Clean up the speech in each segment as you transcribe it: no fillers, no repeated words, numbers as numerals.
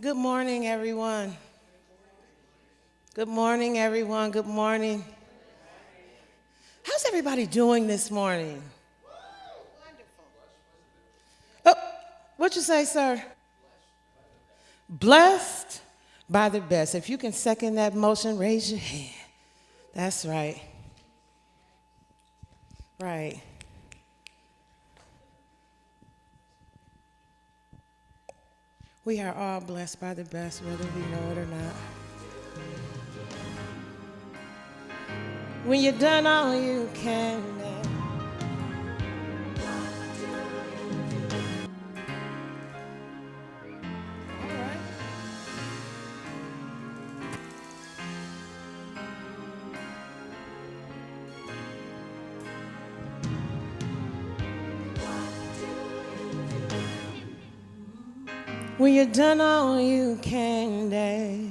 Good morning, everyone. Good morning, everyone. Good morning. How's everybody doing this morning? Oh, what'd you say, sir? Blessed by the best. If you can second that motion, raise your hand. That's right. Right. We are all blessed by the best, whether we know it or not. When you've done all you can, all right. When you've done all you can, day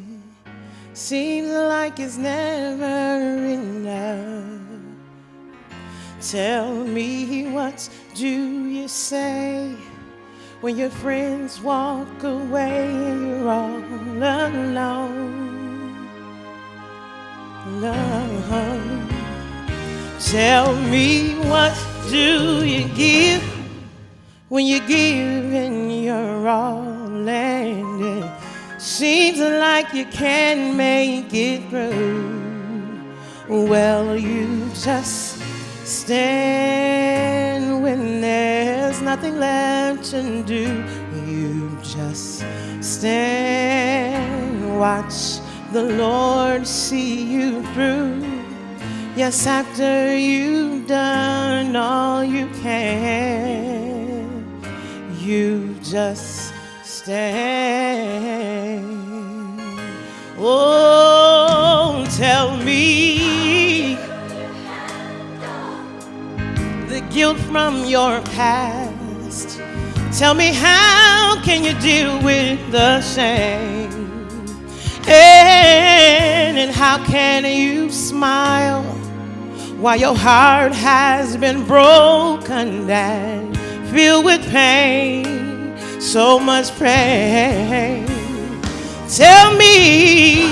seems like it's never enough. Tell me, what do you say when your friends walk away and you're all alone? Alone. Tell me, what do you give when you're giving your all and it seems like you can't make it through? Well, you just stand when there's nothing left to do. You just stand, watch the Lord see you through. Yes, after you've done all you can, you just stand. Oh, tell me the guilt from your past. Tell me, how can you deal with the shame? And how can you smile while your heart has been broken and filled with pain, so much pain? Tell me,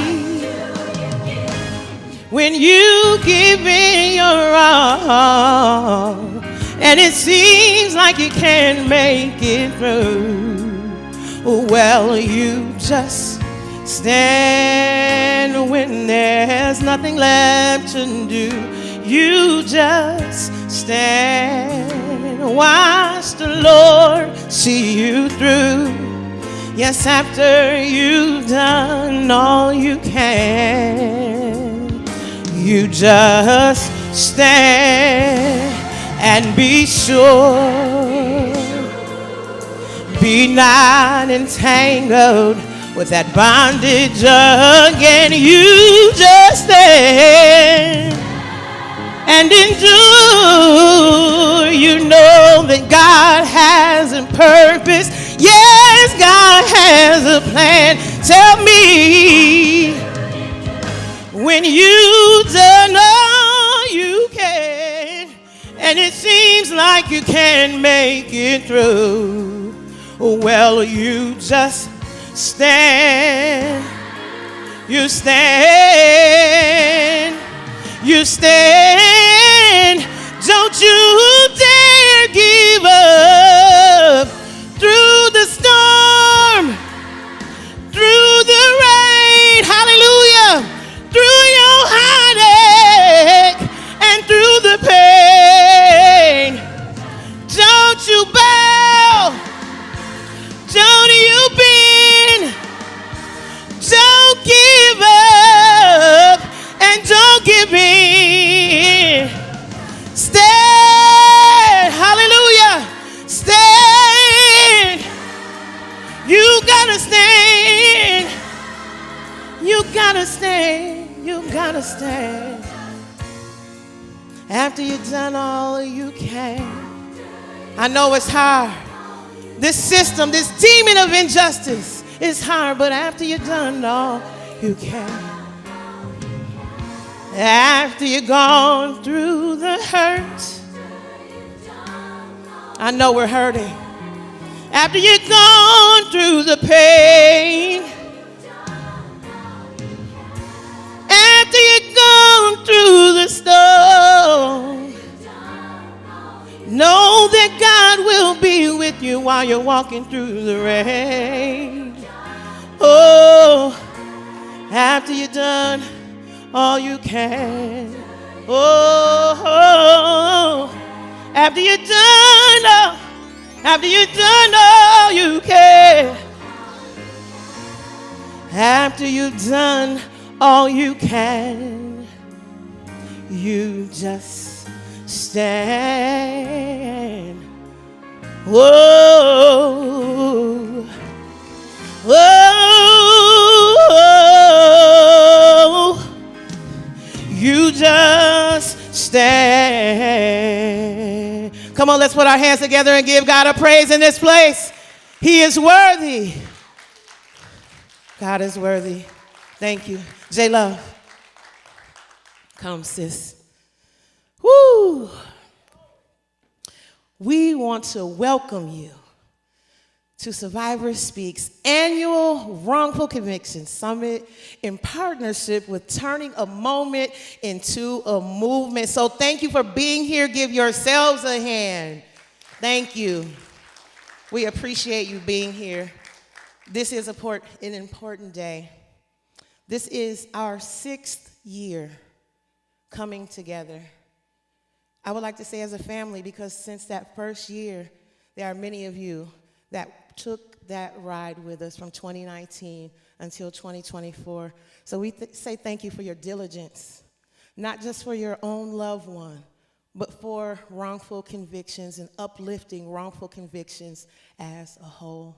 when you give in your all and it seems like you can't make it through, well, you just stand when there's nothing left to do. You just stand, watch the Lord see you through. Yes, after you've done all you can, you just stand and be sure. Be not entangled with that bondage again. You just stand and endure. You know that God has a purpose. Yes, God has a plan. Tell me, when you've done all you can and it seems like you can't make it through, well, you just stand. You stand. You stand. Don't you dare give up. Through the storm, through the rain, hallelujah, through your heartache and through the pain, don't you bow, don't you bend, don't give up and don't give in. Stand, hallelujah, stand. You gotta stand. You gotta stand. You gotta stand. After you've done all you can. I know it's hard. This system, this demon of injustice is hard, but after you've done all you can. After you've gone through the hurt. I know we're hurting. After you've gone through the pain, after you've gone through the storm, know that God will be with you while you're walking through the rain. Oh, after you've done all you can. Oh, after you've done all you can. After you've done all you can, you just stand. Whoa, whoa, you just stand. Come on, let's put our hands together and give God a praise in this place. He is worthy. God is worthy. Thank you. J Love. Come, sis. Woo. We want to welcome you to Survivor Speaks annual Wrongful Conviction Summit in partnership with turning a moment into a movement. So thank you for being here. Give yourselves a hand. Thank you. We appreciate you being here. This is an important day. This is our 6th year coming together. I would like to say as a family, because since that first year, there are many of you that took that ride with us from 2019 until 2024. So we say thank you for your diligence, not just for your own loved one, but for wrongful convictions and uplifting wrongful convictions as a whole.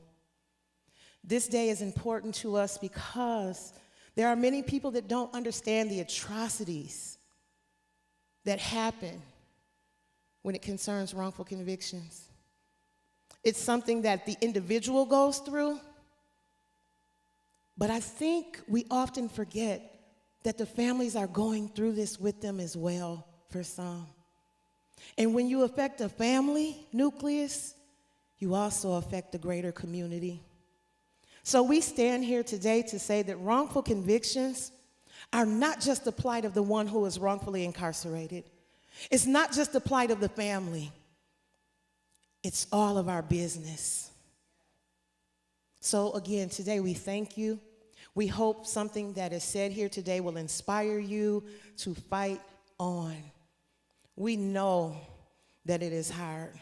This day is important to us because there are many people that don't understand the atrocities that happen when it concerns wrongful convictions. It's something that the individual goes through, but I think we often forget that the families are going through this with them as well for some. And when you affect a family nucleus, you also affect the greater community. So we stand here today to say that wrongful convictions are not just the plight of the one who is wrongfully incarcerated. It's not just the plight of the family. It's all of our business. So again, today we thank you. We hope something that is said here today will inspire you to fight on. We know that it is hard.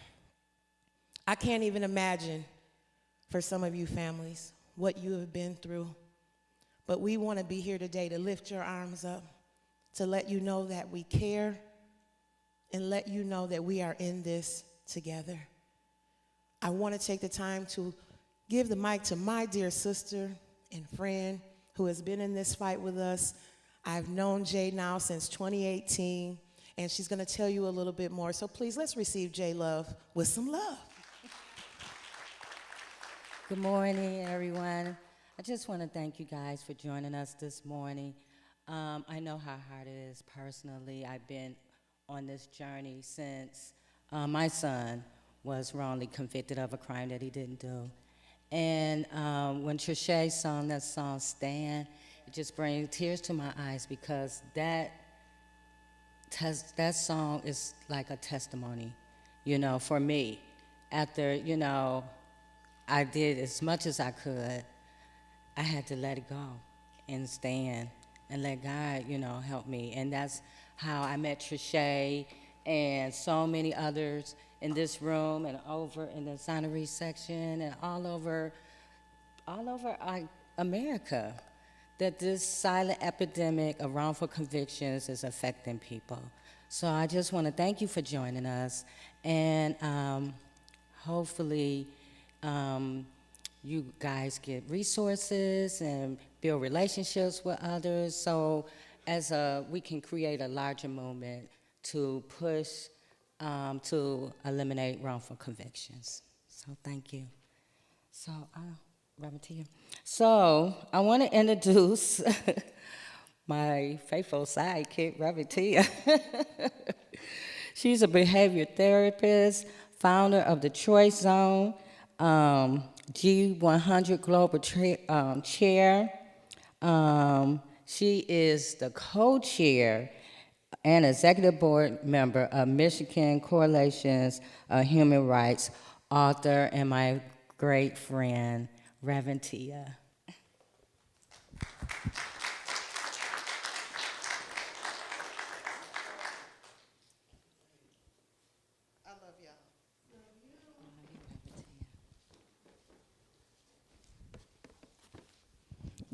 I can't even imagine for some of you families what you have been through. But we want to be here today to lift your arms up, to let you know that we care, and let you know that we are in this together. I want to take the time to give the mic to my dear sister and friend who has been in this fight with us. I've known Jay now since 2018, and she's going to tell you a little bit more. So please, let's receive J Love with some love. Good morning, everyone. I just want to thank you guys for joining us this morning. I know how hard it is personally. I've been on this journey since my son was wrongly convicted of a crime that he didn't do. And when Trisha sung that song, Stand, it just brings tears to my eyes because that song is like a testimony, for me. After, I did as much as I could, I had to let it go and stand and let God, help me. And that's how I met Trisha and so many others in this room and over in the Zonery section and all over America, that this silent epidemic of wrongful convictions is affecting people. So I just want to thank you for joining us, and hopefully you guys get resources and build relationships with others, so we can create a larger movement to push to eliminate wrongful convictions. So thank you. So, Robert Tia. So I want to introduce my faithful sidekick, Robert Tia. She's a behavior therapist, founder of the Choice Zone, G100 Global Chair. She is the co-chair and executive board member of Michigan Coalitions of Human Rights, author, and my great friend, Reverend Tia.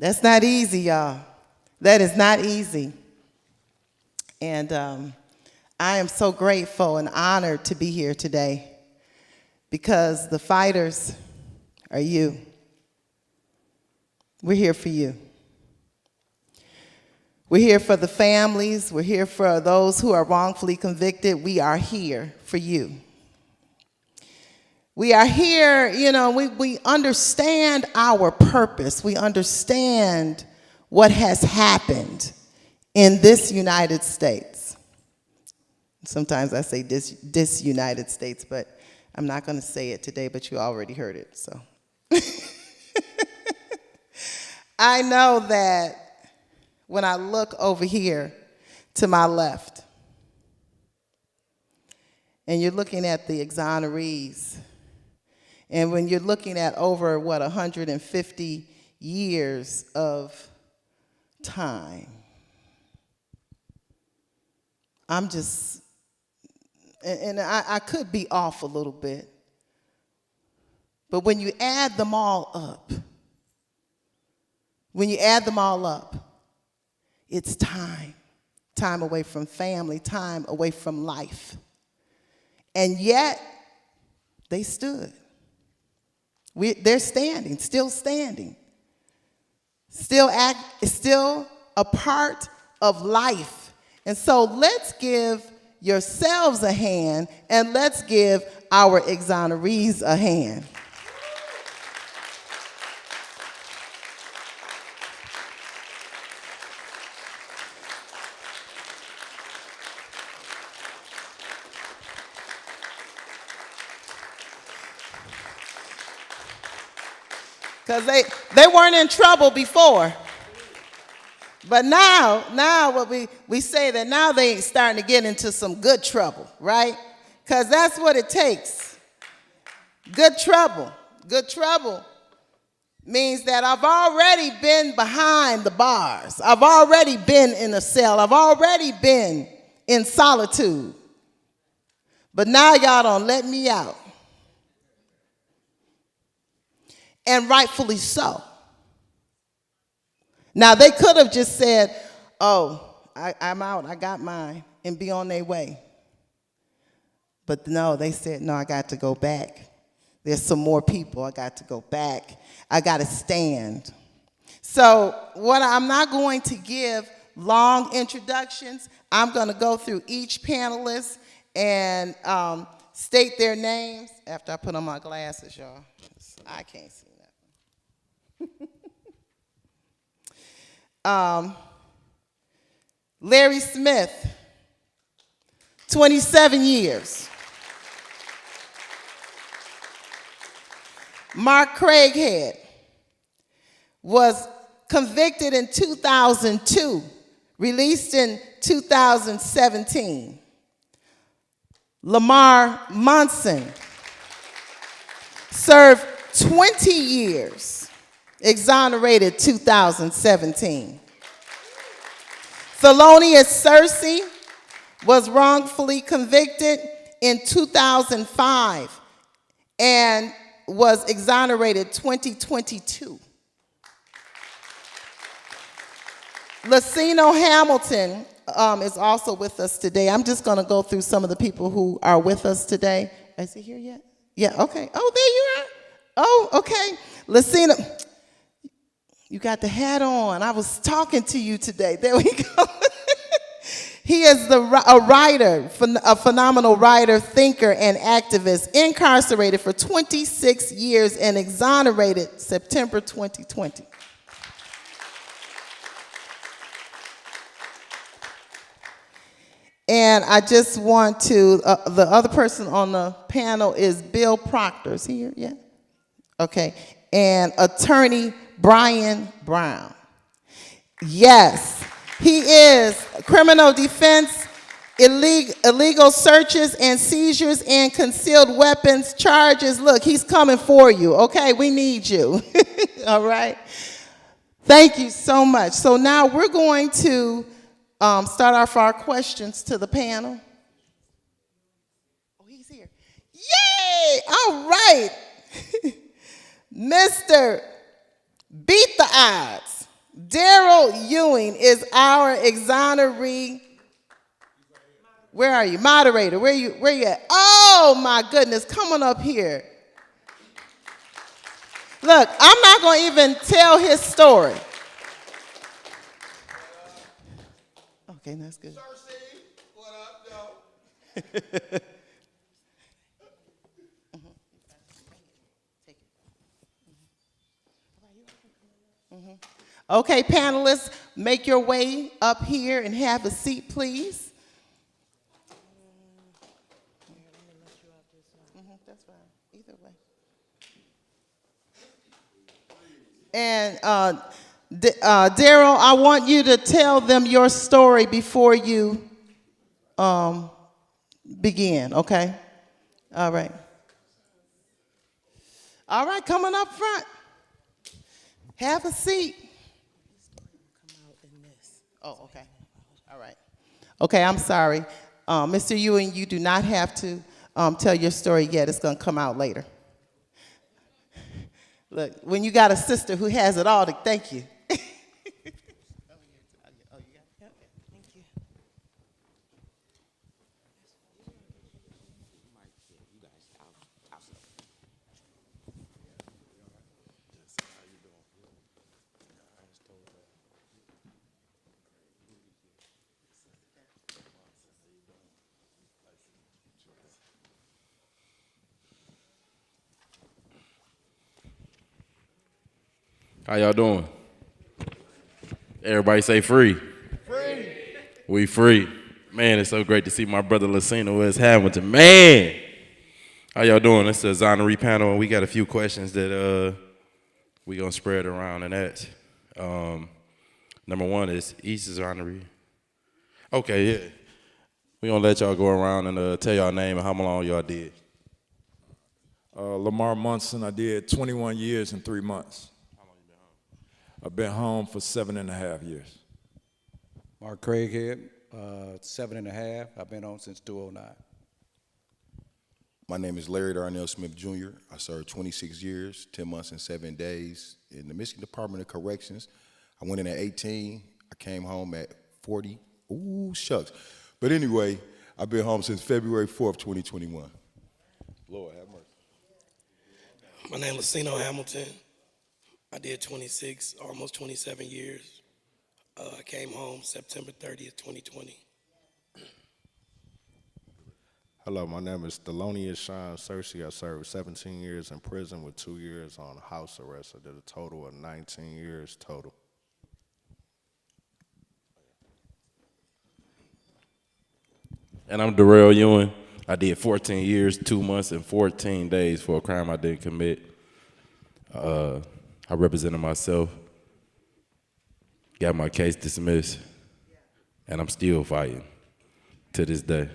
That's not easy, y'all. That is not easy. And I am so grateful and honored to be here today because the fighters are you. We're here for you. We're here for the families. We're here for those who are wrongfully convicted. We are here for you. We are here, we understand our purpose. We understand what has happened in this United States. Sometimes I say this United States, but I'm not going to say it today, but you already heard it, so. I know that when I look over here to my left, and you're looking at the exonerees, and when you're looking at over, 150 years of time, I'm just, and I could be off a little bit, but when you add them all up, it's time. Time away from family, time away from life. And yet, they stood. They're standing, still a part of life. And so let's give yourselves a hand, and let's give our exonerees a hand. Because they weren't in trouble before. But now what we say that now they starting to get into some good trouble, right? Because that's what it takes. Good trouble. Good trouble means that I've already been behind the bars. I've already been in a cell. I've already been in solitude. But now y'all don't let me out. And rightfully so. Now, they could have just said, oh, I'm out, I got mine, and be on their way. But no, they said, no, I got to go back. There's some more people, I got to go back. I got to stand. So I'm not going to give long introductions. I'm going to go through each panelist and state their names. After I put on my glasses, y'all, I can't see. Larry Smith, 27 years. Mark Craighead was convicted in 2002, released in 2017. Lamar Munson served 20 years, exonerated 2017. Thelonious Searcy was wrongfully convicted in 2005 and was exonerated 2022. Lucino Hamilton is also with us today. I'm just going to go through some of the people who are with us today. Is he here yet? Yeah, okay. Oh, there you are. Oh, okay. Lucino, you got the hat on. I was talking to you today. There we go. He is a writer, a phenomenal writer, thinker, and activist, incarcerated for 26 years and exonerated September 2020. And I just want to, the other person on the panel is Bill Proctor. Is he here yet? Okay, and attorney Brian Brown. Yes, he is criminal defense, illegal searches and seizures and concealed weapons charges. Look, he's coming for you, okay? We need you, all right? Thank you so much. So now we're going to start off our questions to the panel. Oh, he's here. Yay! All right. Mr. Beat the Odds. Daryl Ewing is our exoneree. Where are you? Moderator, where you at? Oh my goodness, come on up here. Look, I'm not going to even tell his story. Okay, that's good. Sir Steve, what up, though? Okay, panelists, make your way up here and have a seat, please. That's fine, either way. And Daryl, I want you to tell them your story before you begin, okay? All right. All right, coming up front. Have a seat. Oh, okay. All right. Okay, I'm sorry. Mr. Ewing, you do not have to tell your story yet. It's going to come out later. Look, when you got a sister who has it all, thank you. How y'all doing? Everybody say free. Free. We free. Man, it's so great to see my brother Lucino West Hamilton. Man, how y'all doing? It's the exoneree panel, and we got a few questions that we gonna spread around and that. Number one is each exoneree. Okay, yeah. We gonna let y'all go around and tell y'all name and how long y'all did. Lamar Munson, I did 21 years and 3 months. I've been home for 7.5 years. Mark Craighead, 7.5. I've been on since 2009. My name is Larry Darnell Smith Jr. I served 26 years, 10 months and 7 days in the Michigan Department of Corrections. I went in at 18. I came home at 40. Ooh, shucks. But anyway, I've been home since February 4th, 2021. Lord have mercy. My name is Lucino Hamilton. I did 26, almost 27 years. I came home September 30th, 2020. Hello, my name is Thelonious Sean Searcy. I served 17 years in prison with 2 years on house arrest. I did a total of 19 years total. And I'm Darrell Ewing. I did 14 years, 2 months, and 14 days for a crime I didn't commit. I represented myself, got my case dismissed, and I'm still fighting to this day.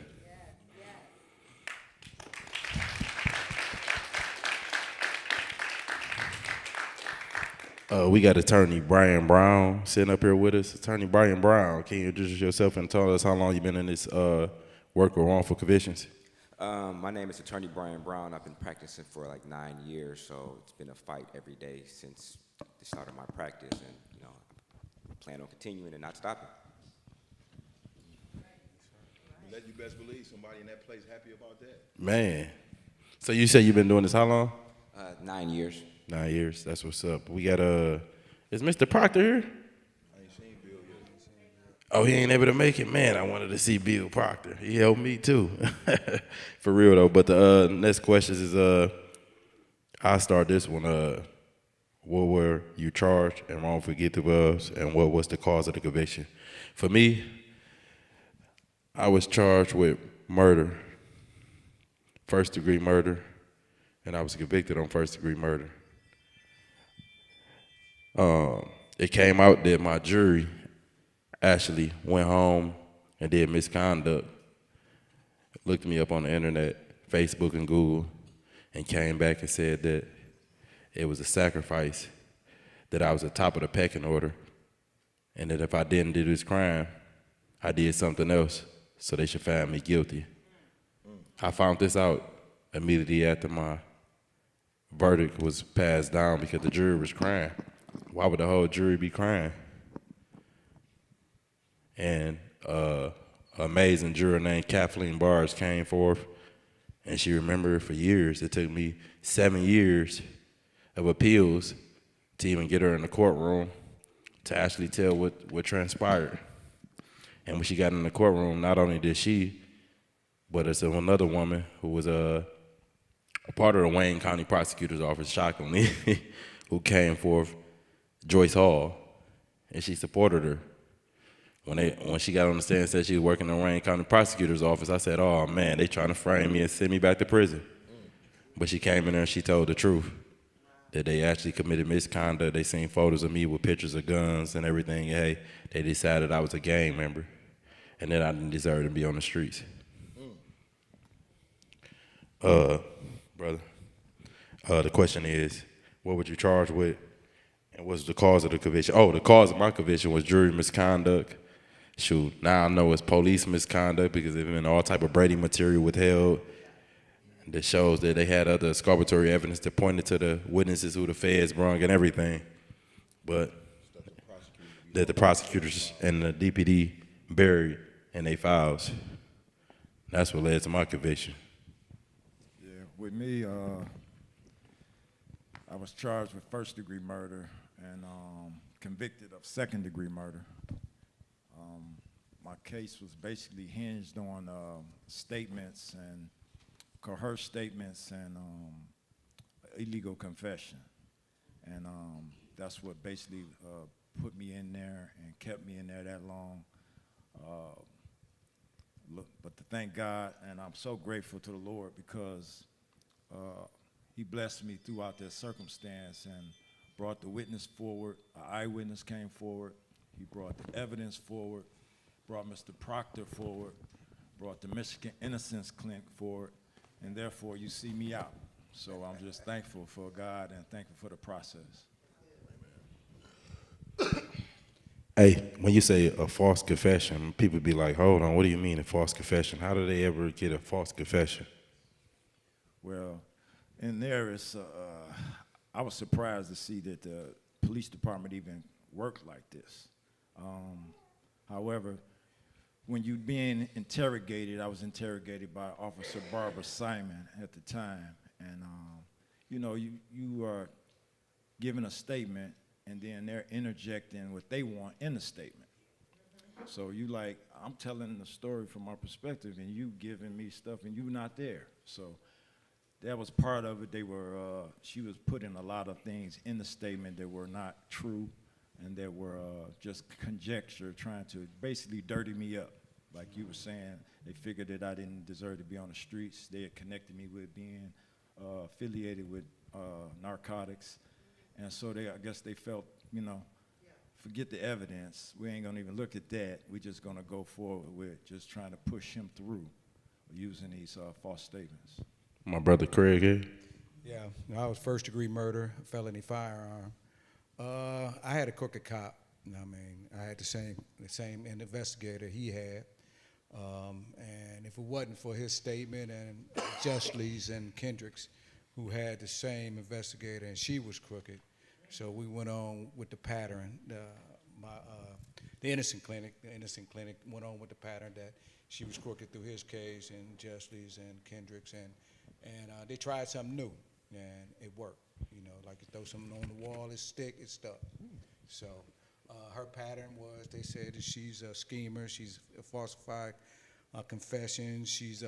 We got attorney Brian Brown sitting up here with us. Attorney Brian Brown, can you introduce yourself and tell us how long you've been in this work with wrongful convictions? My name is Attorney Brian Brown. I've been practicing for like 9 years, so it's been a fight every day since the start of my practice, and I plan on continuing and not stopping. Let you best believe somebody in that place happy about that. Man, so you said you've been doing this how long? 9 years. 9 years. That's what's up. We got is Mr. Proctor here? I ain't seen Bill yet. Oh, he ain't able to make it. Man, I wanted to see Bill Proctor. He helped me too. For real though. But the next question is I'll start this one. What were you charged and wrongfully convicted of, and what was the cause of the conviction? For me, I was charged with murder, first-degree murder, and I was convicted on first-degree murder. It came out that my jury actually went home and did misconduct, looked me up on the internet, Facebook and Google, and came back and said that it was a sacrifice, that I was at the top of the pecking order, and that if I didn't do this crime, I did something else, so they should find me guilty. I found this out immediately after my verdict was passed down because the jury was crying. Why would the whole jury be crying? And an amazing juror named Kathleen Barnes came forth, and she remembered for years. It took me 7 years of appeals to even get her in the courtroom to actually tell what transpired. And when she got in the courtroom, not only did she, but it's another woman who was a part of the Wayne County Prosecutor's Office, shockingly, who came forth, Joyce Hall, and she supported her. When she got on the stand and said she was working in the Wayne County Prosecutor's Office, I said, oh man, they trying to frame me and send me back to prison. But she came in there and she told the truth, that they actually committed misconduct. They seen photos of me with pictures of guns and everything. And, hey, they decided I was a gang member and that I didn't deserve to be on the streets. Brother, the question is, what would you charge with and what's the cause of the conviction? Oh, the cause of my conviction was jury misconduct. Shoot, now I know it's police misconduct because there's been all type of Brady material withheld that shows that they had other exculpatory evidence that pointed to the witnesses who the feds brung and everything. But that the prosecutors and the DPD buried in their files. That's what led to my conviction. Yeah, with me, I was charged with first-degree murder and convicted of second-degree murder. My case was basically hinged on statements and coerced statements and illegal confession. And that's what basically put me in there and kept me in there that long. But to thank God, and I'm so grateful to the Lord because he blessed me throughout that circumstance and brought the witness forward. An eyewitness came forward. He brought the evidence forward, brought Mr. Proctor forward, brought the Michigan Innocence Clinic forward, and therefore you see me out. So I'm just thankful for God and thankful for the process. Hey, when you say a false confession, people be like, hold on, what do you mean a false confession? How do they ever get a false confession? Well, in there, I was surprised to see that the police department even worked like this. However, when you being interrogated, I was interrogated by Officer Barbara Simon at the time, and you know, you are given a statement, and then they're interjecting what they want in the statement. So you like, I'm telling the story from my perspective, and you giving me stuff, and you not there. So that was part of it. They were, she was putting a lot of things in the statement that were not true, and that were just conjecture, trying to basically dirty me up. Like you were saying, they figured that I didn't deserve to be on the streets. They had connected me with being affiliated with narcotics. And so I guess they felt, you know, forget the evidence. We ain't gonna even look at that. We're just gonna go forward with just trying to push him through using these false statements. My brother Craig here. Yeah, I was first-degree murder, felony firearm. I had a crooked cop. I mean, I had the same investigator he had. And if it wasn't for his statement and Justly's and Kendrick's, who had the same investigator, and she was crooked, so we went on with the pattern. The Innocent Clinic went on with the pattern that she was crooked through his case and Justly's and Kendrick's, and they tried something new, and it worked. You know, like you throw something on the wall, it stuck. So her pattern was, they said that she's a schemer, she's a falsified confession, she's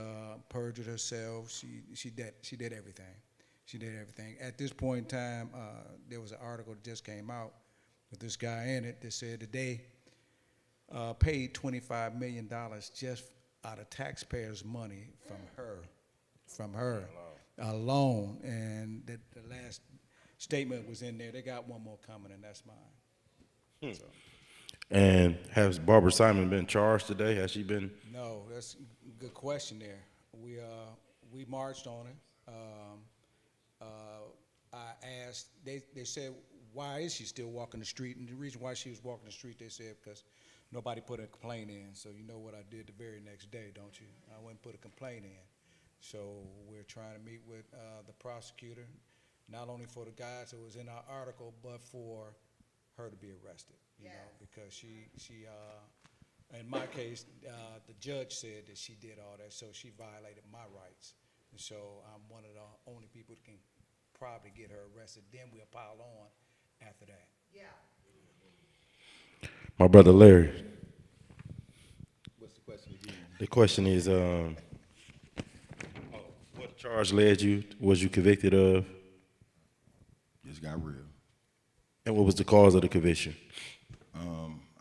perjured herself, she did everything. She did everything. At this point in time, there was an article that just came out with this guy in it that said that they paid $25 million just out of taxpayers' money from her alone, and that statement was in there. They got one more coming, and that's mine. So, And has Barbara Simon been charged today? Has she been? no, that's a good question there. We marched on it. I asked, they said, why is she still walking the street? And the reason why she was walking the street, they said, because nobody put a complaint in. So you know what I did the very next day, don't you? I went and put a complaint in. So we're trying to meet with the prosecutor, not only for the guys that was in our article, but for her to be arrested, you know, because she in my case, the judge said that she did all that, so she violated my rights. And so I'm one of the only people that can probably get her arrested. Then we'll pile on after that. My brother Larry. What's the question again? The question is, what charge led you? Was you convicted of? Just got real. And what was the cause of the conviction?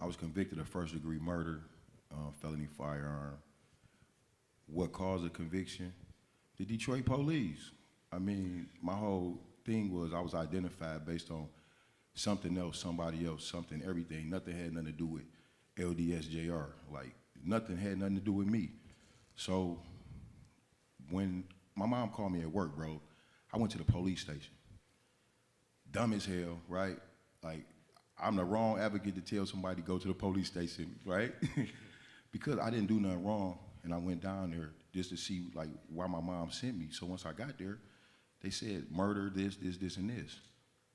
I was convicted of first-degree murder, felony firearm. What caused the conviction? The Detroit police. I mean, my whole thing was I was identified based on something else, somebody else, something, everything. Nothing had nothing to do with LDSJR. Like, nothing had nothing to do with me. So when my mom called me at work, bro, I went to the police station. Dumb as hell, right? Like, I'm the wrong advocate to tell somebody to go to the police station, right? Because I didn't do nothing wrong, and I went down there just to see, like, why my mom sent me. So once I got there, they said murder, this, and this.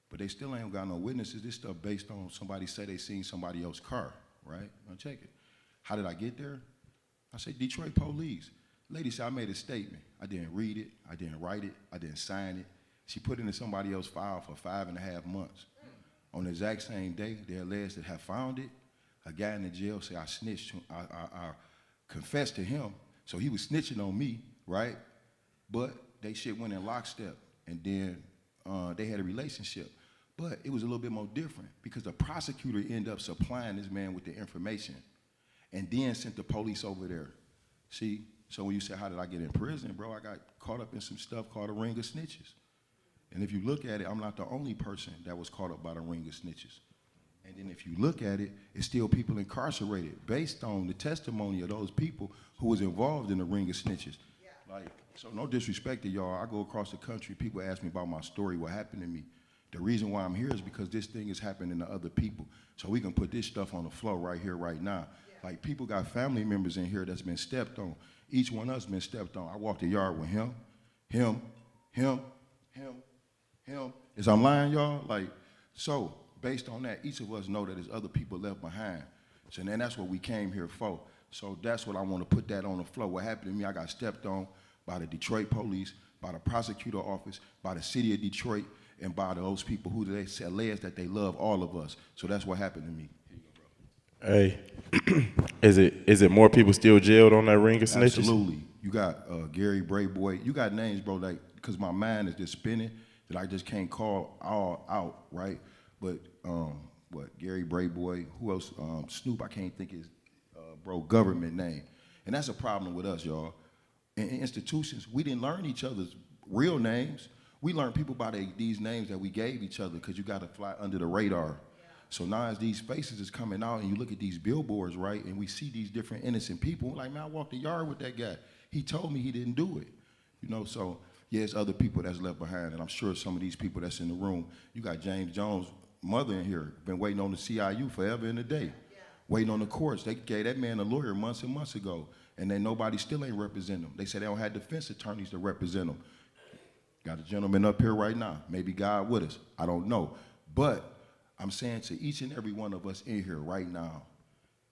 But they still ain't got no witnesses. This stuff based on somebody say they seen somebody else's car, right? Now check it. How did I get there? I said, Detroit police. Lady said, I made a statement. I didn't read it, I didn't write it, I didn't sign it. She put it in somebody else's file for 5.5 months. On the exact same day, they alleged to have found it. A guy in the jail said I snitched, I confessed to him, so he was snitching on me, right? But they shit went in lockstep, and then they had a relationship. But it was a little bit more different because the prosecutor ended up supplying this man with the information and then sent the police over there. See, so when you say, how did I get in prison, bro, I got caught up in some stuff called a ring of snitches. And if you look at it, I'm not the only person that was caught up by the ring of snitches. And then if you look at it, it's still people incarcerated based on the testimony of those people who was involved in the ring of snitches. Like, so no disrespect to y'all. I go across the country, people ask me about my story, what happened to me. The reason why I'm here is because this thing is happening to other people. So we can put this stuff on the floor right here, right now. Like, people got family members in here that's been stepped on. Each one of us been stepped on. I walked the yard with him. Is I'm lying, y'all? Like, so based on that, each of us know that there's other people left behind. So then that's what we came here for. So that's what I want to put that on the floor. What happened to me, I got stepped on by the Detroit police, by the prosecutor office, by the city of Detroit, and by those people who they allege that they love all of us. So that's what happened to me. Hey, is it more people still jailed on that ring of snitches? Absolutely. You got Gary Brayboy. You got names, bro, like, because my mind is just spinning that I just can't call all out, right? But Gary Brayboy, who else? Snoop, I can't think his government name. And that's a problem with us, y'all. In institutions, we didn't learn each other's real names. We learned people by these names that we gave each other because you got to fly under the radar. So now as these faces is coming out and you look at these billboards, right, and we see these different innocent people, like, man, I walked the yard with that guy. He told me he didn't do it. You know, so yeah, it's other people that's left behind, and I'm sure some of these people that's in the room, you got James Jones' mother in here, been waiting on the CIU forever and a day, waiting on the courts. They gave that man a lawyer months and months ago, and then nobody still ain't represent him. They said they don't have defense attorneys to represent him. Got a gentleman up here right now, maybe God with us, I don't know. But I'm saying to each and every one of us in here right now,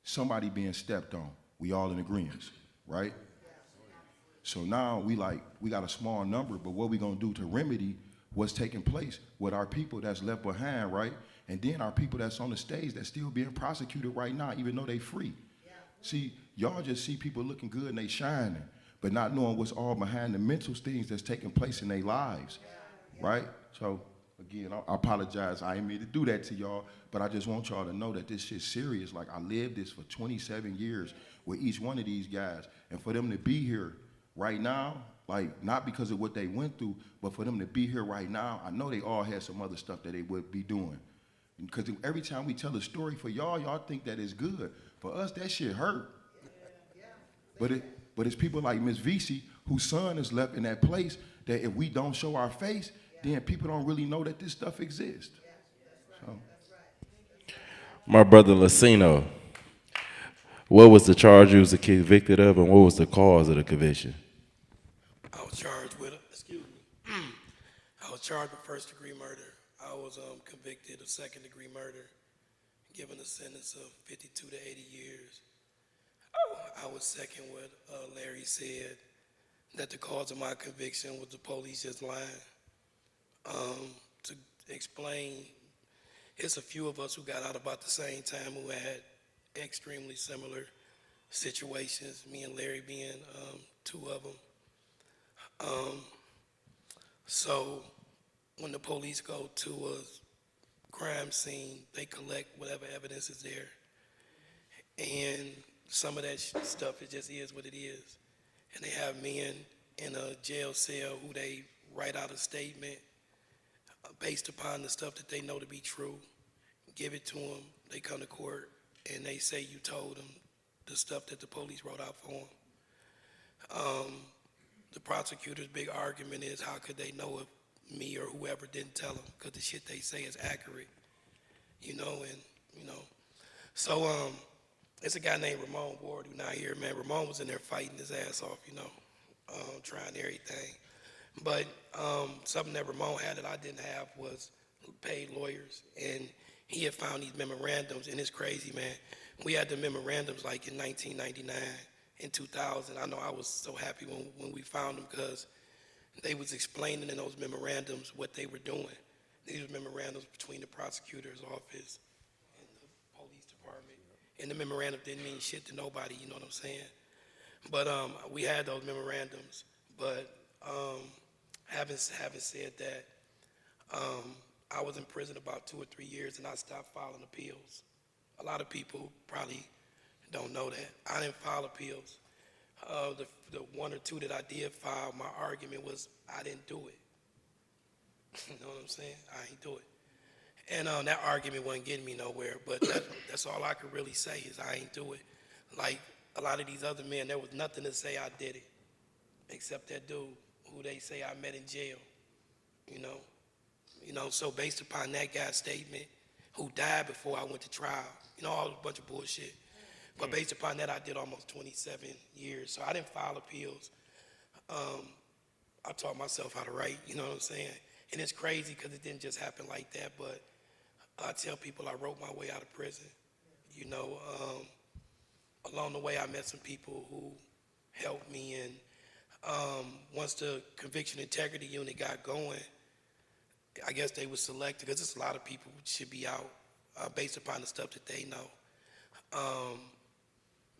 somebody being stepped on, we all in agreement, right? So now we got a small number, but what we gonna do to remedy what's taking place with our people that's left behind, right? And then our people that's on the stage that's still being prosecuted right now, even though they free. See, y'all just see people looking good and they shining, but not knowing what's all behind the mental things that's taking place in their lives, right? So again, I apologize. I didn't mean to do that to y'all, but I just want y'all to know that this shit's serious. Like, I lived this for 27 years with each one of these guys, and for them to be here right now, Like, not because of what they went through, but for them to be here right now, I know they all had some other stuff that they would be doing. Because every time we tell a story for y'all, y'all think that it's good. For us, that shit hurt. But it's people like Miss Vesey, whose son is left in that place, that if we don't show our face, then people don't really know that this stuff exists. So. My brother Lucino, what was the charge you was convicted of, and what was the cause of the conviction? I was charged with, I was charged with first-degree murder. I was convicted of second-degree murder, given a sentence of 52 to 80 years. I was second what Larry said, that the cause of my conviction was the police just lying. To explain, it's a few of us who got out about the same time who had extremely similar situations, me and Larry being two of them. So when the police go to a crime scene, they collect whatever evidence is there. And some of that stuff, it just is what it is. And they have men in a jail cell who they write out a statement based upon the stuff that they know to be true, give it to them, they come to court, and they say you told them the stuff that the police wrote out for them. The prosecutor's big argument is how could they know if me or whoever didn't tell them, because the shit they say is accurate, So it's a guy named Ramon Ward who's not here, man. Ramon was in there fighting his ass off, trying everything. But something that Ramon had that I didn't have was paid lawyers, and he had found these memorandums, and it's crazy, man. We had the memorandums like in 1999, in 2000. I know I was so happy when we found them, because they was explaining in those memorandums what they were doing. These were memorandums between the prosecutor's office and the police department. And the memorandum didn't mean shit to nobody, you know what I'm saying? But we had those memorandums. But having said that, I was in prison about 2 or 3 years, and I stopped filing appeals. A lot of people probably don't know that. I didn't file appeals. The 1 or 2 that I did file, my argument was I didn't do it. You know what I'm saying? I ain't do it. And that argument wasn't getting me nowhere, but that's all I could really say is I ain't do it. Like a lot of these other men, there was nothing to say I did it, except that dude who they say I met in jail, So based upon that guy's statement, who died before I went to trial, all a bunch of bullshit. But based upon that, I did almost 27 years. So I didn't file appeals. I taught myself how to write, you know what I'm saying? And it's crazy because it didn't just happen like that, but I tell people I wrote my way out of prison. Along the way, I met some people who helped me, and once the Conviction Integrity Unit got going, I guess they were selected, because there's a lot of people who should be out based upon the stuff that they know.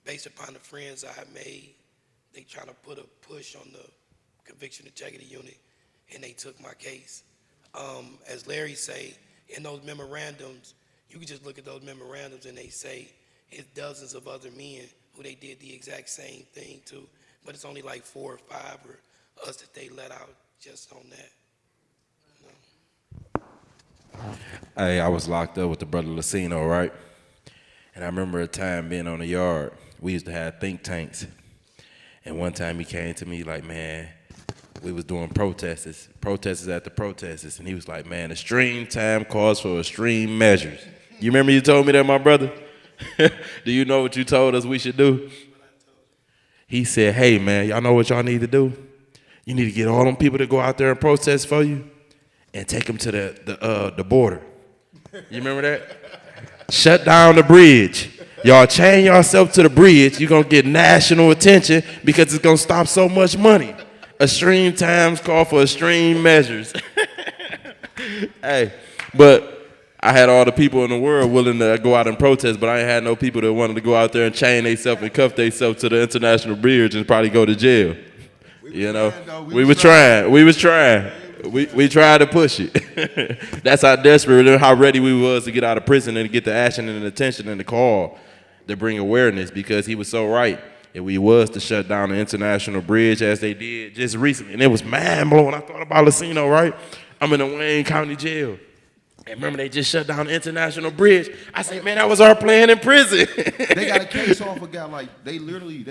Based upon the friends I have made, they trying to put a push on the Conviction Integrity Unit, and they took my case. As Larry say, in those memorandums, you can just look at those memorandums and they say it's dozens of other men who they did the exact same thing to, but it's only like 4 or 5 or us that they let out just on that. Hey, I was locked up with the brother Lucino, right? And I remember a time being on the yard. We used to have think tanks. And one time he came to me like, man, we was doing protests after protests. And he was like, man, extreme time calls for extreme measures. You remember you told me that, my brother? Do you know what you told us we should do? He said, hey, man, y'all know what y'all need to do? You need to get all them people to go out there and protest for you and take them to the border. You remember that? Shut down the bridge. Y'all chain yourself to the bridge. You're going to get national attention because it's going to stop so much money. Extreme times call for extreme measures. Hey, but I had all the people in the world willing to go out and protest, but I ain't had no people that wanted to go out there and chain themselves and cuff themselves to the international bridge and probably go to jail. We was trying. We tried to push it. That's how desperate and how ready we was to get out of prison and to get the action and the attention and the call to bring awareness, because he was so right. if we was to shut down the international bridge as they did just recently, and it was mind blowing. I thought about Lucino, right? I'm in the Wayne County Jail. And remember, they just shut down the international bridge. I said, man, that was our plan in prison. They got a case off a guy, like, they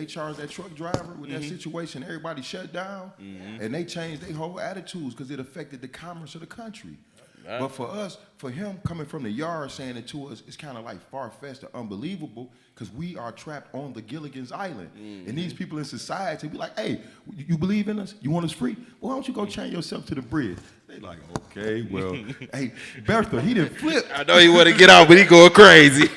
charged that truck driver with that situation. Everybody shut down, and they changed their whole attitudes because it affected the commerce of the country. But for us, for him coming from the yard saying it to us, it's kind of like far-fetched or unbelievable because we are trapped on the Gilligan's Island. And these people in society be like, hey, you believe in us? You want us free? Well, why don't you go chain yourself to the bridge? They like, okay, well, hey, Bertha, he didn't flip. I know he want to get out, but he going crazy.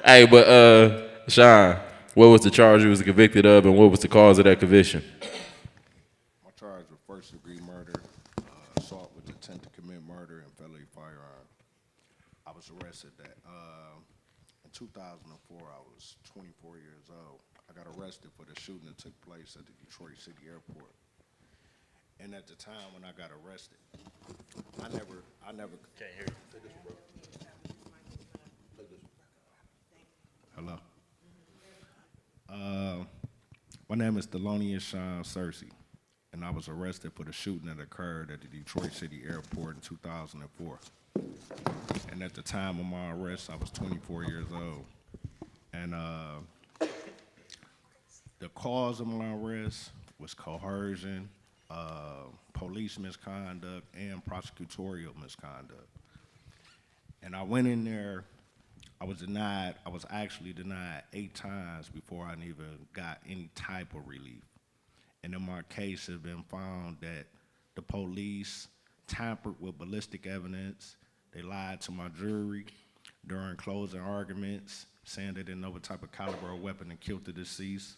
Hey, but Sean, what was the charge you was convicted of, and what was the cause of that conviction? My charge was first-degree murder, assault with intent to commit murder, and felony firearm. I was arrested in 2004. I was 24 years old. I got arrested for the shooting that took place at the Detroit City Airport. And at the time when I got arrested, I never. Can't hear you. Hello. My name is Thelonious Sean Searcy, and I was arrested for the shooting that occurred at the Detroit City Airport in 2004. And at the time of my arrest, I was 24 years old. And the cause of my arrest was coercion, police misconduct, and prosecutorial misconduct. And I went in there, I was actually denied 8 times before I even got any type of relief. And in my case, it has been found that the police tampered with ballistic evidence. They lied to my jury during closing arguments, saying they didn't know what type of caliber of weapon that killed the deceased.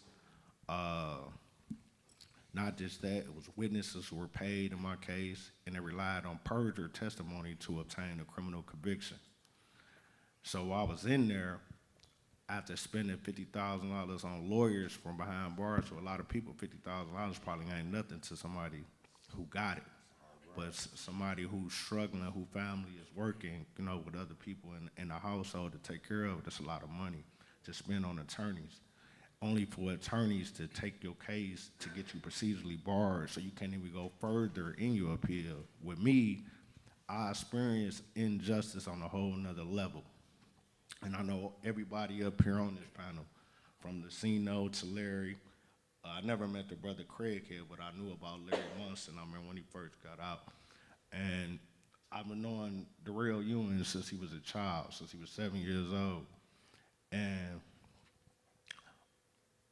Not just that, it was witnesses who were paid in my case, and they relied on perjured testimony to obtain a criminal conviction. So while I was in there, after spending $50,000 on lawyers from behind bars, so a lot of people, $50,000 probably ain't nothing to somebody who got it. But somebody who's struggling, whose family is working, with other people in the household to take care of, that's a lot of money to spend on attorneys. Only for attorneys to take your case to get you procedurally barred so you can't even go further in your appeal. With me, I experienced injustice on a whole nother level. And I know everybody up here on this panel, from Lucino to Larry, I never met the brother Craig here, but I knew about Larry Munson, I remember when he first got out. And I've been knowing Darrell Ewing since he was a child, since he was 7 years old. And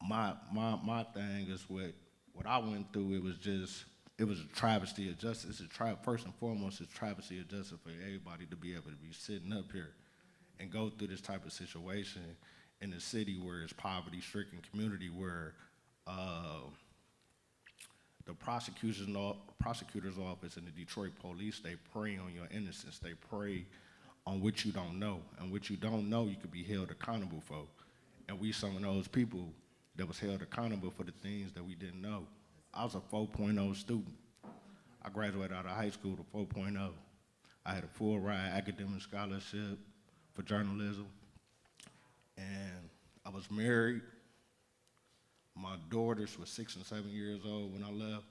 my thing is what I went through, it was a travesty of justice. First and foremost, it's a travesty of justice for everybody to be able to be sitting up here and go through this type of situation in a city where it's poverty-stricken community, where the prosecutor's office and the Detroit police, they prey on your innocence. They prey on what you don't know. And what you don't know, you could be held accountable for. And we some of those people that was held accountable for the things that we didn't know. I was a 4.0 student. I graduated out of high school with 4.0. I had a full ride academic scholarship for journalism, and I was married. My daughters were 6 and 7 years old when I left.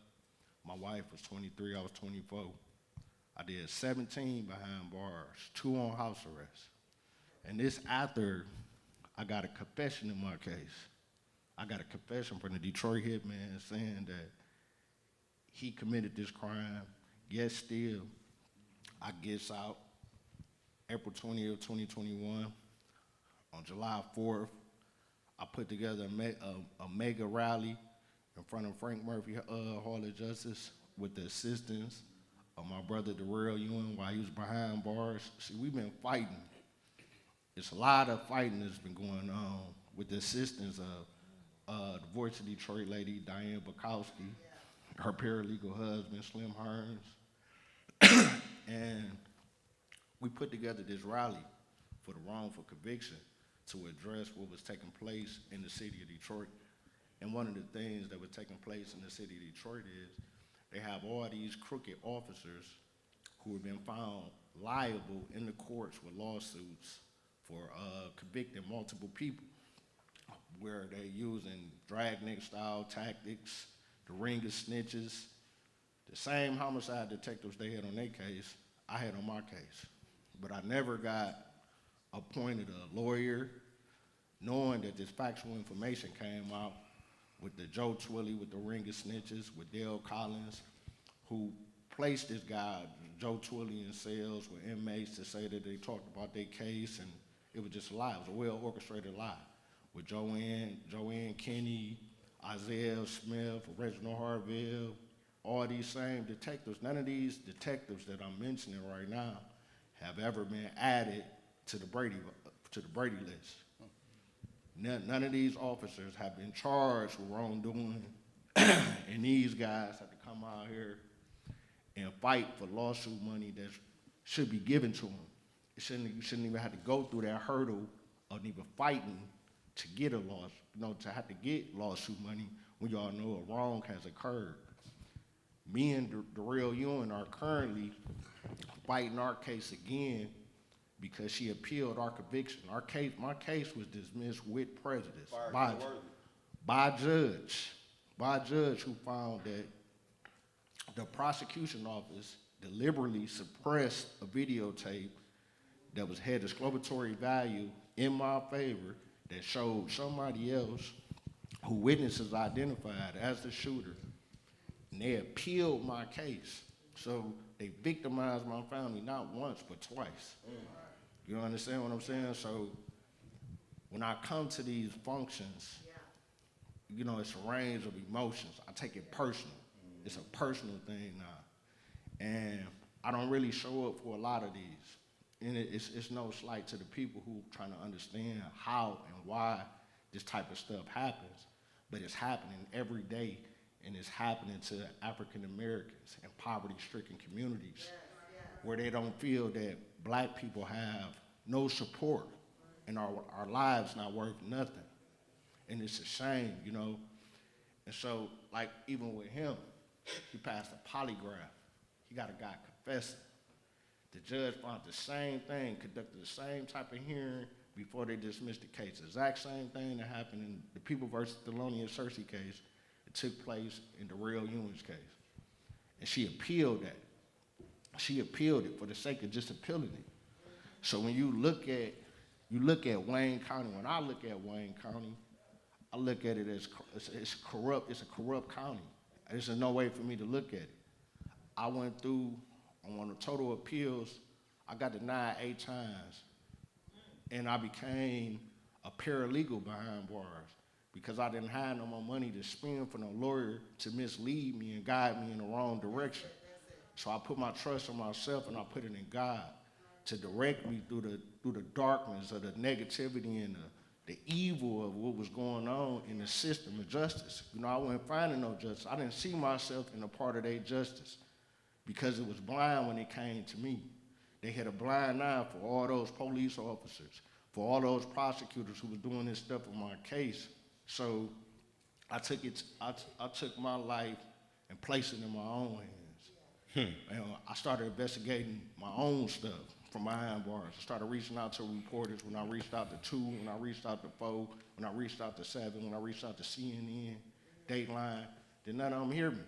My wife was 23, I was 24. I did 17 behind bars, 2 on house arrest. And this after I got a confession in my case. I got a confession from the Detroit hitman saying that he committed this crime, yet still I gets out April 20th, 2021. On July 4th, I put together a mega rally in front of Frank Murphy Hall of Justice with the assistance of my brother Darrell Ewing while he was behind bars. See, we've been fighting. It's a lot of fighting that's been going on with the assistance of the Voice of Detroit lady, Diane Bukowski, her paralegal husband, Slim Hearns. And we put together this rally for the wrongful conviction to address what was taking place in the city of Detroit. And one of the things that was taking place in the city of Detroit is they have all these crooked officers who have been found liable in the courts with lawsuits for convicting multiple people. where they using dragnet style tactics, the ring of snitches. The same homicide detectives they had on their case, I had on my case. But I never got appointed a lawyer, knowing that this factual information came out with the Joe Twilly, with the ring of snitches, with Dale Collins, who placed this guy, Joe Twilly, in cells with inmates to say that they talked about their case, and it was just a lie. It was a well-orchestrated lie. With Joanne Kenny, Isaiah Smith, Reginald Harville, all these same detectives. None of these detectives that I'm mentioning right now have ever been added to the Brady list. None of these officers have been charged with wrongdoing, and these guys have to come out here and fight for lawsuit money that should be given to them. You shouldn't even have to go through that hurdle of even fighting to get a to have to get lawsuit money when y'all know a wrong has occurred. Me and Darrell Ewing are currently fighting our case again because she appealed our conviction. My case was dismissed with prejudice by a judge who found that the prosecution office deliberately suppressed a videotape that had exclamatory value in my favor that showed somebody else who witnesses identified as the shooter. And they appealed my case. So they victimized my family not once, but twice. You understand what I'm saying? So when I come to these functions, it's a range of emotions. I take it personal. It's a personal thing now. And I don't really show up for a lot of these. And it's no slight to the people who are trying to understand how and why this type of stuff happens. But it's happening every day, and it's happening to African Americans and poverty-stricken communities where they don't feel that black people have no support and our lives not worth nothing. And it's a shame, And so, like, even with him, he passed a polygraph. He got a guy confessing. The judge found the same thing, conducted the same type of hearing before they dismissed the case. The exact same thing that happened in the People versus Thelonious Cersei case, it took place in Darrell Ewing's case. And she appealed that. She appealed it for the sake of just appealing it. So when you look at Wayne County, when I look at Wayne County, I look at it as it's corrupt. It's a corrupt county. There's no way for me to look at it. I went through, on the total appeals, I got denied 8 times. And I became a paralegal behind bars because I didn't have no more money to spend for no lawyer to mislead me and guide me in the wrong direction. So I put my trust in myself and I put it in God to direct me through the darkness of the negativity and the evil of what was going on in the system of justice. I wasn't finding no justice. I didn't see myself in a part of their justice because it was blind when it came to me. They had a blind eye for all those police officers, for all those prosecutors who was doing this stuff on my case. So I took my life and placed it in my own hands. And I started investigating my own stuff from behind bars. I started reaching out to reporters when I reached out to 2, when I reached out to 4, when I reached out to 7, when I reached out to CNN, Dateline. Then none of them hear me.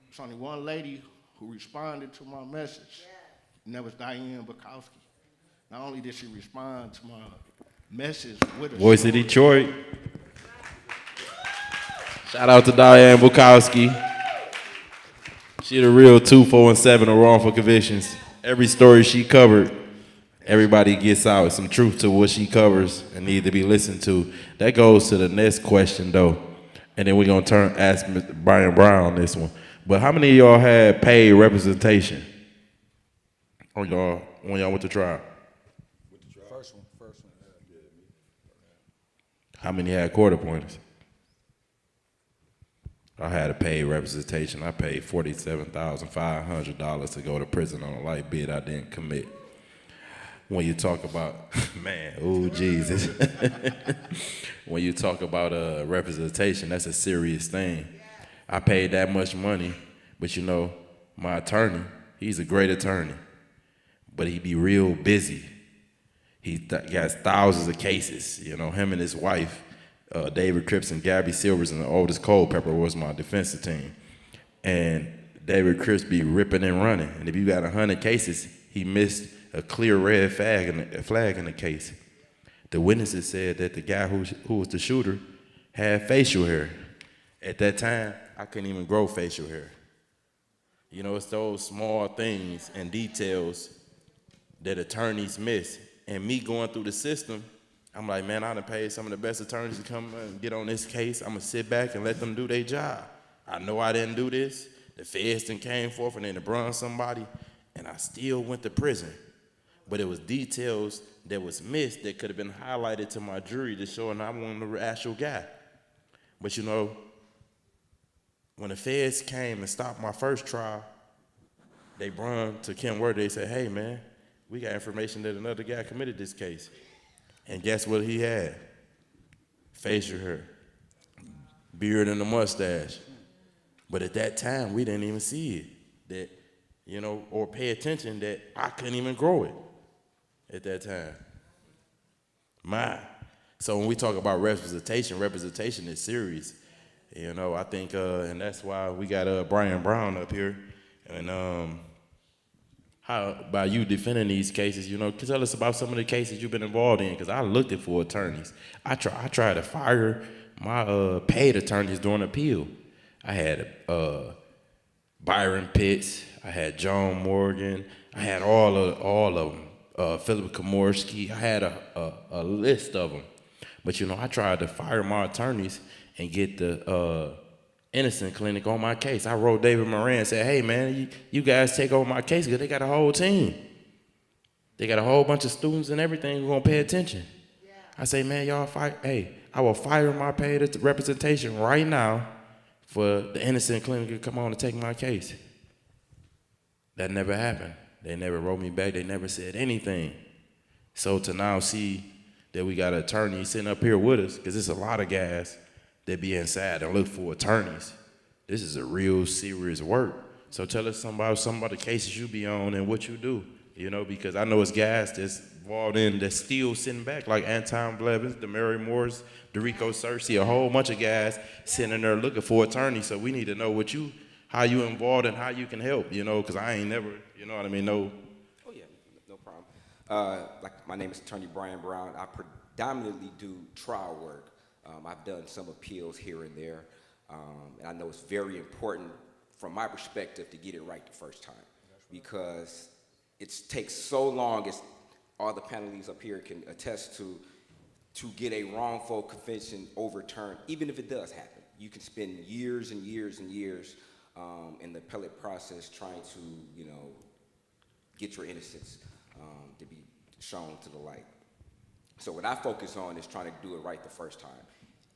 There's only one lady who responded to my message, and that was Diane Bukowski. Not only did she respond to my message with a Voice of Detroit. Shout out to Diane Bukowski. She the real 2, 4, and 7 of wrongful convictions. Every story she covered, everybody gets out some truth to what she covers and need to be listened to. That goes to the next question, though. And then we're going to ask Mr. Brian Brown this one. But how many of y'all had paid representation when y'all went to trial? First one. How many had court appointers? I had a paid representation. I paid $47,500 to go to prison on a light bid I didn't commit. When you talk about, man, oh Jesus. When you talk about representation, that's a serious thing. I paid that much money, but my attorney, he's a great attorney, but he be real busy. He got thousands of cases, him and his wife, David Cripps and Gabby Silvers and the oldest Culpepper was my defensive team. And David Cripps be ripping and running. And if you got 100 cases, he missed a clear red flag in the case. The witnesses said that the guy who was the shooter had facial hair. At that time, I couldn't even grow facial hair. You know, it's those small things and details that attorneys miss. And me going through the system, I'm like, man, I done paid some of the best attorneys to come and get on this case. I'm gonna sit back and let them do their job. I know I didn't do this. The feds done came forth and then they brung somebody, and I still went to prison. But it was details that was missed that could have been highlighted to my jury to show and I wasn't the actual guy. But you know, when the feds came and stopped my first trial, they brung to Kim Word, they said, hey man, we got information that another guy committed this case. And guess what he had? Facial hair, beard and a mustache. But at that time, we didn't even see it, that, you know, or pay attention that I couldn't even grow it at that time. So when we talk about representation is serious. You know, I think, and that's why we got Brian Brown up here. And how, by you defending these cases, you know, tell us about some of the cases you've been involved in, because I looked at for attorneys. I tried to fire my paid attorneys during appeal. I had Byron Pitts, I had John Morgan, I had all of them, Philip Komorski, I had a list of them. But you know, I tried to fire my attorneys and get the innocent clinic on my case. I wrote David Moran and said, hey man, you guys take over my case because they got a whole team. They got a whole bunch of students and everything who gonna pay attention. Yeah. I say, man, y'all fight, hey, I will fire my paid representation right now for the innocent clinic to come on and take my case. That never happened. They never wrote me back. They never said anything. So to now see that we got an attorney sitting up here with us, because there's a lot of guys that be inside and look for attorneys. This is a real serious work. So tell us some of the cases you be on and what you do, you know, because I know it's guys that's involved in that's still sitting back, like Anton Blevins, Demary Morris, Dorico Cersei, a whole bunch of guys sitting in there looking for attorneys. So we need to know how you involved and how you can help, you know, because I ain't never, you know what I mean, no. Oh yeah, no problem. Like my name is Attorney Brian Brown. I predominantly do trial work. I've done some appeals here and there, and I know it's very important from my perspective to get it right the first time, because it takes so long, as all the panelists up here can attest to get a wrongful conviction overturned, even if it does happen. You can spend years and years and years in the appellate process trying to, you know, get your innocence to be shown to the light. So what I focus on is trying to do it right the first time.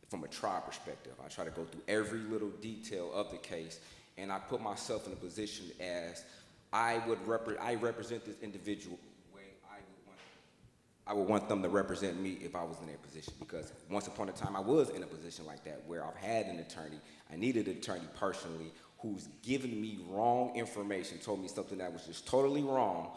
From a trial perspective, I try to go through every little detail of the case, and I put myself in a position as I represent this individual the way I would want them to represent me if I was in their position. Because once upon a time, I was in a position like that where I've had an attorney. I needed an attorney personally who's given me wrong information, told me something that was just totally wrong.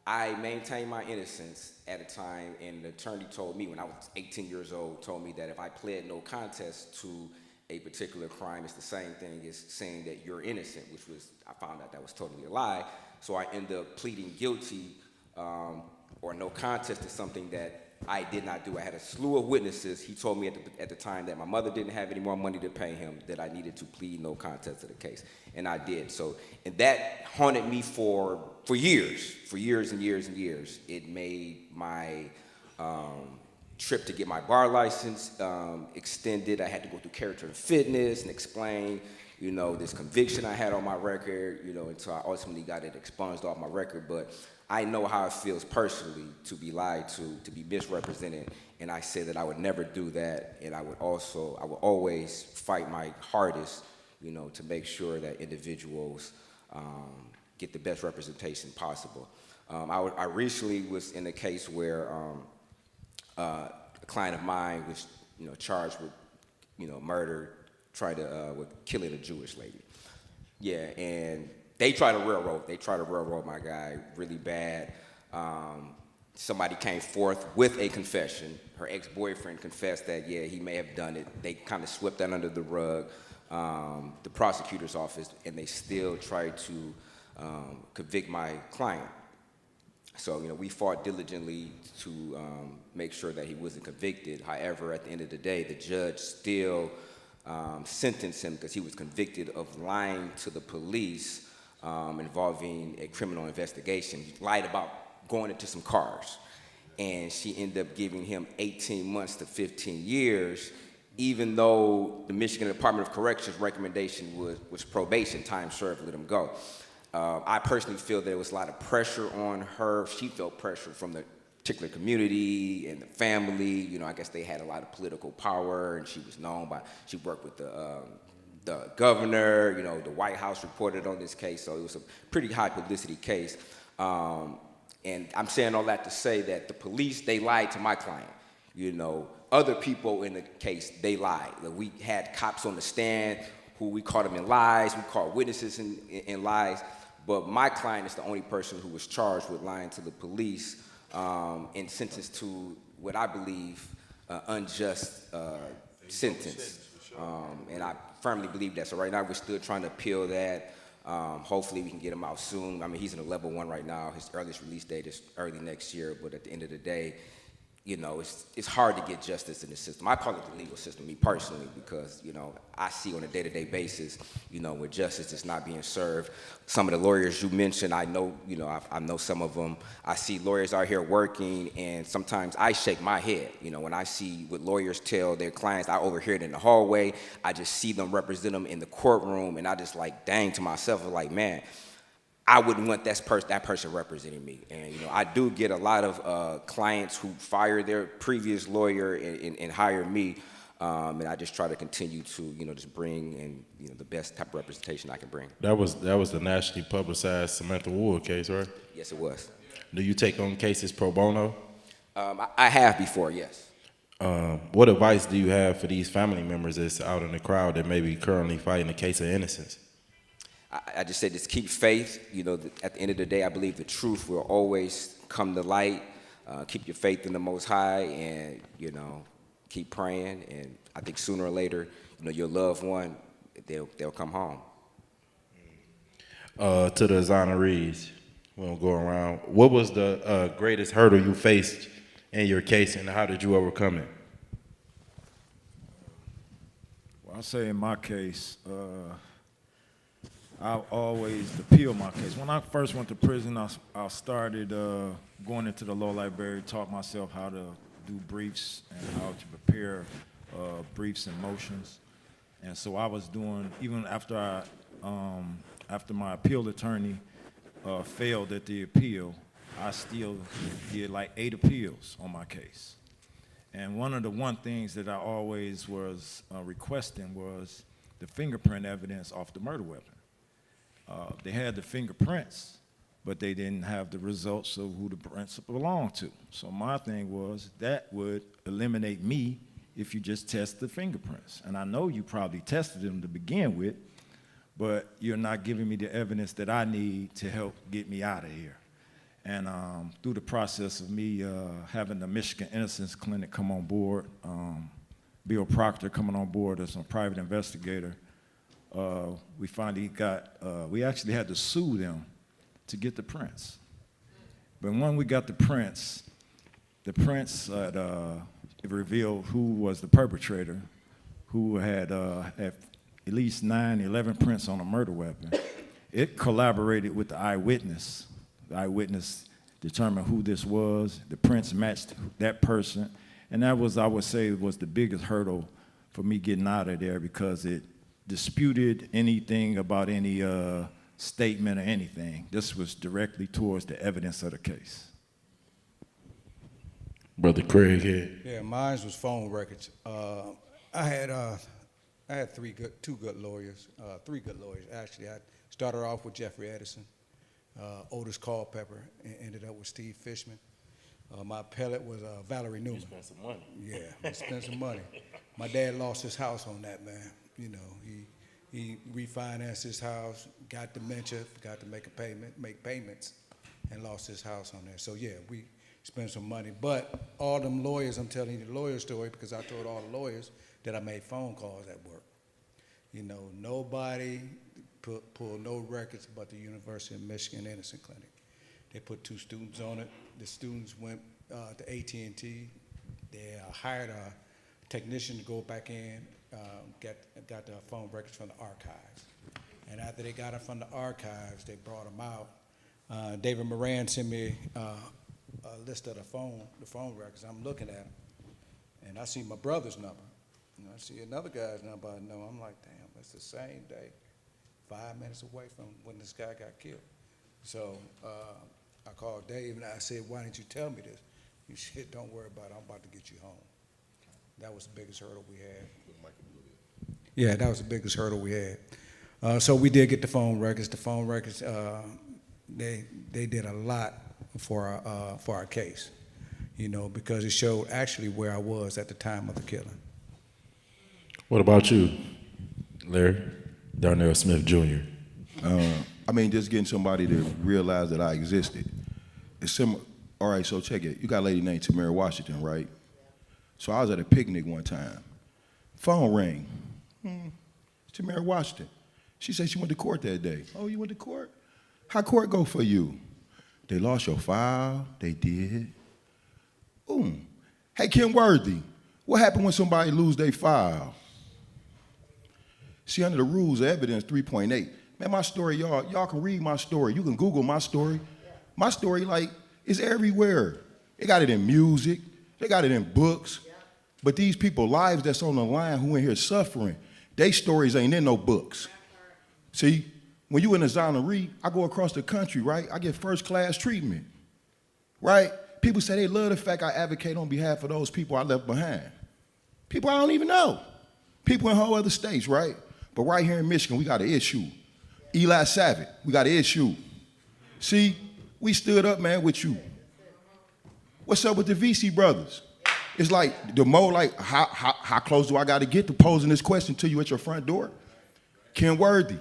I maintained my innocence at a time, and the attorney told me when I was 18 years old, told me that if I pled no contest to a particular crime, it's the same thing as saying that you're innocent, which was, I found out that was totally a lie. So I ended up pleading guilty or no contest to something that I did not do. I had a slew of witnesses. He told me at the time that my mother didn't have any more money to pay him, that I needed to plead no contest to the case, and I did. So, and that haunted me for years and years and years. It made my trip to get my bar license extended. I had to go through character and fitness and explain, you know, this conviction I had on my record, you know, until I ultimately got it expunged off my record. But I know how it feels personally to be lied to be misrepresented, and I said that I would never do that, and I would always fight my hardest, you know, to make sure that individuals get the best representation possible. I recently was in a case where a client of mine was, you know, charged with, you know, murder, with killing a Jewish lady. Yeah, and they tried to railroad my guy really bad. somebody came forth with a confession. Her ex-boyfriend confessed that, yeah, he may have done it. They kind of swept that under the rug, the prosecutor's office, and they still tried to convict my client. So, you know, we fought diligently to make sure that he wasn't convicted. However, at the end of the day, the judge still sentenced him because he was convicted of lying to the police involving a criminal investigation. He lied about going into some cars. And she ended up giving him 18 months to 15 years, even though the Michigan Department of Corrections recommendation was probation, time served, let him go. I personally feel there was a lot of pressure on her. She felt pressure from the particular community and the family. You know, I guess they had a lot of political power, and she was known by, she worked with the governor, you know, the White House reported on this case, so it was a pretty high publicity case. And I'm saying all that to say that the police, they lied to my client. You know, other people in the case, they lied. We had cops on the stand who we caught them in lies, we caught witnesses in lies, but my client is the only person who was charged with lying to the police and sentenced to what I believe unjust sentence. And I firmly believe that. So right now we're still trying to appeal that. Hopefully we can get him out soon. I mean, he's in a level 1 right now. His earliest release date is early next year, but at the end of the day, you know, it's hard to get justice in the system. I call it the legal system, me personally, because, you know, I see on a day-to-day basis, you know, where justice is not being served. Some of the lawyers you mentioned, I know, you know, I know some of them. I see lawyers out here working, and sometimes I shake my head. You know, when I see what lawyers tell their clients, I overhear it in the hallway. I just see them represent them in the courtroom, and I just like, dang to myself, like, man, I wouldn't want that person representing me. And, you know, I do get a lot of clients who fire their previous lawyer and hire me. And I just try to continue to, you know, just bring in, you know, the best type of representation I can bring. That was the nationally publicized Samantha Wood case, right? Yes, it was. Do you take on cases pro bono? I have before, yes. What advice do you have for these family members that's out in the crowd that may be currently fighting a case of innocence? I just said, just keep faith. You know, at the end of the day, I believe the truth will always come to light. Keep your faith in the Most High, and, you know, keep praying. And I think sooner or later, you know, your loved one, they'll come home. To the exonerees, we don't go around. What was the greatest hurdle you faced in your case, and how did you overcome it? Well, I'll say in my case, I always appeal my case. When I first went to prison, I started going into the law library, taught myself how to do briefs and how to prepare briefs and motions. And so I was doing, even after after my appeal attorney failed at the appeal, I still did like 8 appeals on my case. And one of the things that I always was requesting was the fingerprint evidence off the murder weapon. They had the fingerprints, but they didn't have the results of who the prints belonged to. So my thing was that would eliminate me if you just test the fingerprints. And I know you probably tested them to begin with, but you're not giving me the evidence that I need to help get me out of here. And through the process of me having the Michigan Innocence Clinic come on board, Bill Proctor coming on board as a private investigator, we finally got, we actually had to sue them to get the prints. But when we got the prints it revealed who was the perpetrator, who had at least 9, 11 prints on a murder weapon. It collaborated with the eyewitness. The eyewitness determined who this was. The prints matched that person. And that was, I would say, was the biggest hurdle for me getting out of there, because it disputed anything about any statement or anything. This was directly towards the evidence of the case. Brother Craig here. Yeah, mine was phone records. I had three good lawyers actually. I started off with Jeffrey Edison, Otis Culpepper, and ended up with Steve Fishman. My appellate was Valerie Newman. You spent some money. Yeah, I spent some money. My dad lost his house on that, man. You know, he refinanced his house, got dementia, forgot to make payments, and lost his house on there. So yeah, spend some money. But all them lawyers, I'm telling you the lawyer story because I told all the lawyers that I made phone calls at work. You know, nobody pulled no records but the University of Michigan Innocent Clinic. They put 2 students on it. The students went to AT&T. They hired a technician to go back in, got the phone records from the archives. And after they got it from the archives, they brought them out. David Moran sent me a list of the phone records. I'm looking at them, and I see my brother's number. And I see another guy's number I know. I'm like, damn, that's the same day, 5 minutes away from when this guy got killed. So I called Dave and I said, why didn't you tell me this? He said, don't worry about it, I'm about to get you home. That was the biggest hurdle we had. Yeah, that was the biggest hurdle we had. So we did get the phone records. The phone records, they did a lot for our case, you know, because it showed actually where I was at the time of the killing. What about you, Larry? Darnell Smith Jr. I mean, just getting somebody to realize that I existed. It's similar. All right, so check it. You got a lady named Tamara Washington, right? So I was at a picnic one time. Phone rang. It's Tamara Washington. She said she went to court that day. Oh, you went to court? How court go for you? They lost your file. They did. Boom. Hey, Ken Worthy, what happened when somebody lose their file? See, under the rules of evidence 3.8, man, my story, y'all can read my story. You can Google my story. My story, like, is everywhere. They got it in music. They got it in books. But these people, lives that's on the line who in here suffering, they stories ain't in no books. See, when you in a Zonnery, I go across the country, right? I get first-class treatment, right? People say they love the fact I advocate on behalf of those people I left behind. People I don't even know. People in whole other states, right? But right here in Michigan, we got an issue. Eli Savage, we got an issue. See, we stood up, man, with you. What's up with the VC brothers? It's like, the more like, how close do I got to get to posing this question to you at your front door? Ken Worthy,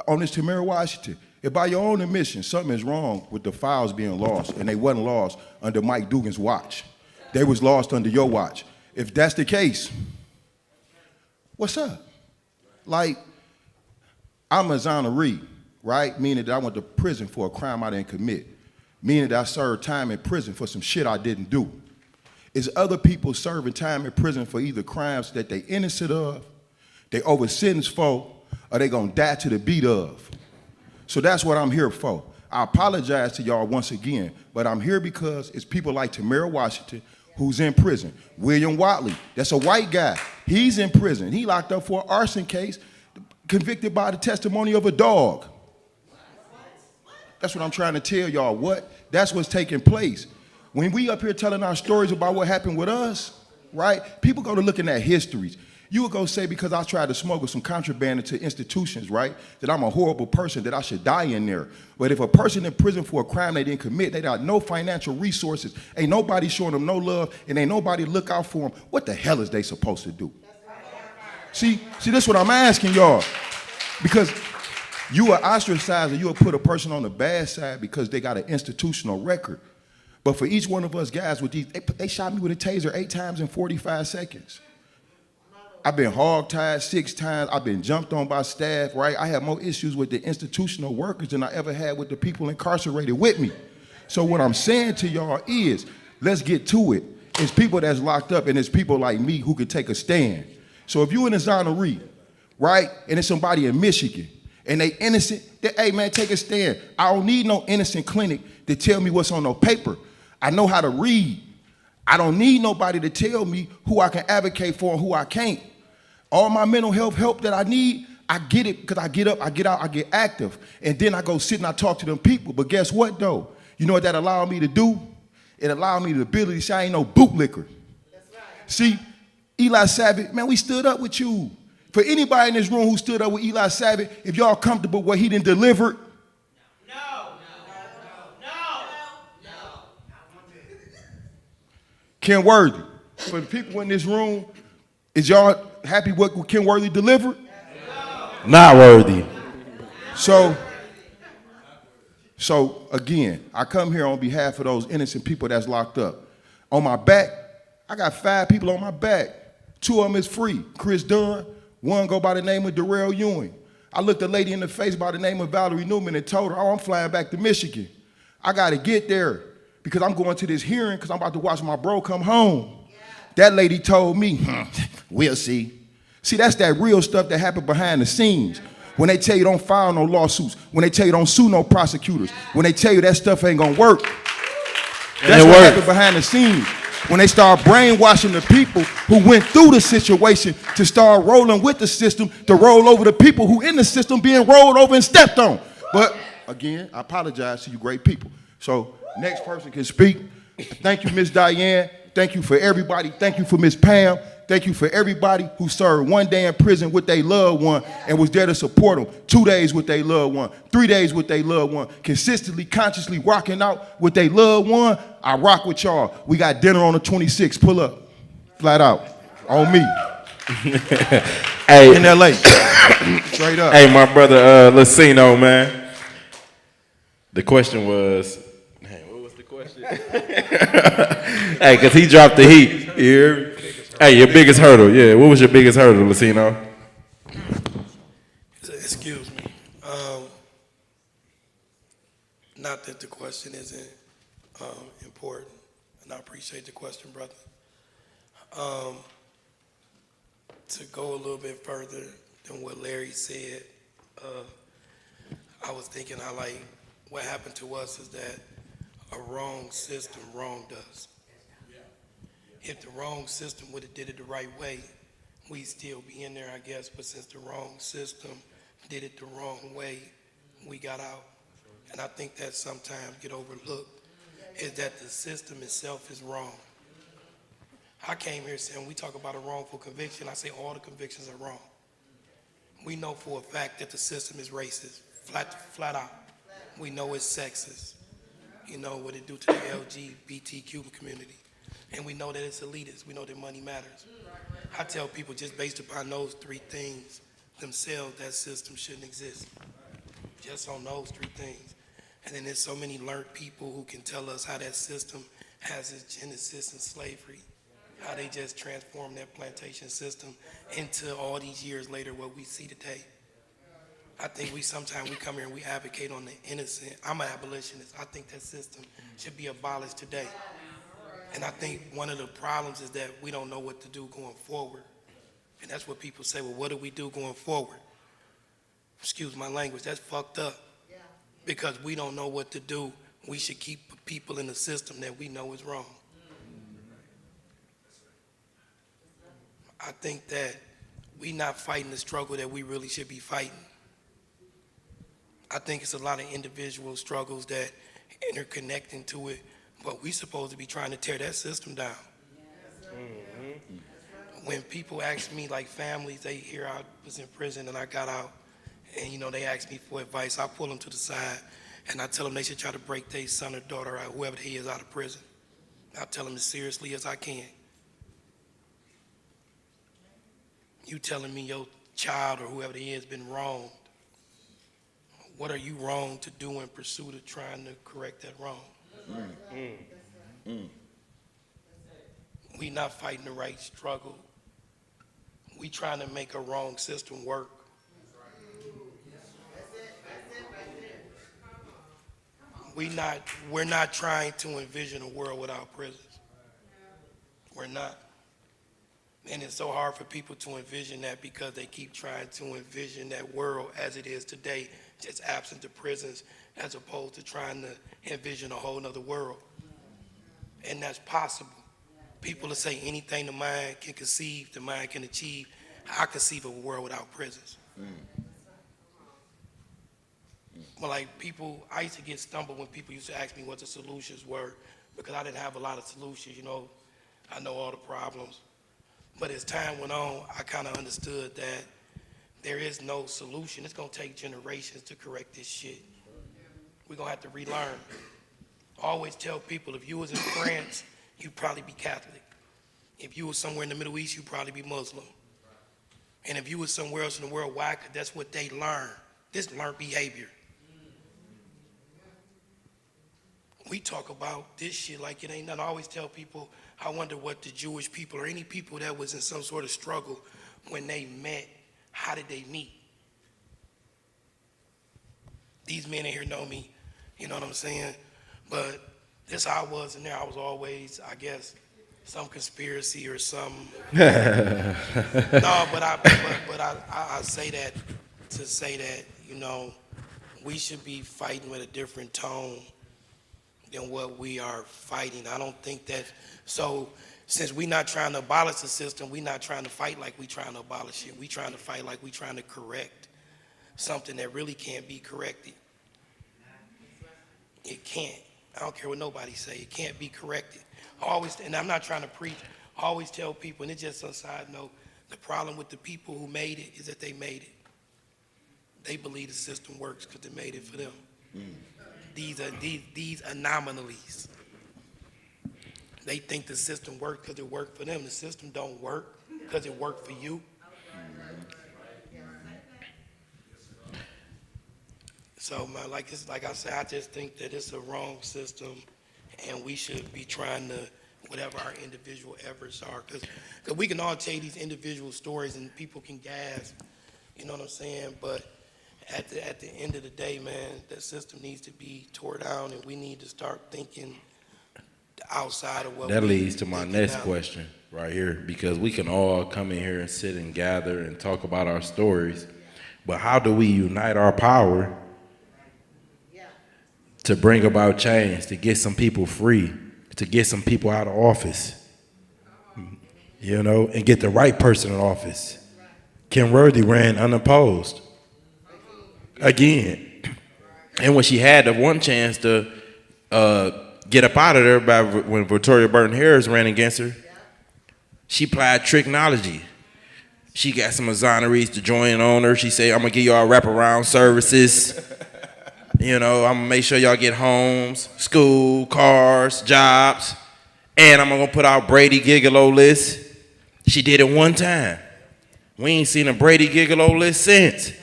on this Tamara Washington, if by your own admission, something is wrong with the files being lost, and they wasn't lost under Mike Dugan's watch. They was lost under your watch. If that's the case, what's up? Like, I'm a Zonnery, right? Meaning that I went to prison for a crime I didn't commit. Meaning that I served time in prison for some shit I didn't do. Is other people serving time in prison for either crimes that they innocent of, they over sentenced for, or they gonna die to the beat of? So that's what I'm here for. I apologize to y'all once again, but I'm here because it's people like Tamara Washington who's in prison. William Watley, that's a white guy. He's in prison. He locked up for an arson case, convicted by the testimony of a dog. That's what I'm trying to tell y'all. That's what's taking place. When we up here telling our stories about what happened with us, right? People go to looking at histories. You would go say because I tried to smuggle some contraband into institutions, right, that I'm a horrible person, that I should die in there. But if a person in prison for a crime they didn't commit, they got no financial resources, ain't nobody showing them no love, and ain't nobody look out for them, what the hell is they supposed to do? See, this is what I'm asking y'all. Because you are ostracized or you will put a person on the bad side because they got an institutional record. But for each one of us guys with these, they shot me with a taser 8 times in 45 seconds. I've been hog-tied 6 times. I've been jumped on by staff, right? I have more issues with the institutional workers than I ever had with the people incarcerated with me. So what I'm saying to y'all is, let's get to it. It's people that's locked up and it's people like me who can take a stand. So if you in a Zonnery, right, and it's somebody in Michigan, and they innocent, hey man, take a stand. I don't need no innocent clinic to tell me what's on no paper. I know how to read. I don't need nobody to tell me who I can advocate for and who I can't. All my mental health help that I need, I get it because I get up, I get out, I get active. And then I go sit and I talk to them people. But guess what though? You know what that allowed me to do? It allowed me the ability to say I ain't no bootlicker. That's right. See, Eli Savage, man, we stood up with you. For anybody in this room who stood up with Eli Savage, if y'all comfortable with what he done delivered, Ken Worthy. For the people in this room, is y'all happy with what Ken Worthy delivered? Not worthy. So, So again, I come here on behalf of those innocent people that's locked up. On my back, I got 5 people on my back. 2 of them is free. Chris Dunn, one go by the name of Darrell Ewing. I looked a lady in the face by the name of Valerie Newman and told her, oh, I'm flying back to Michigan. I gotta get there because I'm going to this hearing because I'm about to watch my bro come home. Yeah. That lady told me, we'll see. See, that's that real stuff that happened behind the scenes. When they tell you don't file no lawsuits, when they tell you don't sue no prosecutors, when they tell you that stuff ain't gonna work. That's what happened behind the scenes. When they start brainwashing the people who went through the situation to start rolling with the system, to roll over the people who in the system being rolled over and stepped on. But again, I apologize to you great people. So next person can speak. Thank you, Miss Diane. Thank you for everybody. Thank you for Miss Pam. Thank you for everybody who served 1 day in prison with their loved one and was there to support them. 2 days with their loved one, 3 days with their loved one, consistently, consciously rocking out with their loved one. I rock with y'all. We got dinner on the 26th. Pull up, flat out, on me. Hey, in LA, straight up. Hey, my brother Lucino, man. The question was, what was the question? Hey, cause he dropped the heat. You hear me? Hey, your biggest hurdle, yeah. What was your biggest hurdle, Lucino? Excuse me. Not that the question isn't important, and I appreciate the question, brother. To go a little bit further than what Larry said, I was thinking what happened to us is that a wrong system wronged us. If the wrong system would have did it the right way, we'd still be in there, I guess. But since the wrong system did it the wrong way, we got out. And I think that sometimes get overlooked is that the system itself is wrong. I came here saying, we talk about a wrongful conviction, I say all the convictions are wrong. We know for a fact that the system is racist, flat out. We know it's sexist. You know what it do to the LGBTQ community. And we know that it's elitist. We know that money matters. I tell people just based upon those 3 things themselves, that system shouldn't exist. Just on those 3 things. And then there's so many learned people who can tell us how that system has its genesis in slavery, how they just transformed that plantation system into all these years later what we see today. I think sometimes we come here and we advocate on the innocent. I'm an abolitionist. I think that system should be abolished today. And I think one of the problems is that we don't know what to do going forward. And that's what people say, well, what do we do going forward? Excuse my language, that's fucked up. Because we don't know what to do. We should keep people in the system that we know is wrong. I think that we not fighting the struggle that we really should be fighting. I think it's a lot of individual struggles that interconnect into it, but we supposed to be trying to tear that system down. When people ask me, like families, they hear I was in prison and I got out, and they ask me for advice, I pull them to the side and I tell them they should try to break their son or daughter out, whoever he is, out of prison. I tell them as seriously as I can. You telling me your child or whoever he is been wronged. What are you wrong to do in pursuit of trying to correct that wrong? We not fighting the right struggle. We trying to make a wrong system work. We're not trying to envision a world without prisons. We're not. And it's so hard for people to envision that because they keep trying to envision that world as it is today, just absent the prisons, as opposed to trying to envision a whole nother world. And that's possible. People will say anything the mind can conceive, the mind can achieve. I conceive of a world without prisons. Well, like people, I used to get stumbled when people used to ask me what the solutions were because I didn't have a lot of solutions, I know all the problems. But as time went on, I kind of understood that there is no solution. It's going to take generations to correct this shit. We're going to have to relearn. I always tell people, if you was in France, you'd probably be Catholic. If you was somewhere in the Middle East, you'd probably be Muslim. And if you was somewhere else in the world, why? Because that's what they learn. This learned behavior. we talk about this shit like it ain't nothing. I always tell people, I wonder what the Jewish people or any people that was in some sort of struggle when they met, how did they meet? These men in here know me, you know what I'm saying? But this how I was in there. I was always, I guess, some conspiracy or some. No, but I say that to say that, you know, we should be fighting with a different tone than what we are fighting. I don't think that, so since we're not trying to abolish the system, we're not trying to fight like we're trying to abolish it. We're trying to fight like we're trying to correct something that really can't be corrected. It can't. I don't care what nobody say. It can't be corrected. I always, and I'm not trying to preach, I always tell people, and it's just a side note, the problem with the people who made it is that they made it. They believe the system works because they made it for them. These anomalies. They think the system worked because it worked for them. The system don't work because it worked for you. So, like I said, I just think that it's a wrong system, and we should be trying to, whatever our individual efforts are, because we can all tell you these individual stories, and people can gasp, you know what I'm saying? But at the end of the day, man, that system needs to be tore down, and we need to start thinking outside of what That we leads to my thinking next now. question right here, because we can all come in here and sit and gather and talk about our stories, but how do we unite our power to bring about change, to get some people free, to get some people out of office, you know, and get the right person in office? Kim Worthy ran unopposed again. And when she had the one chance to get up out of there when Victoria Burton Harris ran against her, she applied technology. She got some exonerees to join on her. She said, I'm gonna give y'all wraparound services. You know, I'm gonna make sure y'all get homes, school, cars, jobs, and I'm gonna put out Brady Gigolo list. She did it one time. We ain't seen a Brady Gigolo list since.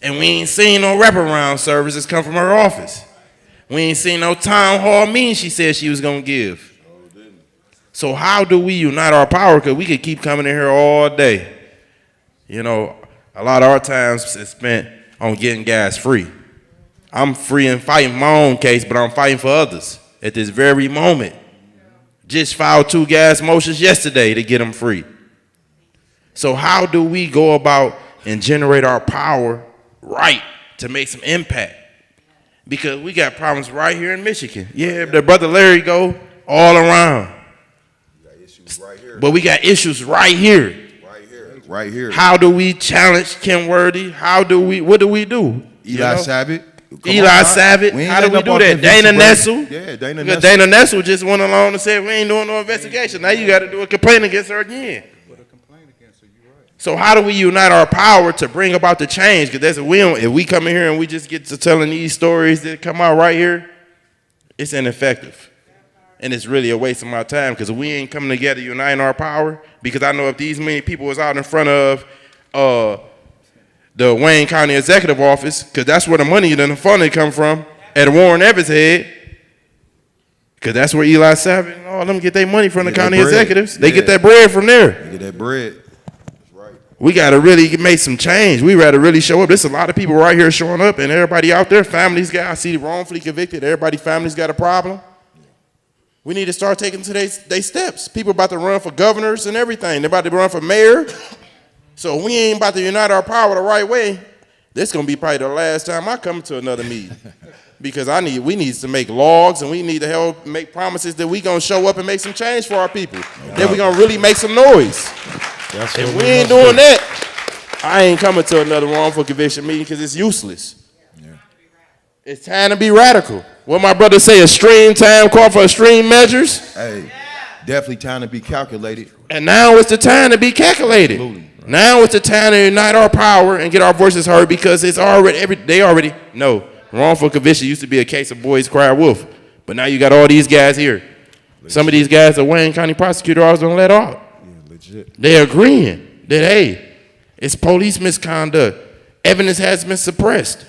And we ain't seen no wraparound services come from her office. We ain't seen no town hall meeting she said she was gonna give. So how do we unite our power? Because we could keep coming in here all day. You know, a lot of our time is spent on getting guys free. I'm free and fighting my own case, but I'm fighting for others at this very moment. Just filed 2 gas motions yesterday to get them free. So how do we go about and generate our power right to make some impact? Because we got problems right here in Michigan. Yeah, the brother Larry go all around. We got issues right here. But we got issues right here. Right here. Right here. How do we challenge Kim Worthy? What do we do? Eli Savage. Eli Savage. How do we do that? Dana Nessel. Yeah, Dana Because Nessel. Dana Nessel just went along and said we ain't doing no investigation. Now you got to do a complaint against her again. So how do we unite our power to bring about the change? Because if we come in here and we just get to telling these stories that come out right here, it's ineffective. And it's really a waste of my time because we ain't coming together uniting our power. Because I know if these many people was out in front of the Wayne County Executive Office, because that's where the money and the funding come from, at Warren Evans' head, because that's where Eli Savage and all of them get their money from the county executives. They get that bread from there. They get that bread. That's right. We got to really make some change. We got to really show up. There's a lot of people right here showing up, and everybody out there, families I see wrongfully convicted. Everybody, families got a problem. We need to start taking today's steps. People about to run for governors and everything. They're about to run for mayor. So we ain't about to unite our power the right way. This gonna be probably the last time I come to another meeting, because we need to make logs and we need to help make promises that we gonna show up and make some change for our people. That we gonna really make some noise. If we ain't doing that, I ain't coming to another wrongful conviction meeting because it's useless. Yeah. It's time to be radical. What my brother say, extreme time call for extreme measures. Hey, definitely time to be calculated. And now it's the time to be calculated. Absolutely. Now it's the time to unite our power and get our voices heard, because it's they already know wrongful conviction used to be a case of boys cry wolf. But now you got all these guys here. Legit. Some of these guys the Wayne County prosecutor always gonna let off. Yeah, legit. They're agreeing that, hey, it's police misconduct. Evidence has been suppressed.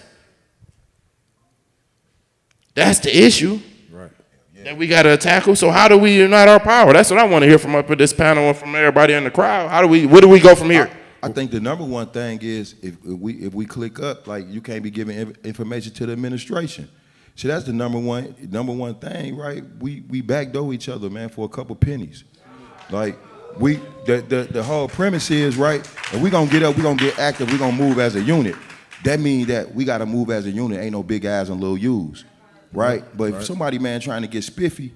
That's the issue. Right. that we got to tackle. So how do we unite our power? That's what I want to hear from up at this panel and from everybody in the crowd. Where do we go from here? I think the number one thing is if we click up, like you can't be giving information to the administration. So that's the number one thing, right? We backdoor each other, man, for a couple pennies. Like the whole premise is, right, if we gonna get up, we gonna get active, we gonna move as a unit. That means that we gotta move as a unit. Ain't no big eyes and little U's, right? But if somebody, man, trying to get spiffy,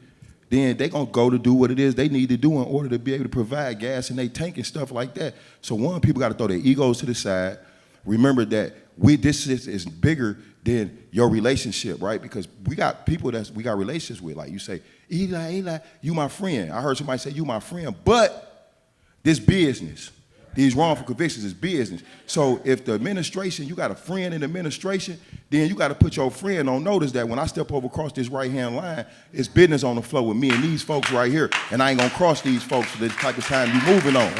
then they gonna go to do what it is they need to do in order to be able to provide gas in their tank and stuff like that. So one, people gotta throw their egos to the side. Remember that this is bigger than your relationship, right? Because we got people we got relationships with. Like you say, Eli, you my friend. I heard somebody say you my friend, but this business, these wrongful convictions is business. So if the administration, you got a friend in the administration, then you got to put your friend on notice that when I step over across this right-hand line, it's business on the floor with me and these folks right here, and I ain't gonna cross these folks for this type of time you moving on.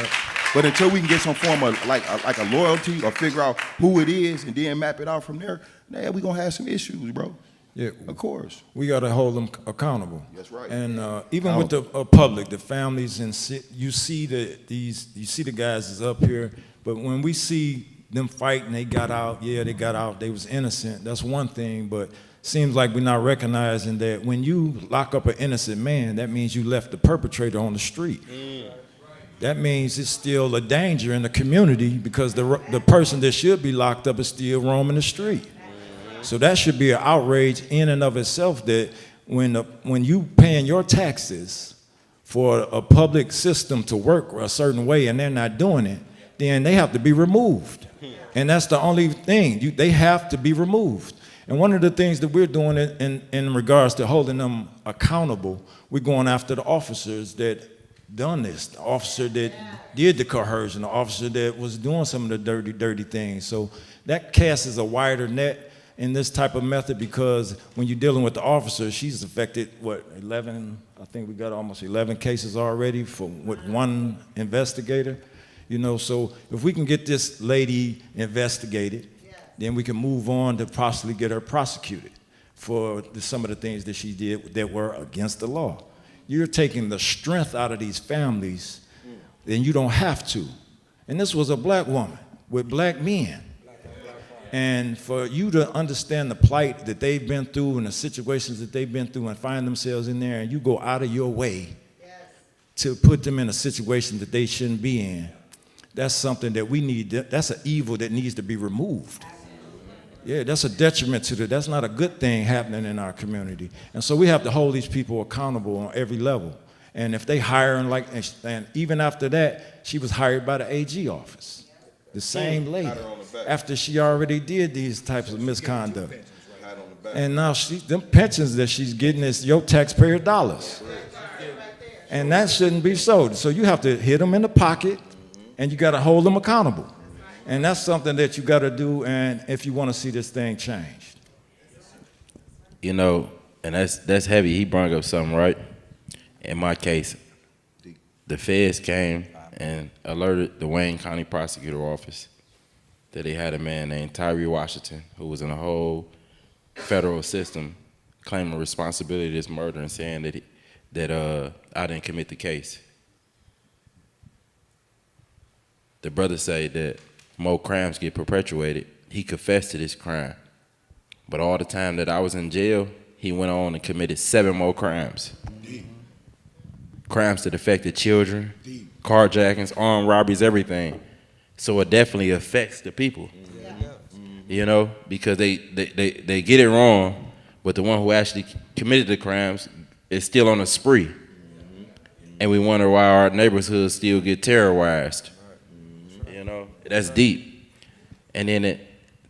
But until we can get some form of like a loyalty or figure out who it is and then map it out from there, man, we gonna have some issues, bro. Yeah, Of course. we got to hold them accountable. That's right. And even with the public, the families, and you see the guys is up here, but when we see them fighting, they got out. Yeah, they got out. They was innocent. That's one thing, but seems like we're not recognizing that when you lock up an innocent man, that means you left the perpetrator on the street. That means it's still a danger in the community because the person that should be locked up is still roaming the street. So that should be an outrage in and of itself that when you paying your taxes for a public system to work a certain way and they're not doing it, then they have to be removed. And that's the only thing. They have to be removed. And one of the things that we're doing in regards to holding them accountable, we're going after the officers that done this, the officer that did the coercion, the officer that was doing some of the dirty things. So that casts a wider net in this type of method because when you're dealing with the officer, she's affected, 11, I think we got almost 11 cases already with one investigator. So if we can get this lady investigated, then we can move on to possibly get her prosecuted for some of the things that she did that were against the law. You're taking the strength out of these families, then you don't have to. And this was a black woman with black men. And for you to understand the plight that they've been through and the situations that they've been through and find themselves in there, and you go out of your way to put them in a situation that they shouldn't be in, that's something that we need. That's an evil that needs to be removed. Yeah, that's a detriment to that's not a good thing happening in our community. And so we have to hold these people accountable on every level. And if they hire, and even after that, she was hired by the AG office. The same lady, after she already did these types of misconduct. And now them pensions that she's getting is your taxpayer dollars. And that shouldn't be so. So you have to hit them in the pocket, and you got to hold them accountable. And that's something that you got to do, and if you want to see this thing changed. And that's heavy. He brought up something, right? In my case, the feds came and alerted the Wayne County Prosecutor Office that they had a man named Tyree Washington who was in the whole federal system claiming responsibility for this murder and saying that I didn't commit the case. The brother said that more crimes get perpetuated. He confessed to this crime. But all the time that I was in jail, he went on and committed 7 more crimes. Crimes that affected children, carjackings, armed robberies, everything. So it definitely affects the people, because they get it wrong, but the one who actually committed the crimes is still on a spree. And we wonder why our neighborhoods still get terrorized. That's deep. And then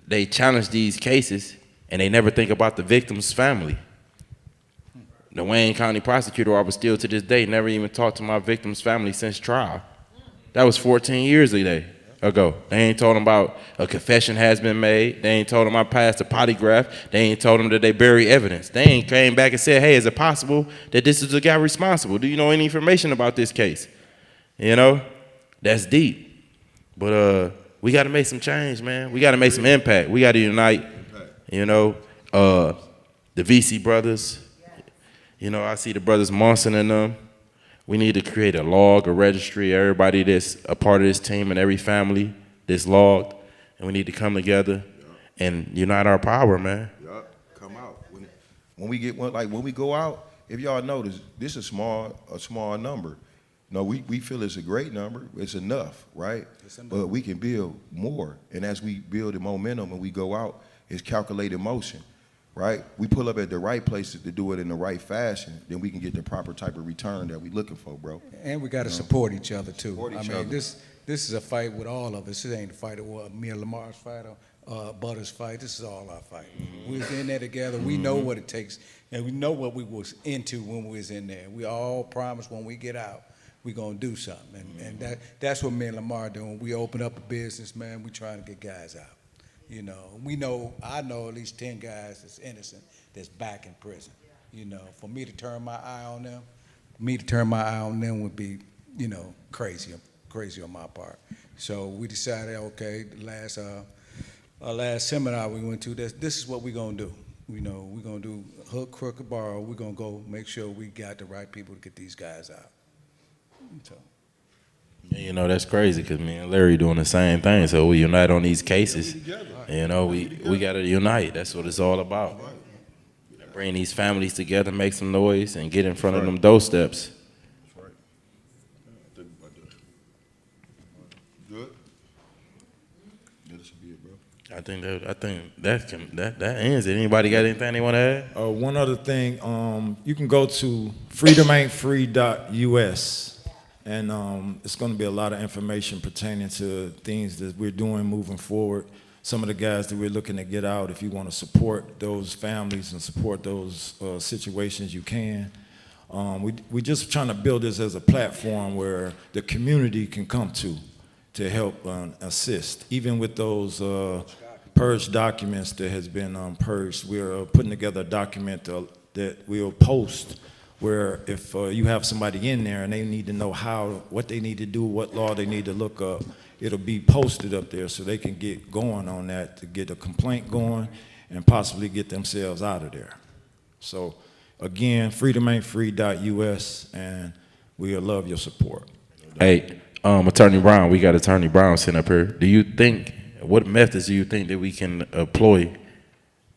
they challenge these cases, and they never think about the victim's family. The Wayne County Prosecutor Office still to this day never even talked to my victim's family since trial. That was 14 years ago. They ain't told them about a confession has been made. They ain't told them I passed a polygraph. They ain't told them that they bury evidence. They ain't came back and said, hey, is it possible that this is the guy responsible? Do you know any information about this case? That's deep. But we got to make some change, man. We got to make some impact. We got to unite, the VC brothers, You know, I see the brothers Monson and them. We need to create a log, a registry, everybody that's a part of this team and every family that's logged, and we need to come together and unite our power, man. Yup, come out. When we get one, like when we go out, if y'all notice, this is a small number. No, we feel it's a great number. It's enough, right? But we can build more. And as we build the momentum and we go out, it's calculated motion, right? We pull up at the right places to do it in the right fashion, then we can get the proper type of return that we're looking for, bro. And we got to support each other too. Support each I mean, other. this is a fight with all of us. This ain't a fight of me and Lamar's fight or Butter's fight. This is all our fight. We was in there together. We know what it takes, and we know what we was into when we was in there. We all promised when we get out, we gonna do something, and that's what me and Lamar doing. We open up a business, man. We trying to get guys out. You know, I know at least 10 guys that's innocent that's back in prison. You know, for me to turn my eye on them, would be, you know, crazy on my part. So we decided, okay, our last seminar we went to, this is what we're gonna do. You know, we're gonna do hook, crook, or borrow. We're gonna go make sure we got the right people to get these guys out. So. Yeah, you know, that's crazy because me and Larry doing the same thing. So we unite on these cases. You know, we got to unite. That's what it's all about. Bring these families together, make some noise, and get in front of them doorsteps. That's right. Good? Yeah, this should be it, bro. I think that ends it. Anybody got anything they want to add? One other thing, you can go to freedomaintfree.us. And it's going to be a lot of information pertaining to things that we're doing moving forward. Some of the guys that we're looking to get out, if you want to support those families and support those situations, you can. We're just trying to build this as a platform where the community can come to help assist. Even with those purged documents that has been purged, we're putting together a document that we'll post where if you have somebody in there and they need to know what they need to do, what law they need to look up, it'll be posted up there so they can get going on that to get a complaint going and possibly get themselves out of there. So again, freedomaintfree.us, and we'll love your support. Hey, Attorney Brown, we got Attorney Brown sitting up here. What methods do you think that we can employ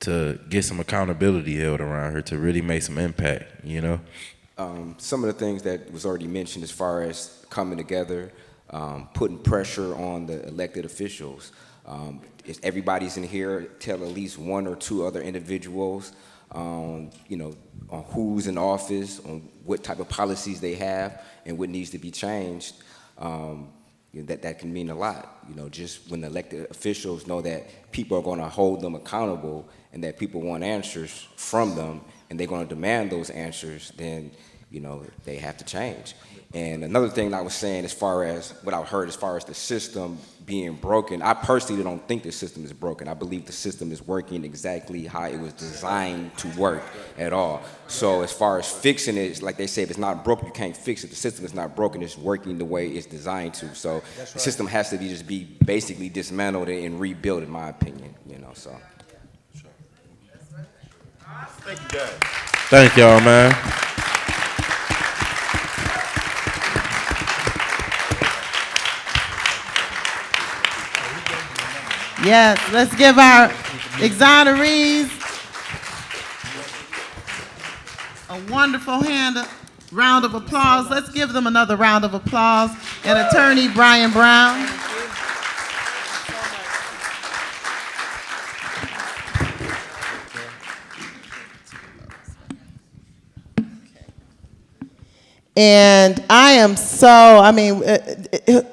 to get some accountability held around here to really make some impact, you know? Some of the things that was already mentioned as far as coming together, putting pressure on the elected officials. If everybody's in here, tell at least one or two other individuals, you know, on who's in office, on what type of policies they have, and what needs to be changed. You know, that can mean a lot. You know, just when the elected officials know that people are going to hold them accountable and that people want answers from them and they're going to demand those answers, then, you know, they have to change. And another thing I was saying as far as what I heard as far as the system being broken, I personally don't think the system is broken. I believe the system is working exactly how it was designed to work at all. So as far as fixing it, like they say, if it's not broken, you can't fix it. The system is not broken, it's working the way it's designed to. So the system has to be basically dismantled and rebuilt, in my opinion, you know, so. Thank you, guys. Thank y'all, man. Yes, let's give our exonerees a wonderful round of applause. Let's give them another round of applause. And Attorney Brian Brown. And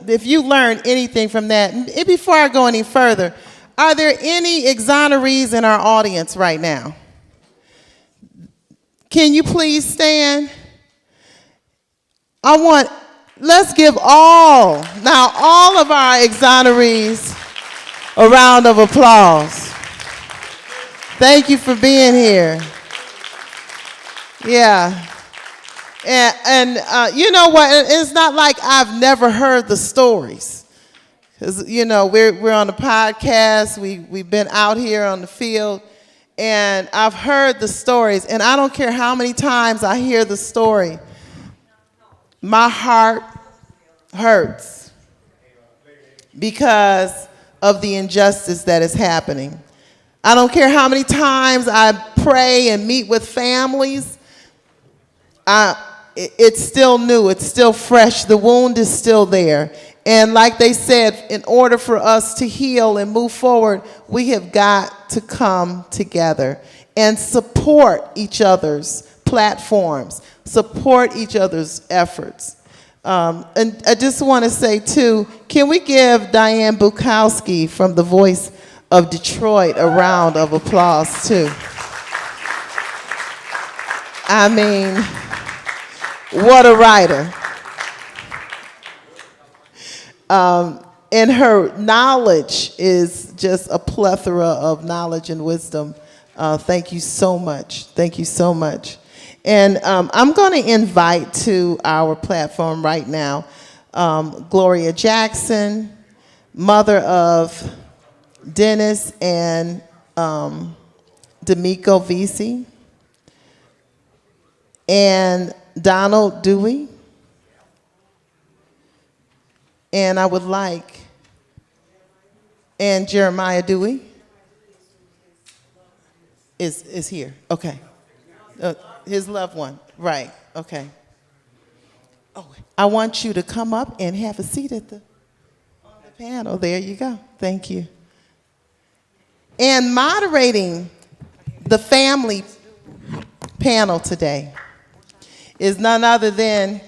if you learn anything from that, before I go any further, are there any exonerees in our audience right now? Can you please stand? Let's give all of our exonerees a round of applause. Thank you for being here. Yeah. And you know what? It's not like I've never heard the stories. Because, you know, we're on the podcast. We've been out here on the field. And I've heard the stories, and I don't care how many times I hear the story, my heart hurts because of the injustice that is happening. I don't care how many times I pray and meet with families, it's still new, it's still fresh, the wound is still there. And like they said, in order for us to heal and move forward, we have got to come together and support each other's platforms, support each other's efforts. And I just want to say, too, can we give Diane Bukowski from The Voice of Detroit a round of applause, too? I mean, what a writer. And her knowledge is just a plethora of knowledge and wisdom. Thank you so much. Thank you so much. And I'm going to invite to our platform right now Gloria Jackson, mother of Dennis and D'Amico Vesey, and Donald Dewey. And I would like, and Jeremiah Dewey is here. Okay. His loved one. Right. Okay. Oh, I want you to come up and have a seat at on the panel. There you go. Thank you. And moderating the family panel today is none other than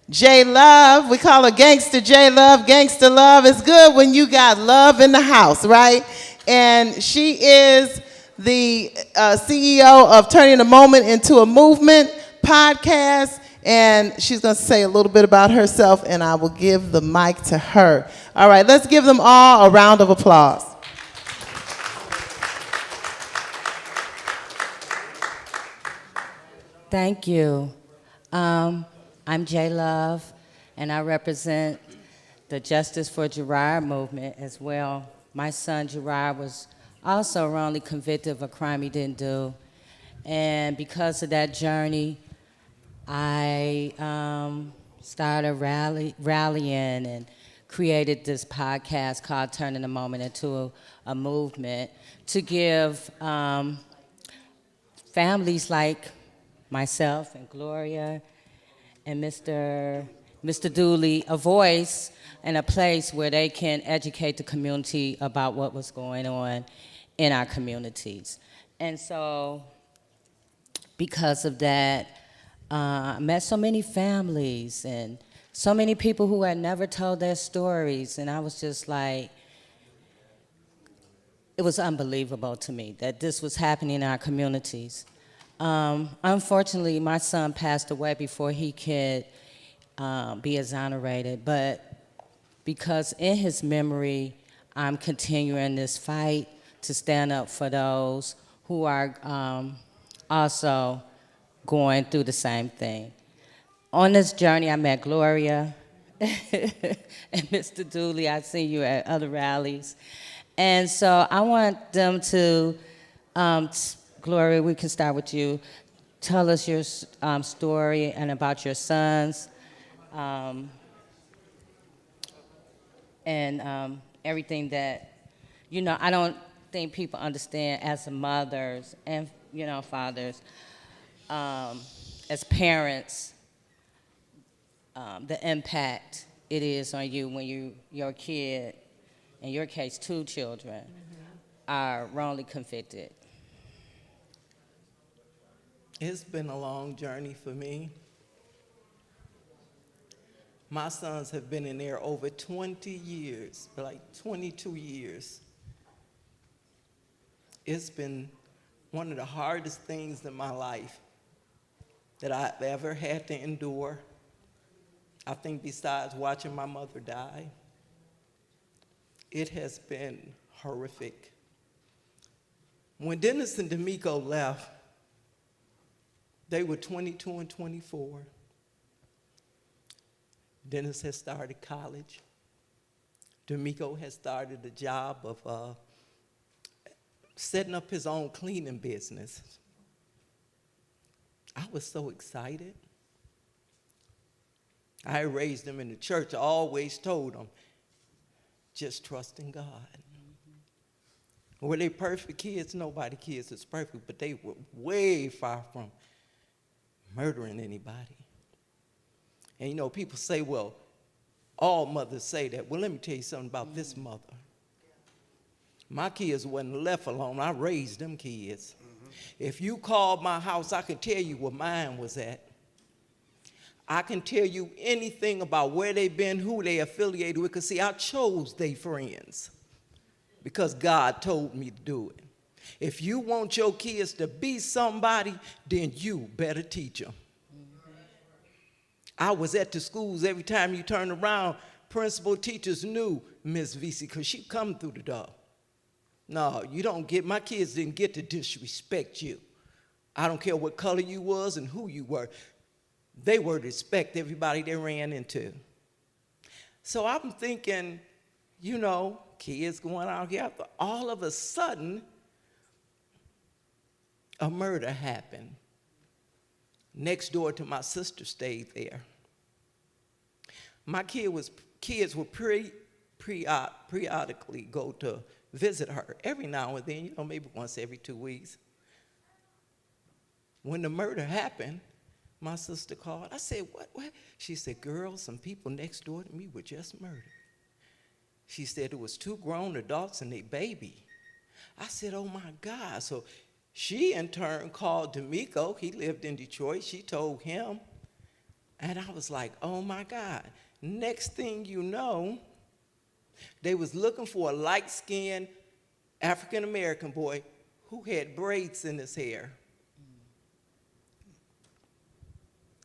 J Love. We call her Gangster J Love. Gangster Love is good when you got love in the house, right? And she is the CEO of Turning a Moment into a Movement podcast. And she's going to say a little bit about herself, and I will give the mic to her. All right, let's give them all a round of applause. Thank you. I'm J Love, and I represent the Justice for Gerard movement as well. My son Gerard was also wrongly convicted of a crime he didn't do. And because of that journey, I started rallying and created this podcast called Turning a Moment into a Movement to give families like myself and Gloria and Mr. Dooley a voice and a place where they can educate the community about what was going on in our communities. And so because of that, I met so many families and so many people who had never told their stories, and I was just like, it was unbelievable to me that this was happening in our communities. Unfortunately, my son passed away before he could be exonerated, but because in his memory, I'm continuing this fight to stand up for those who are also going through the same thing. On this journey, I met Gloria and Mr. Dooley. I've seen you at other rallies. And so I want them to, Gloria, we can start with you. Tell us your story and about your sons and everything that, I don't think people understand as mothers and, fathers, as parents, the impact it is on you when your kid, in your case, 2 children, are wrongly convicted. It's been a long journey for me. My sons have been in there over 20 years, like 22 years. It's been one of the hardest things in my life that I've ever had to endure. I think besides watching my mother die, it has been horrific. When Dennis and D'Amico left, they were 22 and 24. Dennis had started college. D'Amico had started a job of setting up his own cleaning business. I was so excited. I raised them in the church. I always told them, just trust in God. Were they perfect kids? Nobody kids is perfect, but they were way far from murdering anybody. And you know, people say, well, all mothers say that. Well, let me tell you something about this mother. My kids wasn't left alone. I raised them kids. If you called my house, I can tell you where mine was at. I can tell you anything about where they've been, who they affiliated with, because see, I chose their friends because God told me to do it. If you want your kids to be somebody, then you better teach them. I was at the schools. Every time you turn around, principal teachers knew Miss Vesey because she come through the door. No, you don't get, my kids didn't get to disrespect you. I don't care what color you was and who you were. They were to respect everybody they ran into. So I'm thinking, you know, kids going out here, all of a sudden, a murder happened. Next door to my sister stayed there. My kids would periodically go to visit her every now and then, you know, maybe once every 2 weeks. When the murder happened, my sister called. I said, what? She said, girl, some people next door to me were just murdered. She said it was 2 grown adults and their baby. I said, oh my God. So she in turn called D'Amico. He lived in Detroit. She told him. And I was like, oh my God. Next thing you know, they was looking for a light-skinned African-American boy who had braids in his hair.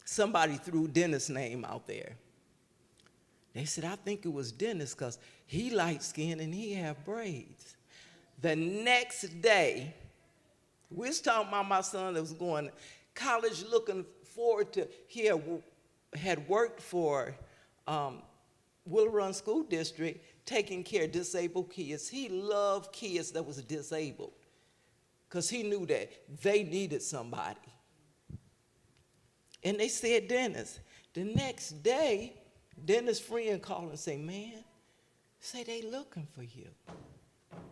Somebody threw Dennis' name out there. They said, I think it was Dennis because he light-skinned and he had braids. The next day, we was talking about my son that was going to college looking forward to, he had worked for Willow Run School District taking care of disabled kids. He loved kids that was disabled because he knew that they needed somebody. And they said, Dennis. The next day, Dennis' friend called and said, man, say they looking for you.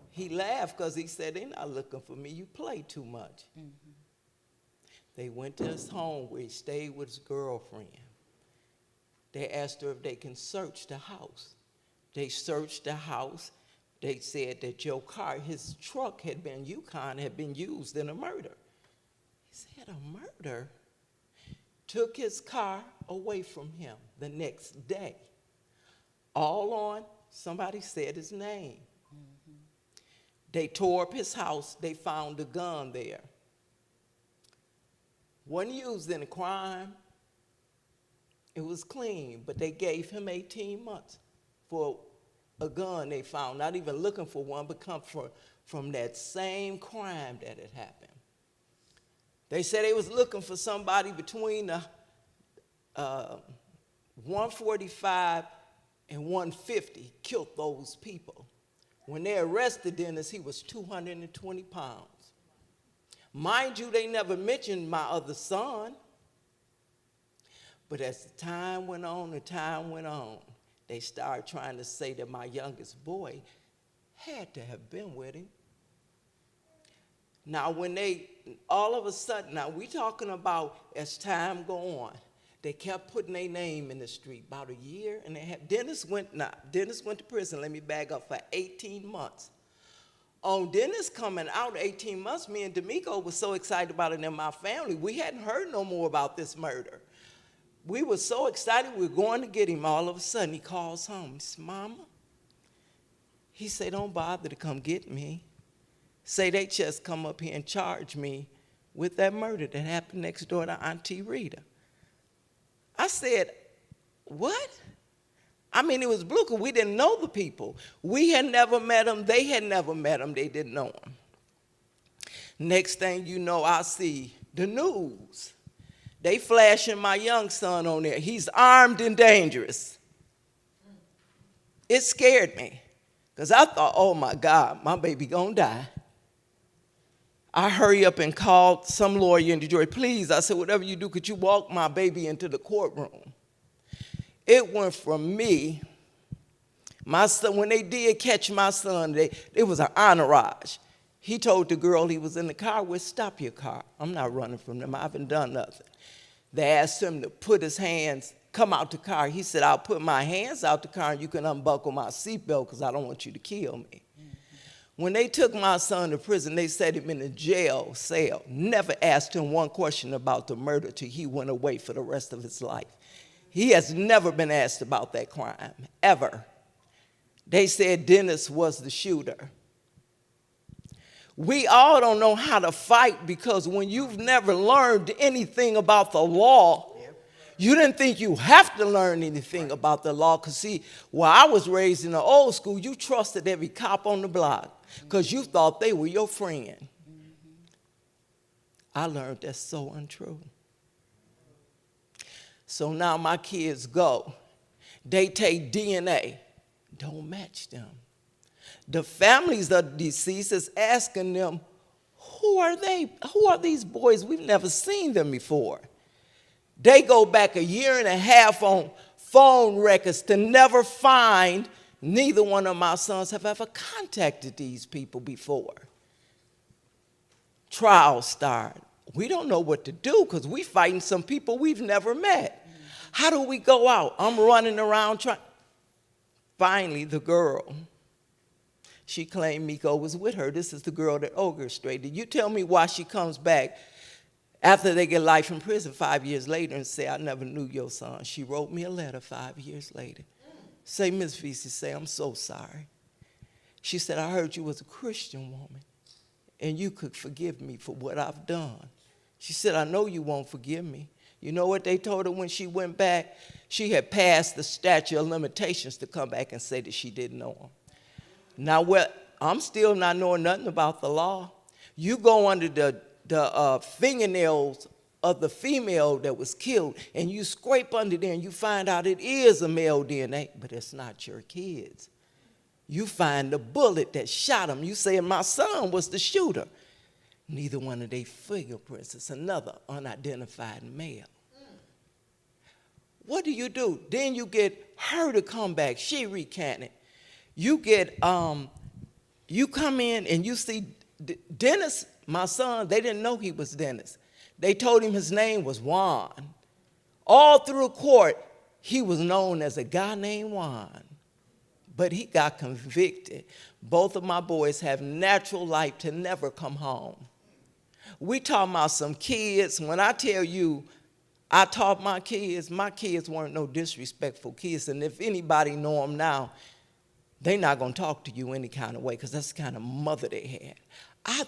He laughed because he said, they're not looking for me. You play too much. Mm-hmm. They went to his home where he stayed with his girlfriend. They asked her if they can search the house. They searched the house. They said that your car, his truck Yukon had been used in a murder. He said, a murder? Took his car away from him the next day. All on, somebody said his name. Mm-hmm. They tore up his house. They found a gun there. Wasn't used in a crime. It was clean, but they gave him 18 months for a gun they found, not even looking for one, but come from that same crime that had happened. They said they was looking for somebody between the 145 and 150, killed those people. When they arrested Dennis, he was 220 pounds. Mind you, they never mentioned my other son. But as the time went on, they started trying to say that my youngest boy had to have been with him. Now, when they, all of a sudden, now we talking about as time go on, they kept putting their name in the street about a year, and they had, Dennis went to prison, let me back up, for 18 months. On Dennis coming out 18 months, me and D'Amico was so excited about it in my family. We hadn't heard no more about this murder. We were so excited we were going to get him. All of a sudden, he calls home. He says, Mama, he said, don't bother to come get me. Say they just come up here and charge me with that murder that happened next door to Auntie Rita. I said, what? I mean, it was blue because we didn't know the people. We had never met them. They had never met them. They didn't know them. Next thing you know, I see the news. They flashing my young son on there. He's armed and dangerous. It scared me because I thought, oh, my God, my baby gonna die. I hurry up and called some lawyer in Detroit. Please, I said, whatever you do, could you walk my baby into the courtroom? It went from me, my son, when they did catch my son, it was an entourage. He told the girl he was in the car with, stop your car. I'm not running from them. I haven't done nothing. They asked him to put his hands, come out the car. He said, I'll put my hands out the car and you can unbuckle my seatbelt because I don't want you to kill me. When they took my son to prison, they set him in a jail cell. Never asked him one question about the murder till he went away for the rest of his life. He has never been asked about that crime, ever. They said Dennis was the shooter. We all don't know how to fight because when you've never learned anything about the law, you didn't think you have to learn anything about the law. Because see, where I was raised in the old school, you trusted every cop on the block because you thought they were your friend. I learned that's so untrue. So now my kids go. They take DNA. Don't match them. The families of the deceased is asking them, who are they? Who are these boys? We've never seen them before. They go back 1.5 years on phone records to never find. Neither one of my sons have ever contacted these people before. Trials start. We don't know what to do because we're fighting some people we've never met. How do we go out? I'm running around trying. Finally, the girl, she claimed Miko was with her. This is the girl that orchestrated. You tell me why she comes back after they get life in prison 5 years later and say, I never knew your son. She wrote me a letter 5 years later. Say, Miss Vesey, say, I'm so sorry. She said, I heard you was a Christian woman and you could forgive me for what I've done. She said, I know you won't forgive me. You know what they told her when she went back? She had passed the statute of limitations to come back and say that she didn't know him. Now, I'm still not knowing nothing about the law. You go under the fingernails of the female that was killed, and you scrape under there, and you find out it is a male DNA, but it's not your kids. You find the bullet that shot him. You say, my son was the shooter. Neither one of their fingerprints. It's another unidentified male. What do? Then you get her to come back. She recanted. You get, you come in and you see Dennis, my son, they didn't know he was Dennis. They told him his name was Juan. All through court, he was known as a guy named Juan. But he got convicted. Both of my boys have natural life to never come home. We talking about some kids. When I tell you I taught my kids weren't no disrespectful kids. And if anybody know them now, they're not going to talk to you any kind of way because that's the kind of mother they had. I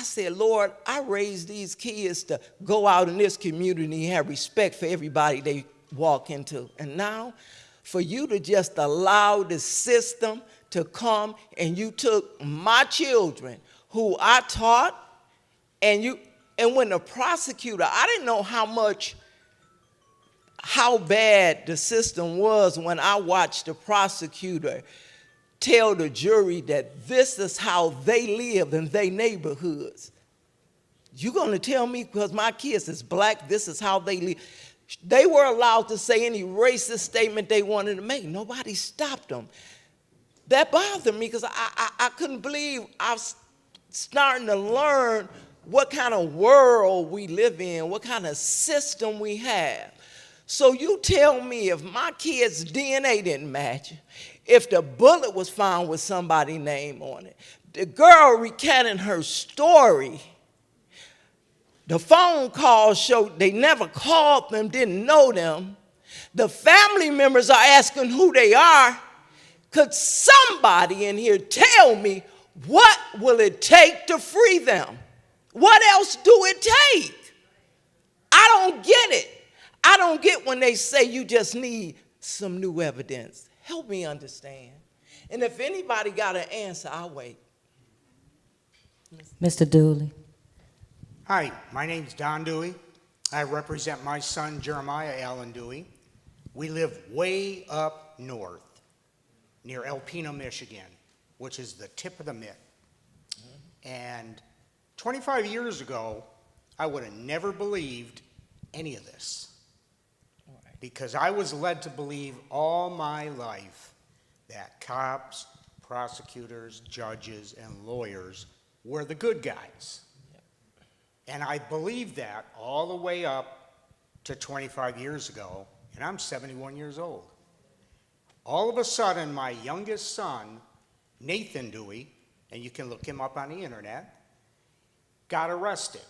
said, Lord, I raised these kids to go out in this community and have respect for everybody they walk into. And now, for you to just allow the system to come and you took my children who I taught and when the prosecutor, I didn't know how bad the system was when I watched the prosecutor tell the jury that this is how they live in their neighborhoods. You gonna tell me because my kids is black, this is how they live? They were allowed to say any racist statement they wanted to make. Nobody stopped them. That bothered me because I couldn't believe I was starting to learn what kind of world we live in, what kind of system we have. So you tell me if my kid's DNA didn't match, if the bullet was found with somebody's name on it, the girl recanting her story, the phone calls showed they never called them, didn't know them. The family members are asking who they are. Could somebody in here tell me what will it take to free them? What else do it take? I don't get it. I don't get when they say you just need some new evidence. Help me understand. And if anybody got an answer, I'll wait. Mr. Dooley. Hi, my name's Don Dewey. I represent my son, Jeremiah Allen Dewey. We live way up north, near Alpena, Michigan, which is the tip of the mitt. And 25 years ago, I would have never believed any of this. Because I was led to believe all my life that cops, prosecutors, judges, and lawyers were the good guys. And I believed that all the way up to 25 years ago, and I'm 71 years old. All of a sudden, my youngest son, Nathan Dewey, and you can look him up on the internet, got arrested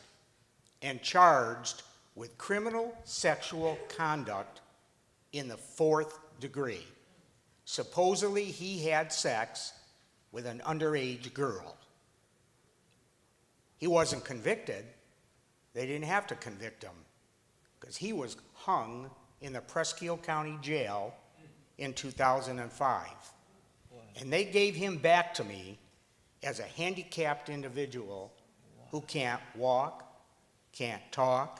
and charged with criminal sexual conduct in the 4th degree. Supposedly, he had sex with an underage girl. He wasn't convicted. They didn't have to convict him because he was hung in the Presque Isle County Jail in 2005. And they gave him back to me as a handicapped individual who can't walk, can't talk,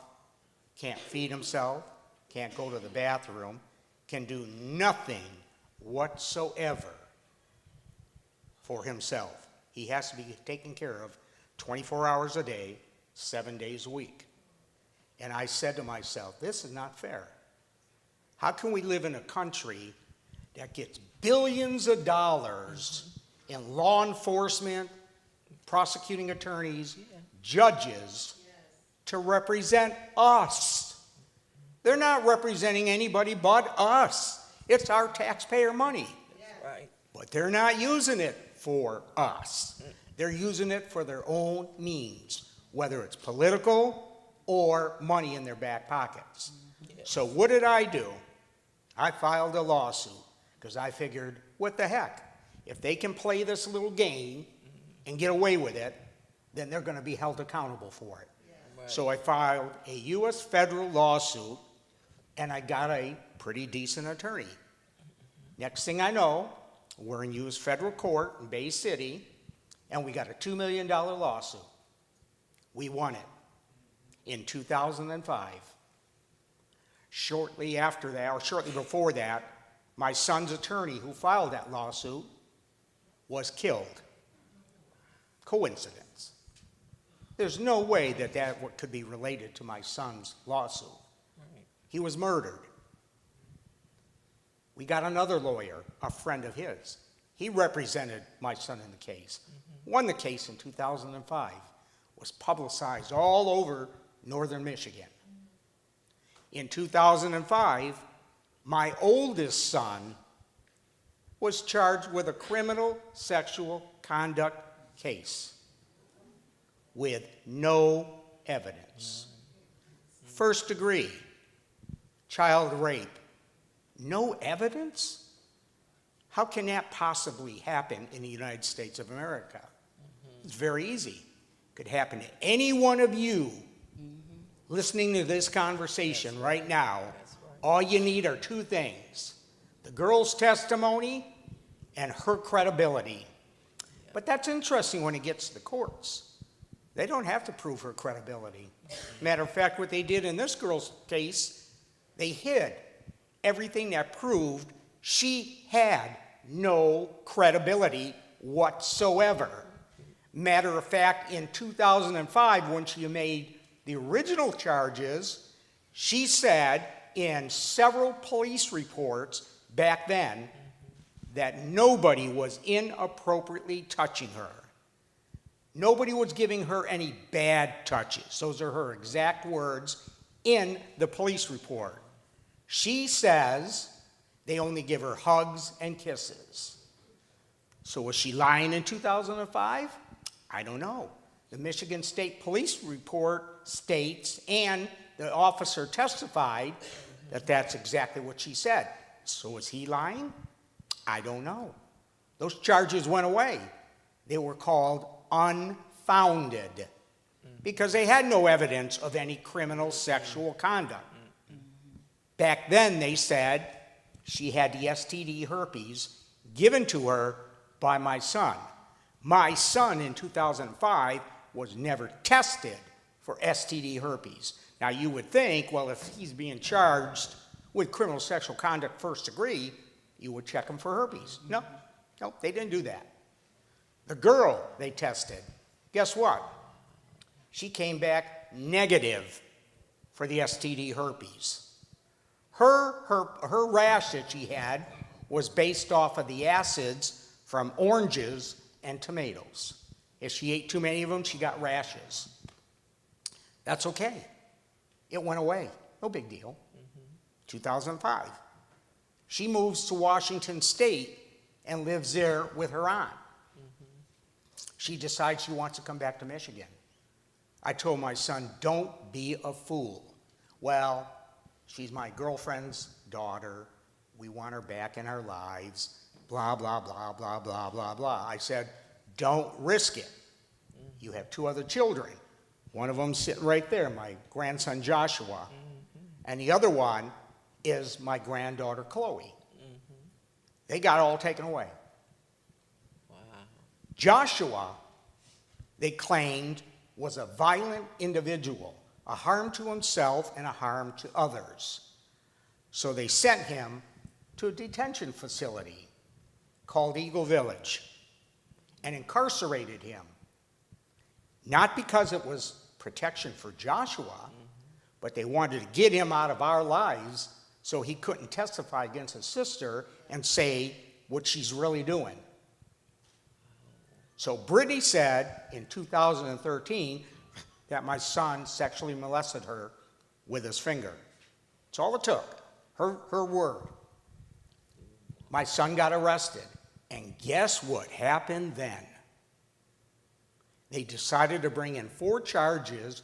can't feed himself, can't go to the bathroom, can do nothing whatsoever for himself. He has to be taken care of 24 hours a day, 7 days a week. And I said to myself, this is not fair. How can we live in a country that gets billions of dollars in law enforcement, prosecuting attorneys, judges to represent us? They're not representing anybody but us. It's our taxpayer money. Right. But they're not using it for us. They're using it for their own means, whether it's political or money in their back pockets. So what did I do? I filed a lawsuit because I figured, what the heck? If they can play this little game and get away with it, then they're going to be held accountable for it. Right. So I filed a U.S. federal lawsuit, and I got a pretty decent attorney. Next thing I know, we're in U.S. federal court in Bay City, and we got a $2 million lawsuit. We won it in 2005. Shortly after that, or shortly before that, my son's attorney who filed that lawsuit was killed. Coincidence. There's no way that that could be related to my son's lawsuit. He was murdered. We got another lawyer, a friend of his. He represented my son in the case. Won the case in 2005. Was publicized all over northern Michigan. In 2005, my oldest son was charged with a criminal sexual conduct case with no evidence. 1st degree, child rape, no evidence? How can that possibly happen in the United States of America? It's very easy. It could happen to any one of you listening to this conversation right now. All you need are 2 things: the girl's testimony and her credibility. But that's interesting when it gets to the courts. They don't have to prove her credibility. Matter of fact, what they did in this girl's case, they hid everything that proved she had no credibility whatsoever. Matter of fact, in 2005, when she made the original charges, she said in several police reports back then that nobody was inappropriately touching her. Nobody was giving her any bad touches. Those are her exact words in the police report. She says they only give her hugs and kisses. So was she lying in 2005? I don't know. The Michigan State Police report states, and the officer testified, that that's exactly what she said. So was he lying? I don't know. Those charges went away. They were called unfounded because they had no evidence of any criminal sexual conduct. Back then, they said she had the STD herpes given to her by my son. My son in 2005 was never tested for STD herpes. Now you would think, well, if he's being charged with criminal sexual conduct 1st degree, you would check him for herpes. No, they didn't do that. The girl they tested, guess what? She came back negative for the STD herpes. Her rash that she had was based off of the acids from oranges and tomatoes. If she ate too many of them, she got rashes. That's okay. It went away. No big deal. 2005. She moves to Washington State and lives there with her aunt. She decides she wants to come back to Michigan. I told my son, don't be a fool. Well, she's my girlfriend's daughter. We want her back in our lives. Blah, blah, blah, blah, blah, blah, blah. I said, don't risk it. You have 2 other children. One of them sitting right there, my grandson Joshua. And the other one is my granddaughter Chloe. They got it all taken away. Wow. Joshua, they claimed, was a violent individual, a harm to himself and a harm to others. So they sent him to a detention facility called Eagle Village and incarcerated him. Not because it was protection for Joshua, but they wanted to get him out of our lives so he couldn't testify against his sister and say what she's really doing. So Brittany said in 2013 that my son sexually molested her with his finger. That's all it took, her word. My son got arrested, and guess what happened then? They decided to bring in 4 charges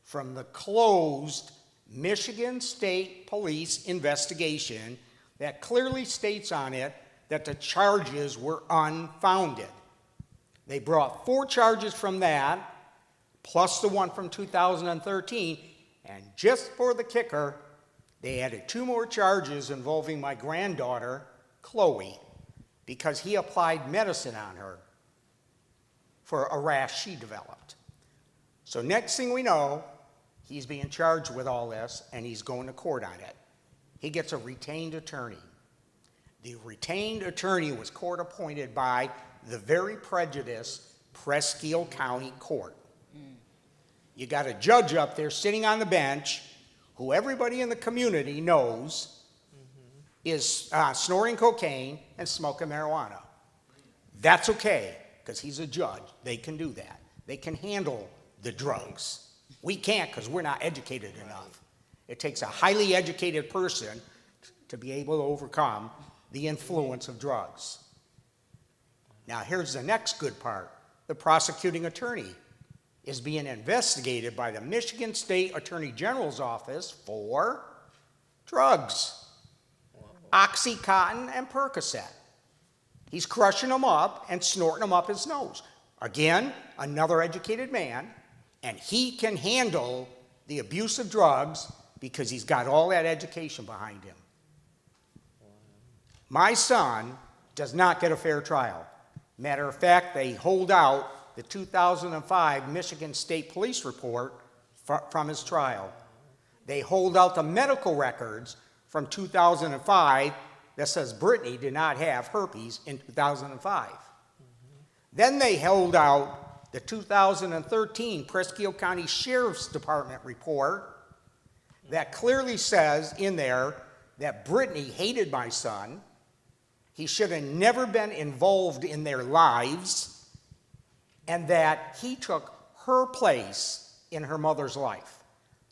from the closed Michigan State Police investigation that clearly states on it that the charges were unfounded. They brought 4 charges from that, plus the one from 2013, and just for the kicker, they added 2 more charges involving my granddaughter, Chloe, because he applied medicine on her for a rash she developed. So next thing we know, he's being charged with all this, and he's going to court on it. He gets a retained attorney. The retained attorney was court appointed by the very prejudiced Presque County Court. You got a judge up there sitting on the bench who everybody in the community knows is snorting cocaine and smoking marijuana. That's okay, because he's a judge. They can do that. They can handle the drugs. We can't because we're not educated enough. It takes a highly educated person to be able to overcome the influence of drugs. Now here's the next good part. The prosecuting attorney is being investigated by the Michigan State Attorney General's office for drugs. Oxycontin and Percocet. He's crushing them up and snorting them up his nose. Again, another educated man, and he can handle the abuse of drugs because he's got all that education behind him. My son does not get a fair trial. Matter of fact, they hold out the 2005 Michigan State Police report from his trial. They hold out the medical records from 2005 that says Brittany did not have herpes in 2005. Then they held out the 2013 Presque County Sheriff's Department report that clearly says in there that Brittany hated my son. He should have never been involved in their lives, and that he took her place in her mother's life.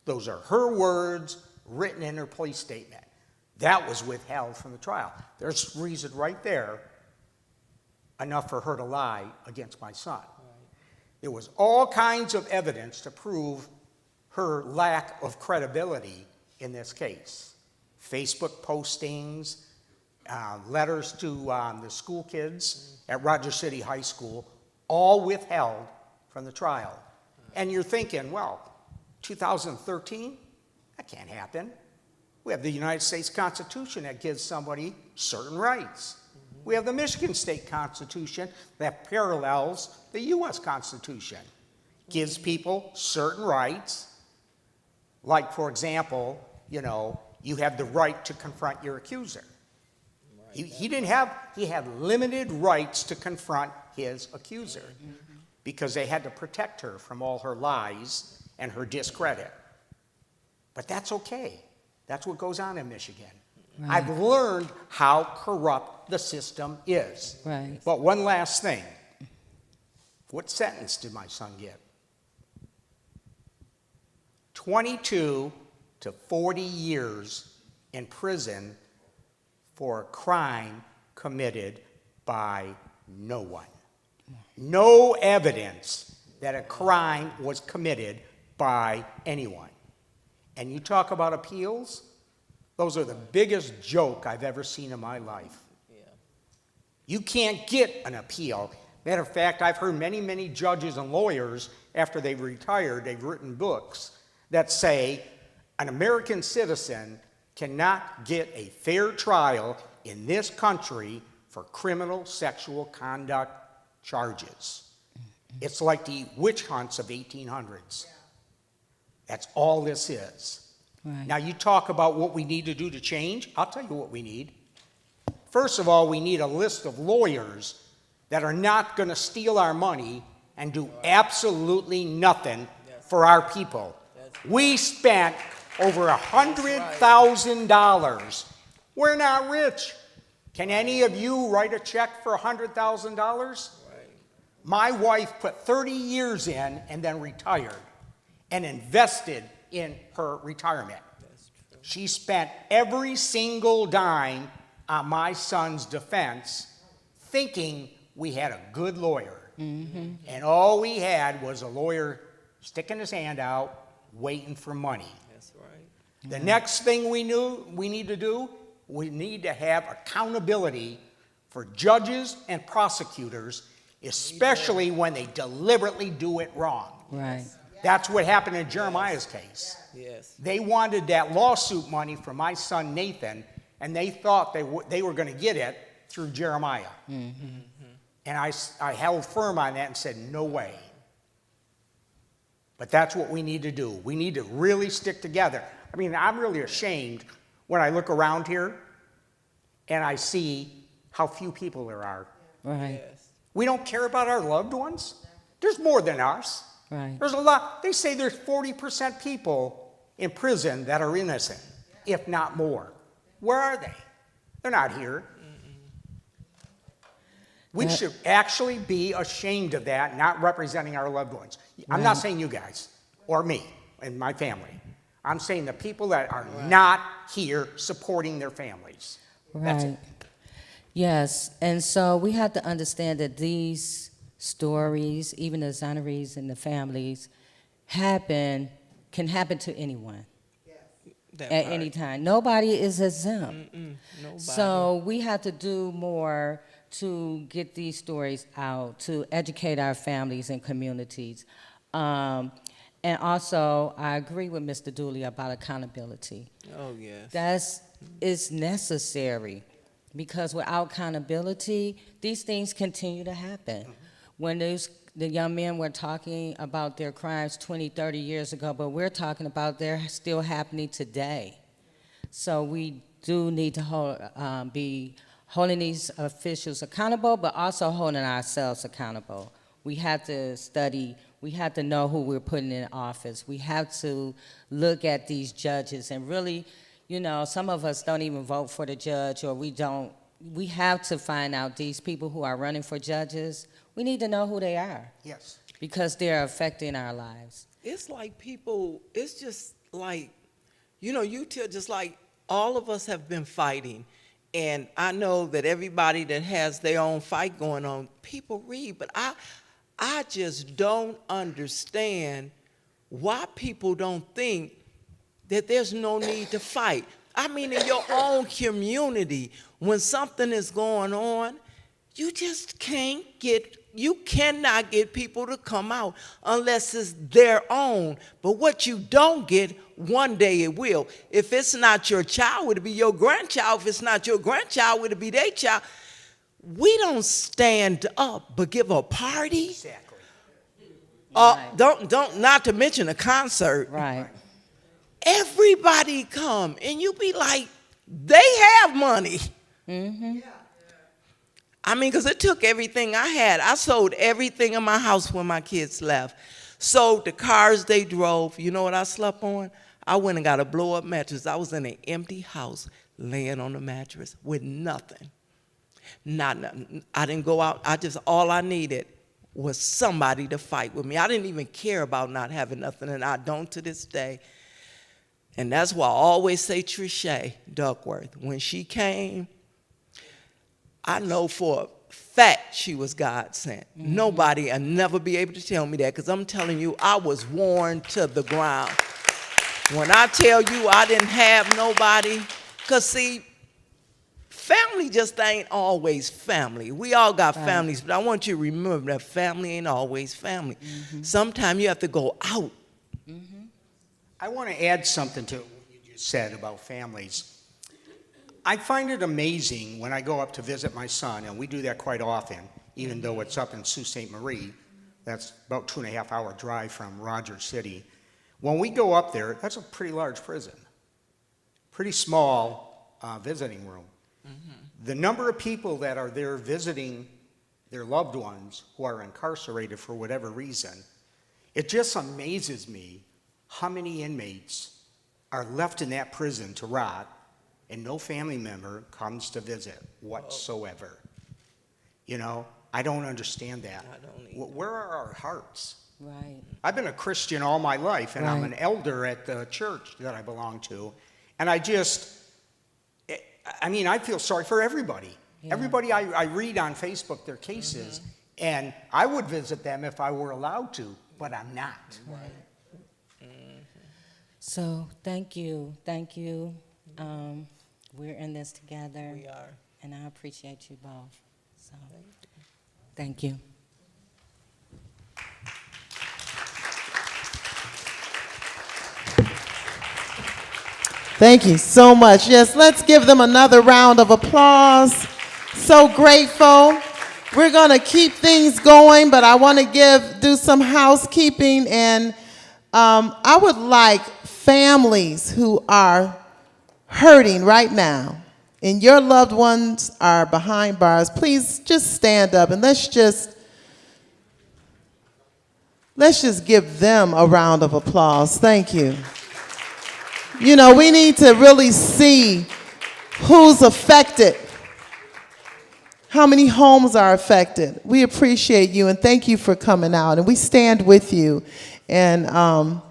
Those are her words written in her police statement. That was withheld from the trial. There's reason right there enough for her to lie against my son. There was all kinds of evidence to prove her lack of credibility in this case. Facebook postings, letters to the school kids at Rogers City High School, all withheld from the trial. And you're thinking, well, 2013? That can't happen. We have the United States Constitution that gives somebody certain rights. We have the Michigan State Constitution that parallels the U.S. Constitution. Gives people certain rights. Like, for example, you have the right to confront your accuser. He had limited rights to confront his accuser. because they had to protect her from all her lies and her discredit. But that's okay. That's what goes on in Michigan. Right. I've learned how corrupt the system is. Right. But one last thing. What sentence did my son get? 22 to 40 years in prison for a crime committed by no one. No evidence that a crime was committed by anyone. And you talk about appeals, those are the biggest joke I've ever seen in my life. You can't get an appeal. Matter of fact, I've heard many, many judges and lawyers, after they've retired, they've written books that say an American citizen cannot get a fair trial in this country for criminal sexual conduct charges. It's like the witch hunts of 1800s. That's all this is. Right. Now you talk about what we need to do to change. I'll tell you what we need. First of all, we need a list of lawyers that are not going to steal our money and do absolutely nothing for our people. We spent over $100,000. We're not rich. Can any of you write a check for $100,000? My wife put 30 years in and then retired and invested in her retirement. She spent every single dime on my son's defense thinking we had a good lawyer. Mm-hmm. And all we had was a lawyer sticking his hand out, waiting for money. That's right. The next thing we need to do, we need to have accountability for judges and prosecutors, especially when they deliberately do it wrong. Right. That's what happened in Jeremiah's case. Yes. They wanted that lawsuit money for my son Nathan, and they thought they were going to get it through Jeremiah. Mm-hmm. And I held firm on that and said, no way. But that's what we need to do. We need to really stick together. I mean, I'm really ashamed when I look around here and I see how few people there are. Right. Yes. We don't care about our loved ones. There's more than us. Right. There's a lot. They say there's 40% people in prison that are innocent, if not more. Where are they? They're not here. We should actually be ashamed of that, not representing our loved ones. I'm not saying you guys or me and my family. I'm saying the people that are not here supporting their families. That's Right. it. Yes, and so we have to understand that these stories, even the exonerees and the families, can happen to anyone That at part. any time. Nobody is exempt. Nobody. So we have to do more to get these stories out, to educate our families and communities. And also, I agree with Mr. Dooley about accountability. Oh, yes. That is necessary, because without accountability, these things continue to happen. When the young men were talking about their crimes 20, 30 years ago, but we're talking about they're still happening today. So we do need to be holding these officials accountable, but also holding ourselves accountable. We have to study. We have to know who we're putting in office. We have to look at these judges and really, some of us don't even vote for the judge, or we don't. We have to find out these people who are running for judges. We need to know who they are. Yes. Because they're affecting our lives. It's like people, it's just like, just like all of us have been fighting. And I know that everybody that has their own fight going on, people read, but I just don't understand why people don't think that there's no need to fight. I mean, in your own community, when something is going on, you just you cannot get people to come out unless it's their own. But what you don't get, one day it will. If it's not your child, it'll be your grandchild. If it's not your grandchild, it'll be their child. We don't stand up but give a party. Exactly. Not to mention a concert. Right. Everybody come, and you be like, they have money. Mm-hmm. I mean, because it took everything I had. I sold everything in my house when my kids left. Sold the cars they drove. You know what I slept on? I went and got a blow-up mattress. I was in an empty house laying on the mattress with nothing. Not nothing. I didn't go out. All I needed was somebody to fight with me. I didn't even care about not having nothing, and I don't to this day. And that's why I always say Trisha Duckworth. When she came, I know for a fact she was God sent. Nobody will never be able to tell me that, because I'm telling you, I was worn to the ground. When I tell you I didn't have nobody, because see, family just ain't always family. We all got families, but I want you to remember that family ain't always family. Sometimes you have to go out. I want to add something to what you just said about families. I find it amazing when I go up to visit my son, and we do that quite often, even though it's up in Sault Ste. Marie. That's about 2.5-hour drive from Rogers City. When we go up there, that's a pretty large prison. Pretty small visiting room. The number of people that are there visiting their loved ones who are incarcerated for whatever reason, it just amazes me how many inmates are left in that prison to rot and no family member comes to visit whatsoever. You know, I don't understand that. I don't either. Where are our hearts? Right. I've been a Christian all my life, and I'm an elder at the church that I belong to, and I feel sorry for everybody. Yeah. Everybody I read on Facebook their cases, and I would visit them if I were allowed to, but I'm not. Right. So thank you. We're in this together. We are. And I appreciate you both. So thank you. Thank you so much. Yes, let's give them another round of applause. So grateful. We're going to keep things going, but I want to do some housekeeping, and I would like families who are hurting right now and your loved ones are behind bars, please just stand up and let's just give them a round of applause. Thank you. You know, we need to really see who's affected, how many homes are affected. We appreciate you and thank you for coming out, and we stand with you. And I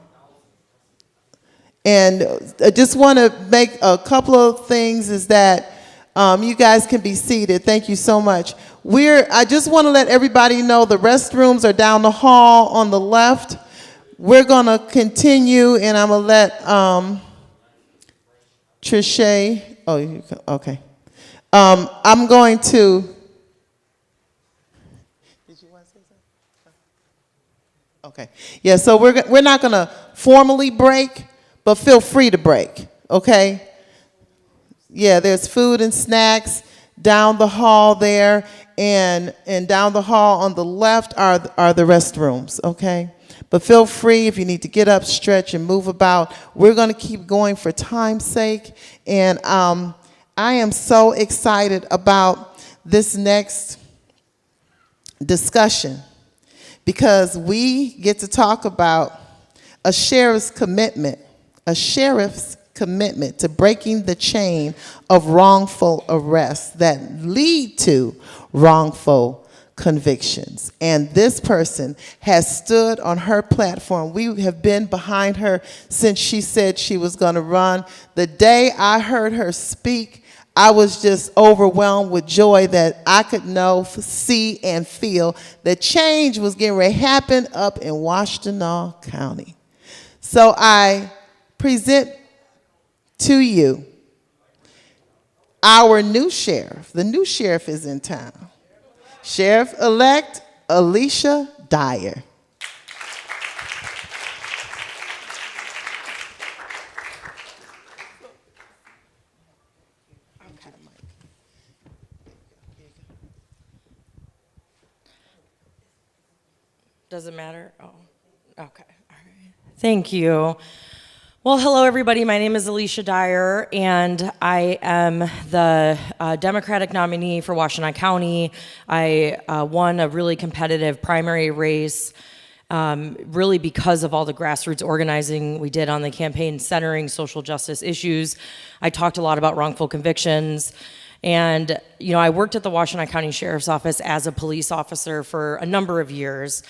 just want to make a couple of things is that you guys can be seated. Thank you so much. I just want to let everybody know the restrooms are down the hall on the left. We're going to continue, and I'm going to let Trisha. Oh, okay. I'm going to. Did you want to say something? Okay. Yeah. So we're not going to formally break, but feel free to break. Okay. Yeah. There's food and snacks down the hall there, and down the hall on the left are the restrooms. Okay. But feel free if you need to get up, stretch, and move about. We're going to keep going for time's sake. And I am so excited about this next discussion because we get to talk about a sheriff's commitment to breaking the chain of wrongful arrests that lead to wrongful convictions. And this person has stood on her platform. We have been behind her since she said she was going to run. The day I heard her speak, I was just overwhelmed with joy that I could know, see, and feel that change was getting ready to happen up in Washtenaw County. So I present to you our new sheriff. The new sheriff is in town. Sheriff-elect Alicia Dyer. Does it matter? Oh, okay. All right. Thank you. Well, hello, everybody. My name is Alicia Dyer, and I am the Democratic nominee for Washtenaw County. I won a really competitive primary race, really because of all the grassroots organizing we did on the campaign centering social justice issues. I talked a lot about wrongful convictions. And, you know, I worked at the Washtenaw County Sheriff's Office as a police officer for a number of years.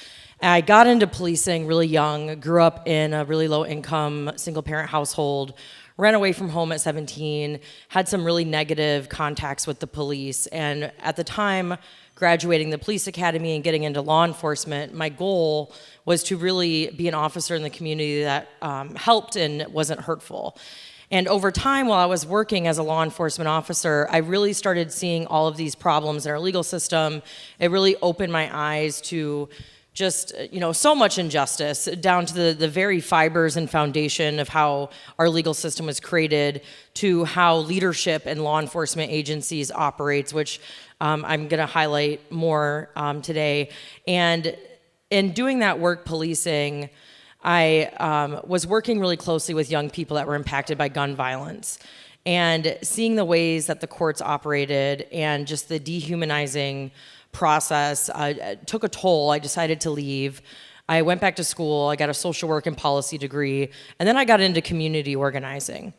I got into policing really young, grew up in a really low-income, single-parent household, ran away from home at 17, had some really negative contacts with the police, and at the time, graduating the police academy and getting into law enforcement, my goal was to really be an officer in the community that helped and wasn't hurtful. And over time, while I was working as a law enforcement officer, I really started seeing all of these problems in our legal system. It really opened my eyes to just, you know, so much injustice, down to the very fibers and foundation of how our legal system was created, to how leadership and law enforcement agencies operates, which I'm gonna highlight more today. And in doing that work policing, I was working really closely with young people that were impacted by gun violence, and seeing the ways that the courts operated and just the dehumanizing process took a toll. I decided to leave. I went back to school. I got a social work and policy degree, and then I got into community organizing.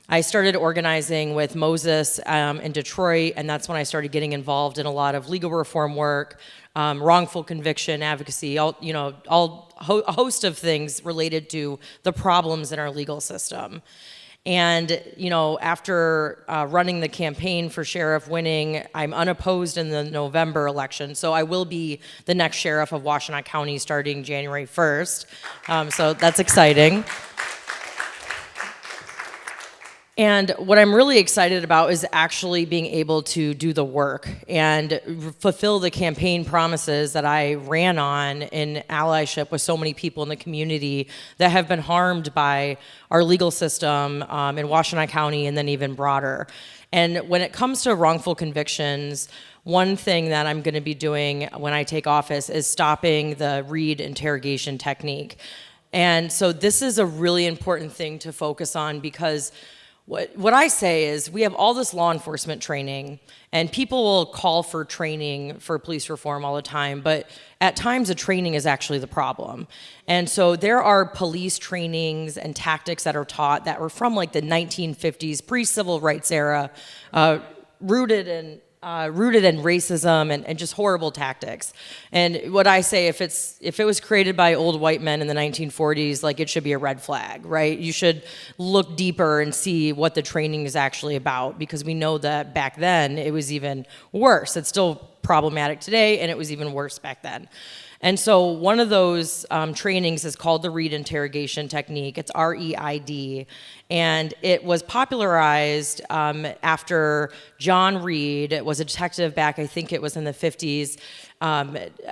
I started organizing with Moses in Detroit, and that's when I started getting involved in a lot of legal reform work, wrongful conviction advocacy, a host of things related to the problems in our legal system. And, you know, after running the campaign for sheriff, winning, I'm unopposed in the November election, so I will be the next sheriff of Washtenaw County starting January 1st. So that's exciting. And what I'm really excited about is actually being able to do the work and fulfill the campaign promises that I ran on in allyship with so many people in the community that have been harmed by our legal system in Washtenaw County and then even broader. And when it comes to wrongful convictions, one thing that I'm going to be doing when I take office is stopping the Reid interrogation technique. And so this is a really important thing to focus on, because what I say is we have all this law enforcement training, and people will call for training for police reform all the time, but at times the training is actually the problem. And so there are police trainings and tactics that are taught that were from like the 1950s, pre-civil rights era, rooted in racism and just horrible tactics. And what I say, if it was created by old white men in the 1940s, like, it should be a red flag, right? You should look deeper and see what the training is actually about, because we know that back then it was even worse. It's still problematic today, and it was even worse back then. And so one of those trainings is called the Reid interrogation technique. It's REID. And it was popularized after John Reid was a detective back, I think it was in the 50s,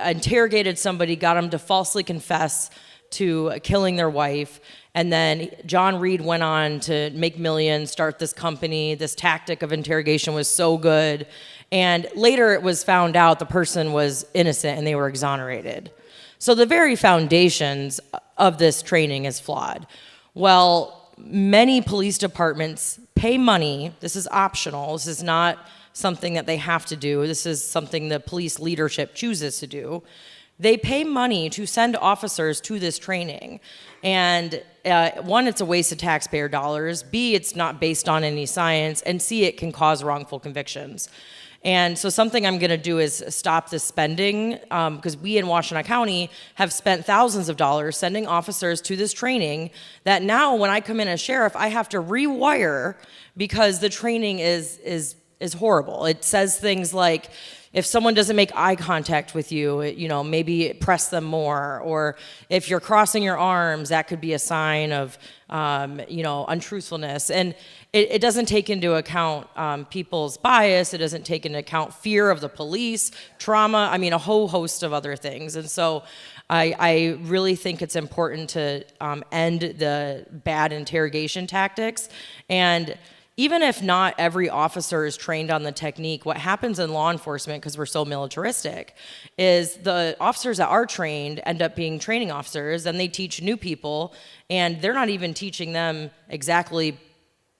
interrogated somebody, got him to falsely confess to killing their wife. And then John Reid went on to make millions, start this company. This tactic of interrogation was so good. And later it was found out the person was innocent and they were exonerated. So the very foundations of this training is flawed. Well, many police departments pay money. This is optional. This is not something that they have to do. This is something the police leadership chooses to do. They pay money to send officers to this training. And one, it's a waste of taxpayer dollars. B, it's not based on any science. And C, it can cause wrongful convictions. And so something I'm gonna do is stop this spending, because we in Washtenaw County have spent thousands of dollars sending officers to this training that now when I come in as sheriff, I have to rewire, because the training is horrible. It says things like, if someone doesn't make eye contact with you, maybe press them more. Or if you're crossing your arms, that could be a sign of, untruthfulness. And it doesn't take into account people's bias. It doesn't take into account fear of the police, trauma, a whole host of other things. And so I really think it's important to end the bad interrogation tactics. And even if not every officer is trained on the technique, what happens in law enforcement, because we're so militaristic, is the officers that are trained end up being training officers, and they teach new people, and they're not even teaching them exactly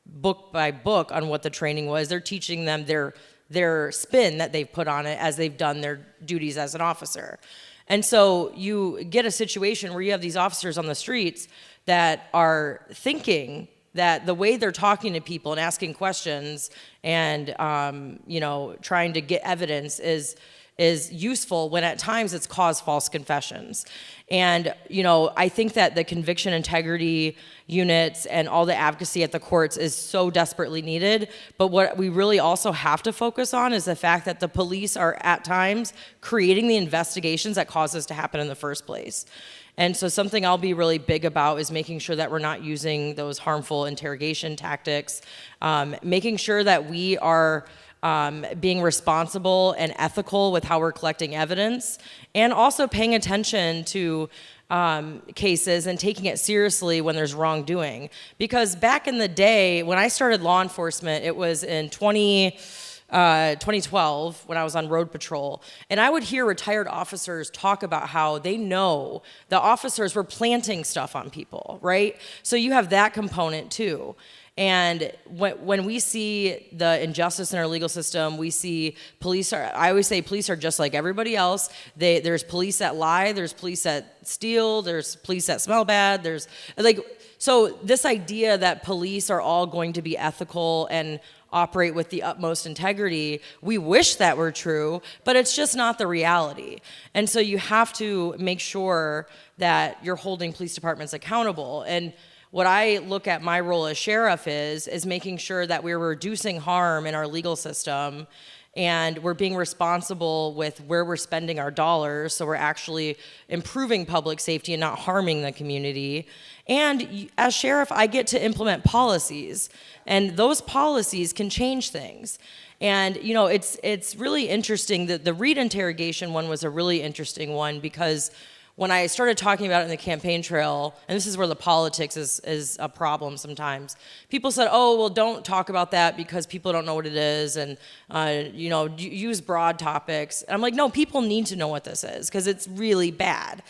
book by book on what the training was. They're teaching them their spin that they've put on it as they've done their duties as an officer. And so you get a situation where you have these officers on the streets that are thinking that the way they're talking to people and asking questions and trying to get evidence is useful, when at times it's caused false confessions. And I think that the conviction integrity units and all the advocacy at the courts is so desperately needed. But what we really also have to focus on is the fact that the police are at times creating the investigations that cause this to happen in the first place. And so something I'll be really big about is making sure that we're not using those harmful interrogation tactics, making sure that we are being responsible and ethical with how we're collecting evidence, and also paying attention to cases and taking it seriously when there's wrongdoing. Because back in the day, when I started law enforcement, it was in 2012 when I was on road patrol, and I would hear retired officers talk about how they know the officers were planting stuff on people, right? So you have that component too. And when we see the injustice in our legal system, we see I always say police are just like everybody else. There's police that lie, there's police that steal, there's police that smell bad, so this idea that police are all going to be ethical and operate with the utmost integrity, we wish that were true, but it's just not the reality. And so you have to make sure that you're holding police departments accountable. And what I look at my role as sheriff is making sure that we're reducing harm in our legal system, and we're being responsible with where we're spending our dollars, so we're actually improving public safety and not harming the community. And as sheriff, I get to implement policies, and those policies can change things. And it's really interesting that the Reed interrogation one was a really interesting one, because when I started talking about it in the campaign trail, and this is where the politics is a problem sometimes, people said, oh, well, don't talk about that because people don't know what it is, and use broad topics. And I'm like, no, people need to know what this is, because it's really bad.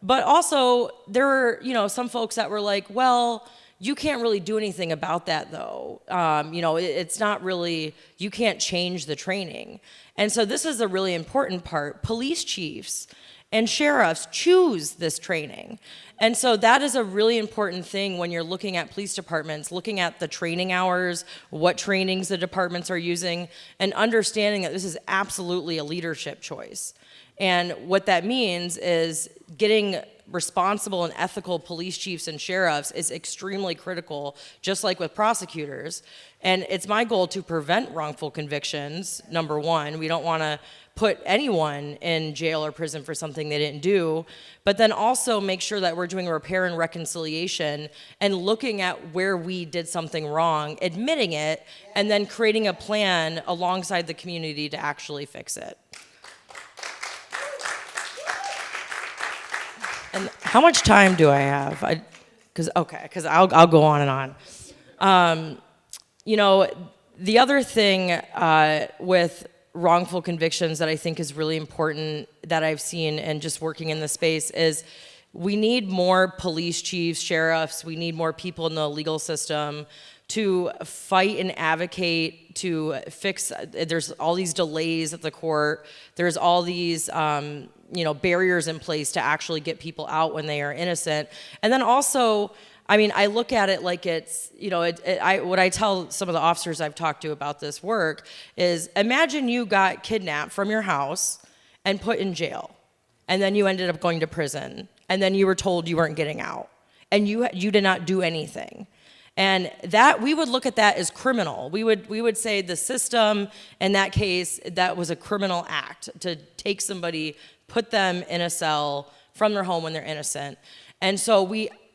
But also, there were some folks that were like, well, you can't really do anything about that, though. It's not really, you can't change the training. And so this is a really important part. Police chiefs and sheriffs choose this training. And so that is a really important thing when you're looking at police departments, looking at the training hours, what trainings the departments are using, and understanding that this is absolutely a leadership choice. And what that means is getting responsible and ethical police chiefs and sheriffs is extremely critical, just like with prosecutors. And it's my goal to prevent wrongful convictions, number one. We don't want to put anyone in jail or prison for something they didn't do, but then also make sure that we're doing repair and reconciliation and looking at where we did something wrong, admitting it, and then creating a plan alongside the community to actually fix it. And how much time do I have? Because I'll go on and on. The other thing with wrongful convictions that I think is really important that I've seen and just working in the space is we need more police chiefs, sheriffs, we need more people in the legal system to fight and advocate to fix. There's all these delays at the court. There's all these barriers in place to actually get people out when they are innocent. And then also, I look at it like it's, what I tell some of the officers I've talked to about this work is, imagine you got kidnapped from your house and put in jail, and then you ended up going to prison, and then you were told you weren't getting out, and you did not do anything. And that, we would look at that as criminal. We would say the system, in that case, that was a criminal act to take somebody, put them in a cell from their home when they're innocent. And so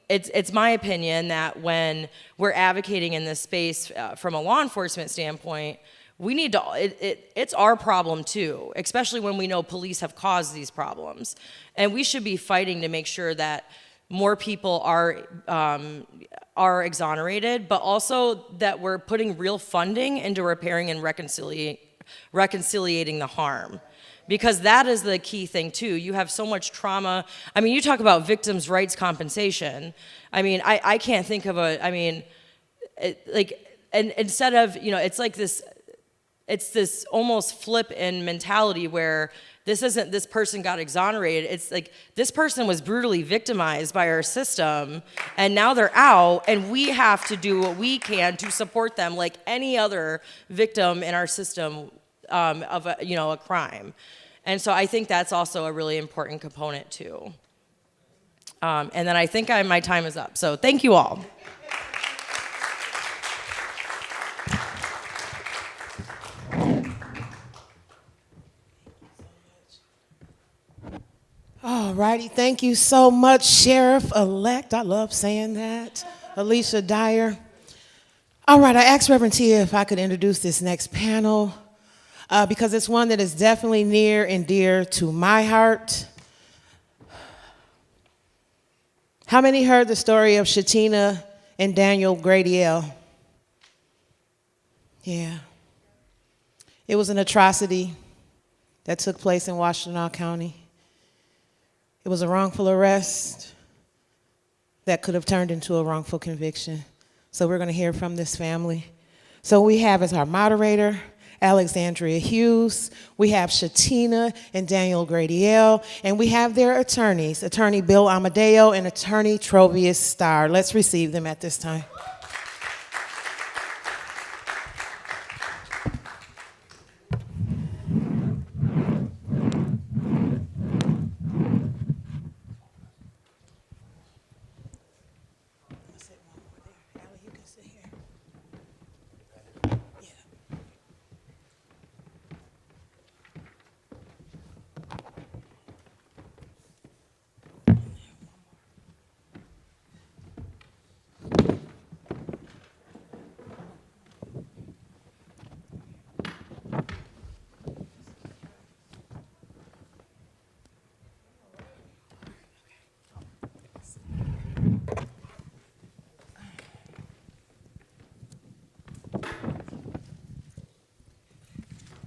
it's my opinion that when we're advocating in this space from a law enforcement standpoint, we need to, it's our problem too, especially when we know police have caused these problems. And we should be fighting to make sure that more people are exonerated, but also that we're putting real funding into repairing and reconciliating the harm. Because that is the key thing too. You have so much trauma. I mean, you talk about victims' rights compensation. I mean, I can't think of and instead of, it's like this, it's this almost flip in mentality where this isn't this person got exonerated. It's like this person was brutally victimized by our system, and now they're out, and we have to do what we can to support them like any other victim in our system of a crime. And so I think that's also a really important component too. And then I think my time is up. So thank you all. All righty, thank you so much, Sheriff-elect. I love saying that, Alicia Dyer. All right, I asked Reverend Tia if I could introduce this next panel because it's one that is definitely near and dear to my heart. How many heard the story of Shatina and Daniel Gradiel? Yeah. It was an atrocity that took place in Washtenaw County. It was a wrongful arrest that could have turned into a wrongful conviction. So we're going to hear from this family. So we have as our moderator, Alexandria Hughes. We have Shatina and Daniel Gradiel. And we have their attorneys, Attorney Bill Amadeo and Attorney Trovius Starr. Let's receive them at this time.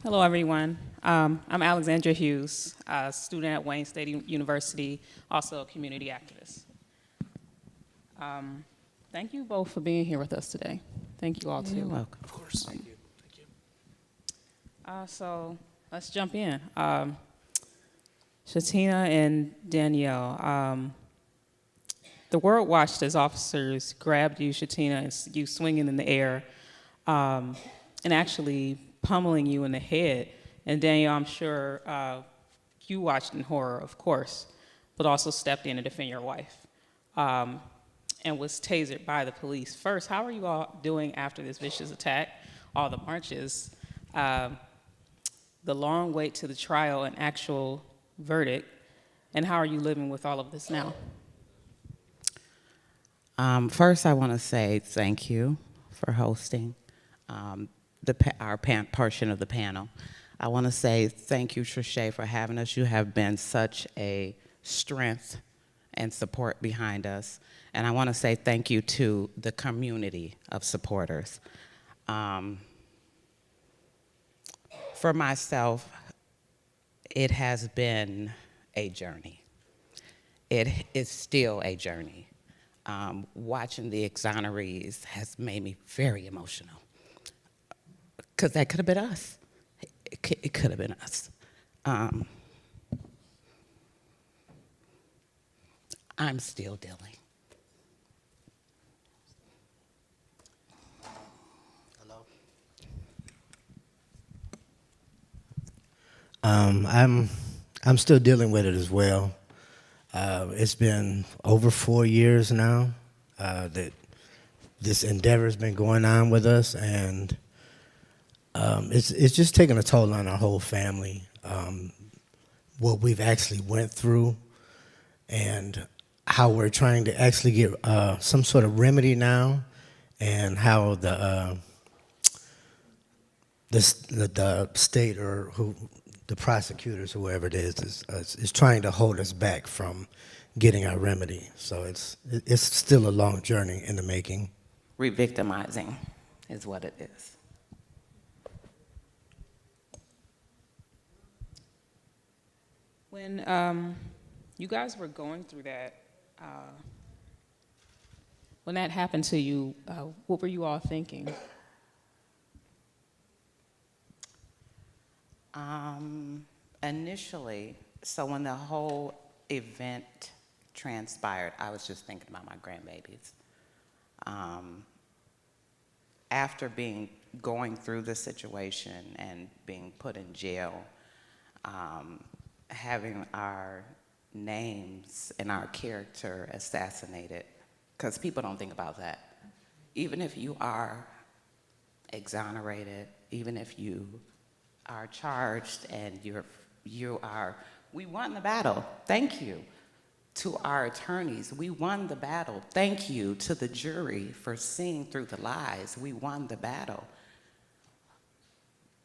Hello, everyone. I'm Alexandra Hughes, a student at Wayne State University, also a community activist. Thank you both for being here with us today. Thank you all, too. You're welcome. Of course. Thank you. So let's jump in. Shatina and Danielle, the word watched as officers grabbed you, Shatina, and you swinging in the air, and actually pummeling you in the head. And Danielle, I'm sure you watched in horror, of course, but also stepped in to defend your wife and was tasered by the police. First, how are you all doing after this vicious attack, all the marches, the long wait to the trial and actual verdict, and how are you living with all of this now? First, I want to say thank you for hosting our portion of the panel. I want to say thank you, Trisha, for having us. You have been such a strength and support behind us. And I want to say thank you to the community of supporters. For myself, it has been a journey. It is still a journey. Watching the exonerees has made me very emotional. Because that could have been us. It could have been us. I'm still dealing. Hello. I'm still dealing with it as well. It's been over 4 years now that this endeavor has been going on with us, and it's just taken a toll on our whole family. What we've actually went through, and how we're trying to actually get some sort of remedy now, and how the state or the prosecutors, whoever it is trying to hold us back from getting our remedy. So it's still a long journey in the making. Re-victimizing is what it is. When you guys were going through that, when that happened to you, what were you all thinking? Initially, so when the whole event transpired, I was just thinking about my grandbabies. After going through the situation and being put in jail, having our names and our character assassinated, because people don't think about that. Even if you are exonerated, even if you are charged and we won the battle, thank you to our attorneys, we won the battle, thank you to the jury for seeing through the lies, we won the battle.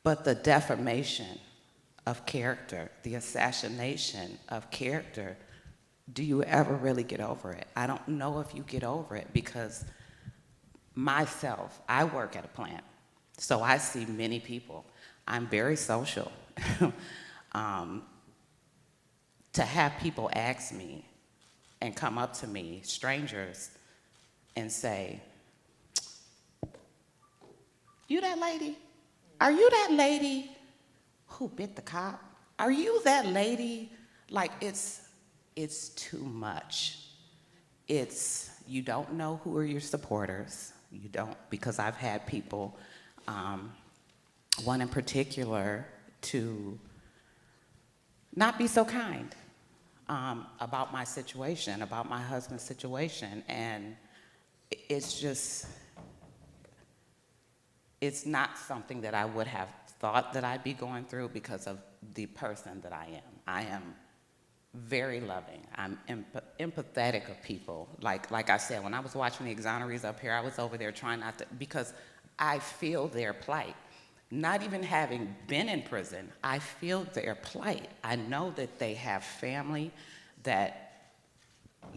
But the defamation of character, the assassination of character, do you ever really get over it? I don't know if you get over it, because myself, I work at a plant, so I see many people. I'm very social. To have people ask me and come up to me, strangers, and say, "You that lady? Are you that lady who bit the cop? Are you that lady?" Like, it's too much. You don't know who are your supporters. You don't, because I've had people, one in particular, to not be so kind about my situation, about my husband's situation, and it's not something that I would have thought that I'd be going through because of the person that I am. I am very loving. I'm empathetic of people. Like I said, when I was watching the exonerees up here, I was over there trying not to, because I feel their plight. Not even having been in prison, I feel their plight. I know that they have family that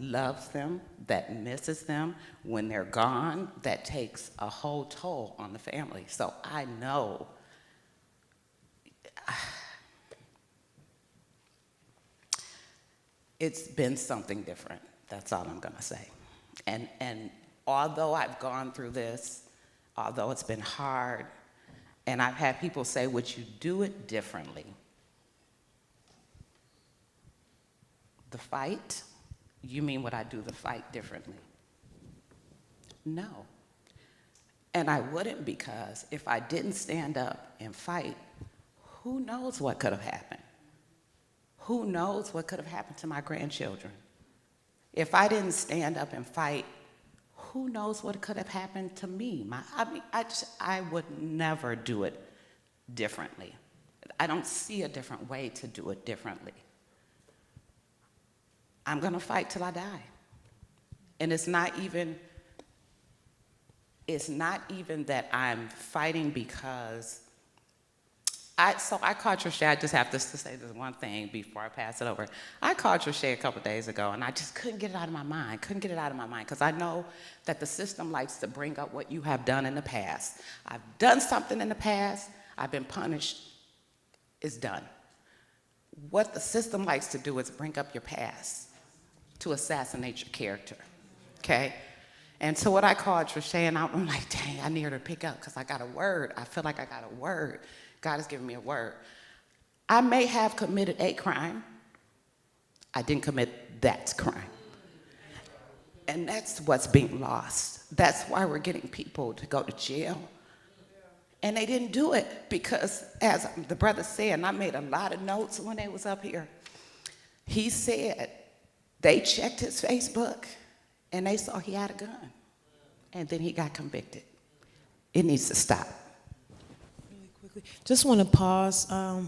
loves them, that misses them. When they're gone, that takes a whole toll on the family. So I know it's been something different. That's all I'm gonna say. And although I've gone through this, although it's been hard, and I've had people say, "Would you do it differently?" The fight? You mean would I do the fight differently? No. And I wouldn't, because if I didn't stand up and fight, who knows what could have happened? Who knows what could have happened to my grandchildren? If I didn't stand up and fight, who knows what could have happened to me? I would never do it differently. I don't see a different way to do it differently. I'm gonna fight till I die. And it's not even that I'm fighting because I called Trisha. I just have to say this one thing before I pass it over. I called Trisha a couple days ago, and I just couldn't get it out of my mind. Because I know that the system likes to bring up what you have done in the past. I've done something in the past. I've been punished. It's done. What the system likes to do is bring up your past to assassinate your character, okay? And so what I called Trisha, and I'm like, dang, I need her to pick up, because I got a word. I feel like I got a word. God has given me a word. I may have committed a crime. I didn't commit that crime. And that's what's being lost. That's why we're getting people to go to jail. And they didn't do it because, as the brother said, and I made a lot of notes when they was up here, he said they checked his Facebook and they saw he had a gun. And then he got convicted. It needs to stop. Just want to pause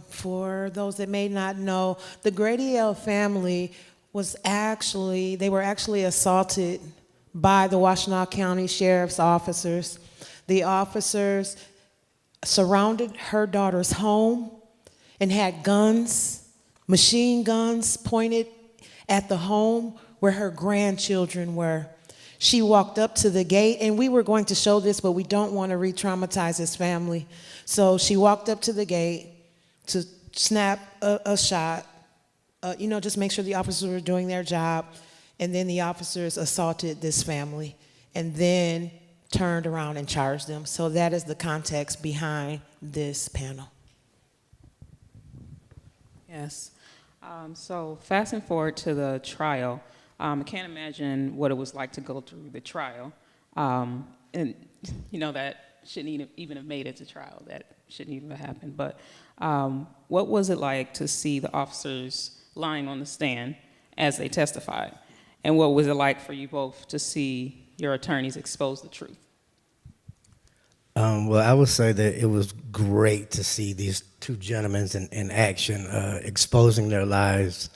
for those that may not know. The Grady L family were actually assaulted by the Washtenaw County Sheriff's officers. The officers surrounded her daughter's home and had guns, machine guns pointed at the home where her grandchildren were. She walked up to the gate, and we were going to show this, but we don't want to re-traumatize his family. So she walked up to the gate to snap a shot, just make sure the officers were doing their job, and then the officers assaulted this family, and then turned around and charged them. So that is the context behind this panel. Yes. So fast and forward to the trial. I can't imagine what it was like to go through the trial. And, that shouldn't even have made it to trial. That shouldn't even have happened. But what was it like to see the officers lying on the stand as they testified? And what was it like for you both to see your attorneys expose the truth? Well, I would say that it was great to see these two gentlemen in action, exposing their lives.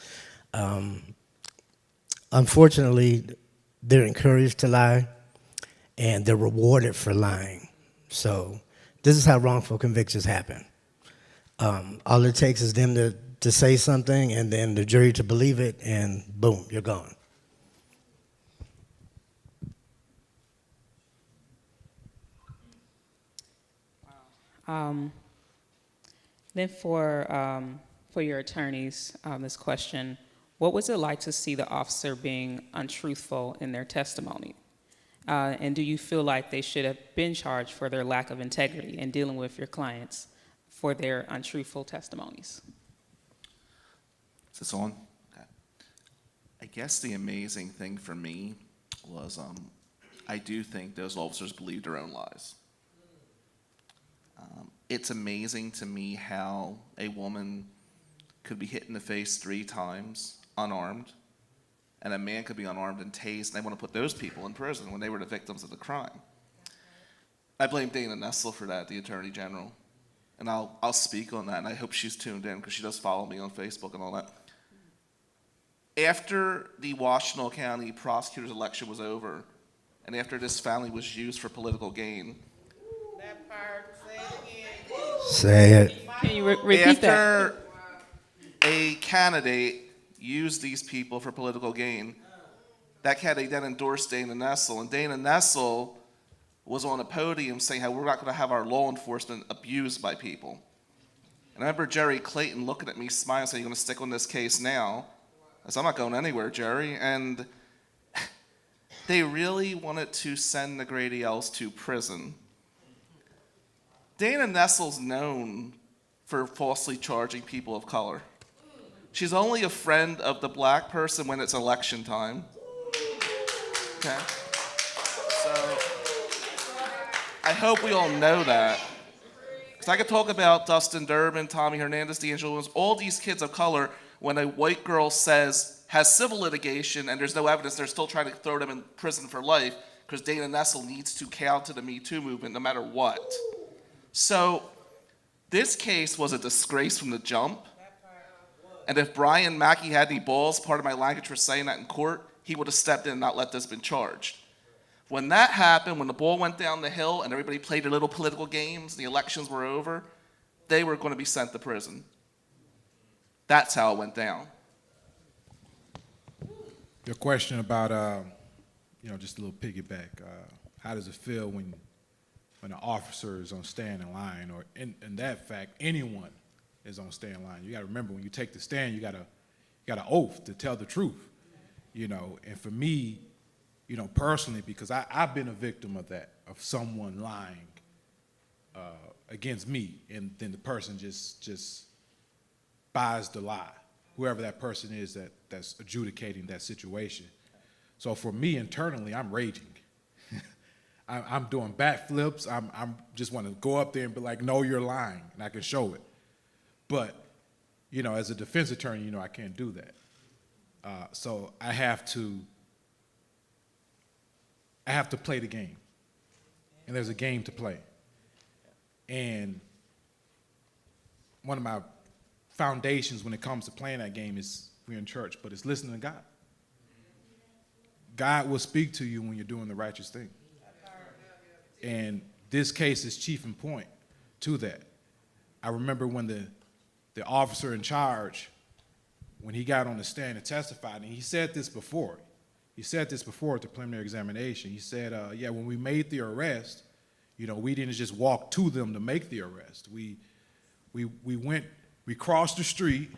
Unfortunately, they're encouraged to lie, and they're rewarded for lying. So this is how wrongful convictions happen. All it takes is them to say something, and then the jury to believe it, and boom, you're gone. Then for your attorneys, this question, what was it like to see the officer being untruthful in their testimony? And do you feel like they should have been charged for their lack of integrity in dealing with your clients for their untruthful testimonies? Is this on? Okay. I guess the amazing thing for me was I do think those officers believed their own lies. It's amazing to me how a woman could be hit in the face 3 times, unarmed, and a man could be unarmed and tased, and they want to put those people in prison when they were the victims of the crime. I blame Dana Nessel for that, the Attorney General, and I'll speak on that, and I hope she's tuned in because she does follow me on Facebook and all that. After the Washtenaw County prosecutor's election was over, and after this family was used for political gain, say it. Can you repeat that? After a candidate used these people for political gain, that candidate then endorsed Dana Nessel, and Dana Nessel was on a podium saying how we're not going to have our law enforcement abused by people. And I remember Jerry Clayton looking at me, smiling, saying, "You're going to stick on this case now?" I said, "I'm not going anywhere, Jerry." And they really wanted to send the Grady Ells to prison. Dana Nessel's known for falsely charging people of color. She's only a friend of the black person when it's election time. Okay? So I hope we all know that. Because I could talk about Dustin Durbin, Tommy Hernandez, D'Angelo Williams, all these kids of color, when a white girl has civil litigation and there's no evidence, they're still trying to throw them in prison for life because Dana Nessel needs to counter the Me Too movement no matter what. So this case was a disgrace from the jump. And if Brian Mackey had any balls, part of my language for saying that in court, he would have stepped in and not let this been charged. When that happened, when the ball went down the hill and everybody played their little political games and the elections were over, they were going to be sent to prison. That's how it went down. Your question about, just a little piggyback. How does it feel when an officer is on stand in line, or in that fact, anyone is on stand in line? You got to remember, when you take the stand, you got an oath to tell the truth, And for me, personally, because I've been a victim of that, of someone lying against me, and then the person just buys the lie, whoever that person is that's adjudicating that situation. So for me internally, I'm raging. I'm doing backflips. I'm just want to go up there and be like, "No, you're lying," and I can show it. But as a defense attorney, I can't do that. So I have to play the game, and there's a game to play. And one of my foundations when it comes to playing that game is we're in church, but it's listening to God. God will speak to you when you're doing the righteous thing. And this case is chief in point to that. I remember when the officer in charge, when he got on the stand and testified, and he said this before, he said this before at the preliminary examination. He said, yeah, when we made the arrest, you know, we didn't just walk to them to make the arrest. We crossed the street,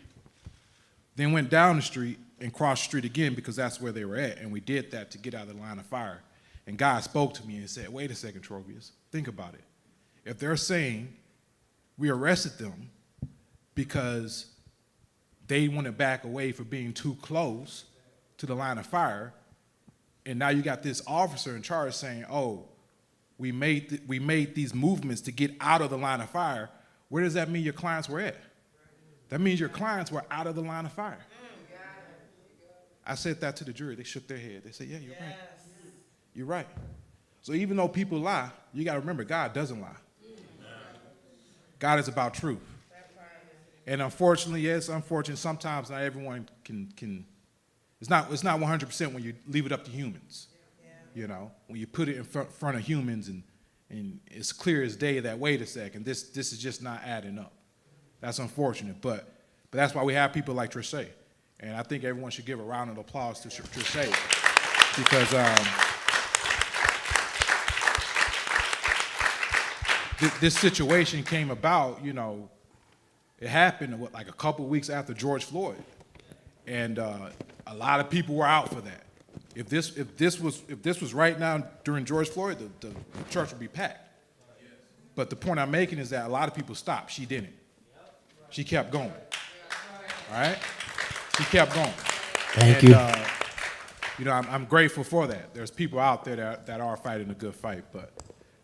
then went down the street and crossed the street again because that's where they were at. And we did that to get out of the line of fire. And God spoke to me and said, wait a second, Trovius, think about it. If they're saying we arrested them because they want to back away for being too close to the line of fire, and now you got this officer in charge saying, oh, we made these movements to get out of the line of fire, where does that mean your clients were at? That means your clients were out of the line of fire. I said that to the jury. They shook their head. They said, yeah, you're right. You're right. So even though people lie, you got to remember, God doesn't lie. God is about truth. And unfortunately, yes, unfortunately, sometimes not everyone can it's not 100% when you leave it up to humans. You know, when you put it in front of humans and it's clear as day that, wait a second, this is just not adding up. That's unfortunate, but that's why we have people like Trishay. And I think everyone should give a round of applause to Trishay because this situation came about, you know, it happened like a couple weeks after George Floyd. And a lot of people were out for that. If this was right now during George Floyd, the church would be packed. But the point I'm making is that a lot of people stopped. She didn't. She kept going. All right? She kept going. Thank you. You know, I'm grateful for that. There's people out there that are fighting a good fight, but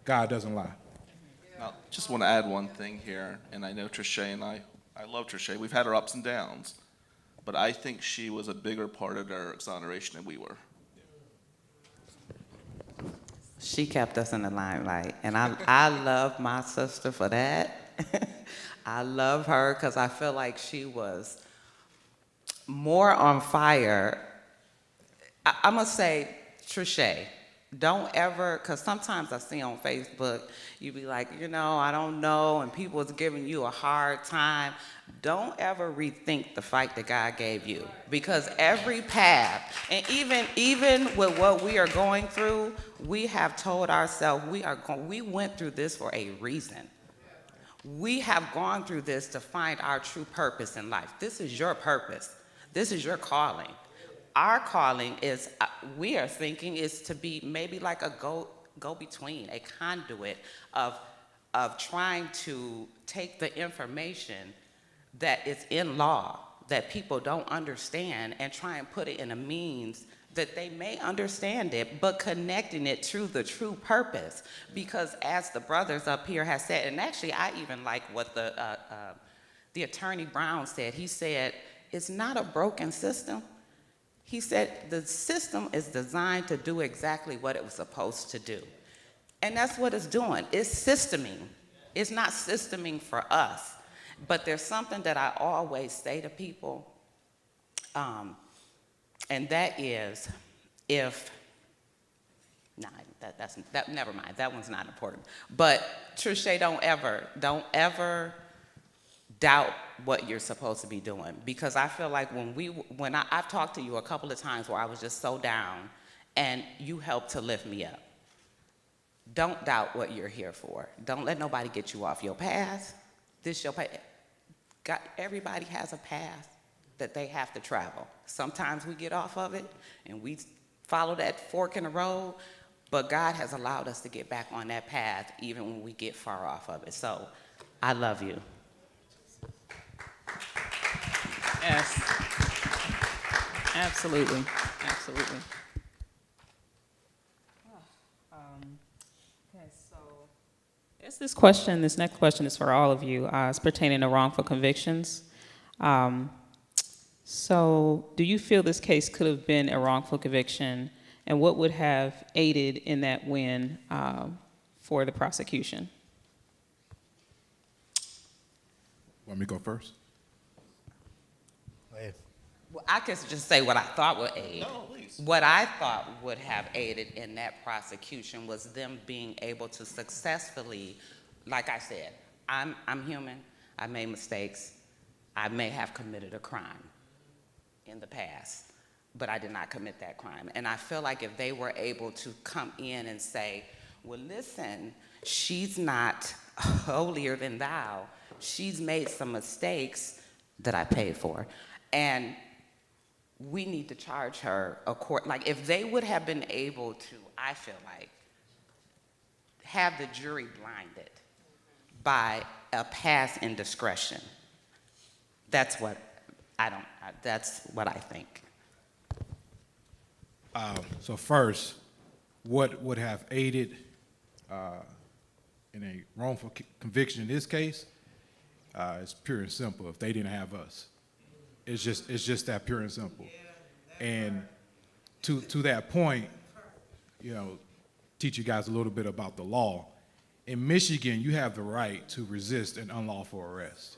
God doesn't lie. Now, just want to add one thing here, and I know Trishay and I love Trishay. We've had our ups and downs, but I think she was a bigger part of their exoneration than we were. She kept us in the limelight, and I love my sister for that. I love her because I feel like she was more on fire. I must say, Trishay, don't ever, because sometimes I see on Facebook, you be like, you know, I don't know, and people is giving you a hard time. Don't ever rethink the fight that God gave you, because every path, and even with what we are going through, we have told ourselves we went through this for a reason. We have gone through this to find our true purpose in life. This is your purpose. This is your calling. Our calling is, we are thinking, is to be maybe like a go-between, a conduit of trying to take the information that is in law that people don't understand and try and put it in a means that they may understand it, but connecting it to the true purpose. Because as the brothers up here have said, and actually I even like what the attorney Brown said. He said, it's not a broken system. He said the system is designed to do exactly what it was supposed to do. And that's what it's doing. It's systeming. It's not systeming for us. But there's something that I always say to people, and that is, never mind, that one's not important. But Trishay, don't ever doubt what you're supposed to be doing, because I feel like when I've talked to you a couple of times where I was just so down, and you helped to lift me up. Don't doubt what you're here for. Don't let nobody get you off your path. This your path. Everybody has a path that they have to travel. Sometimes we get off of it and we follow that fork in the road, but God has allowed us to get back on that path even when we get far off of it. So I love you. Yes. Absolutely. Absolutely. Okay, so this next question is for all of you. It's pertaining to wrongful convictions. So do you feel this case could have been a wrongful conviction, and what would have aided in that win for the prosecution? Want me to go first? Well, I can just say what I thought would aid. No, please. What I thought would have aided in that prosecution was them being able to successfully, like I said, I'm human, I made mistakes, I may have committed a crime in the past, but I did not commit that crime. And I feel like if they were able to come in and say, well, listen, she's not holier than thou. She's made some mistakes that I paid for. And we need to charge her like if they would have been able to, I feel like, have the jury blinded by a past indiscretion. That's what that's what I think. So first, what would have aided in a wrongful conviction in this case is pure and simple. If they didn't have us, it's just that pure and simple. And to that point, teach you guys a little bit about the law. In Michigan, you have the right to resist an unlawful arrest.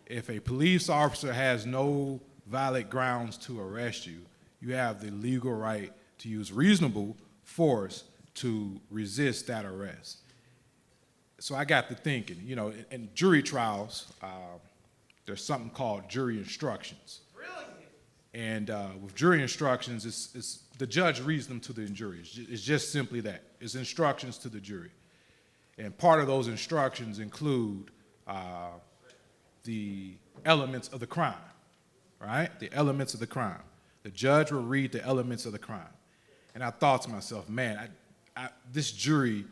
If a police officer has no valid grounds to arrest you, you have the legal right to use reasonable force to resist that arrest. So I got to thinking, in jury trials, there's something called jury instructions. And with jury instructions, it's the judge reads them to the jury. It's just simply that. It's instructions to the jury. And part of those instructions include the elements of the crime, right? The elements of the crime. The judge will read the elements of the crime. And I thought to myself, man, this jury,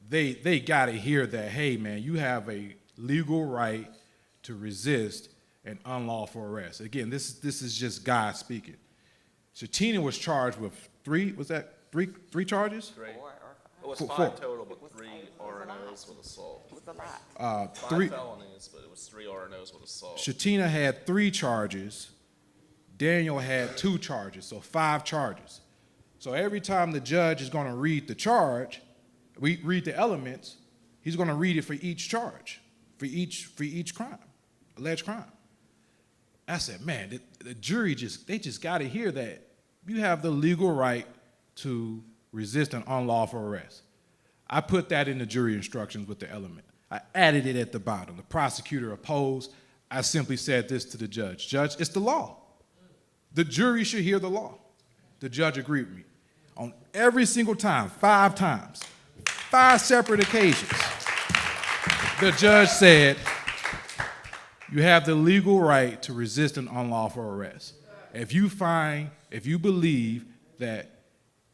they got to hear that, hey, man, you have a legal right to resist an unlawful arrest. Again, this is just God speaking. Shatina was charged with three charges? Three. It was Four. five total, but 3 R&Os with assault. It was a lot. 5 felonies, but it was 3 R&Os with assault. Shatina had 3 charges. Daniel had 2 charges, so 5 charges. So every time the judge is going to read the charge, we read the elements, he's going to read it for each charge, for each crime, alleged crime. I said, man, the jury they just got to hear that you have the legal right to resist an unlawful arrest. I put that in the jury instructions with the element. I added it at the bottom. The prosecutor opposed. I simply said this to the judge. Judge, it's the law. The jury should hear the law. The judge agreed with me. On every single time, 5 times, 5 separate occasions, the judge said, you have the legal right to resist an unlawful arrest. If you believe that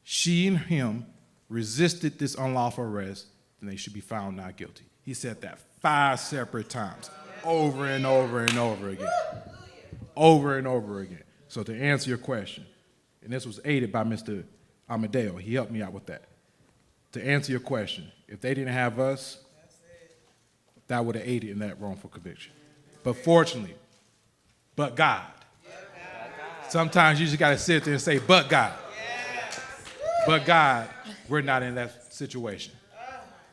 she and him resisted this unlawful arrest, then they should be found not guilty. He said that 5 separate times, over and over and over again. Over and over again. So to answer your question, and this was aided by Mr. Amadeo, he helped me out with that. To answer your question, if they didn't have us, that would have aided in that wrongful conviction. But fortunately, but God. Sometimes you just got to sit there and say, but God. But God, we're not in that situation.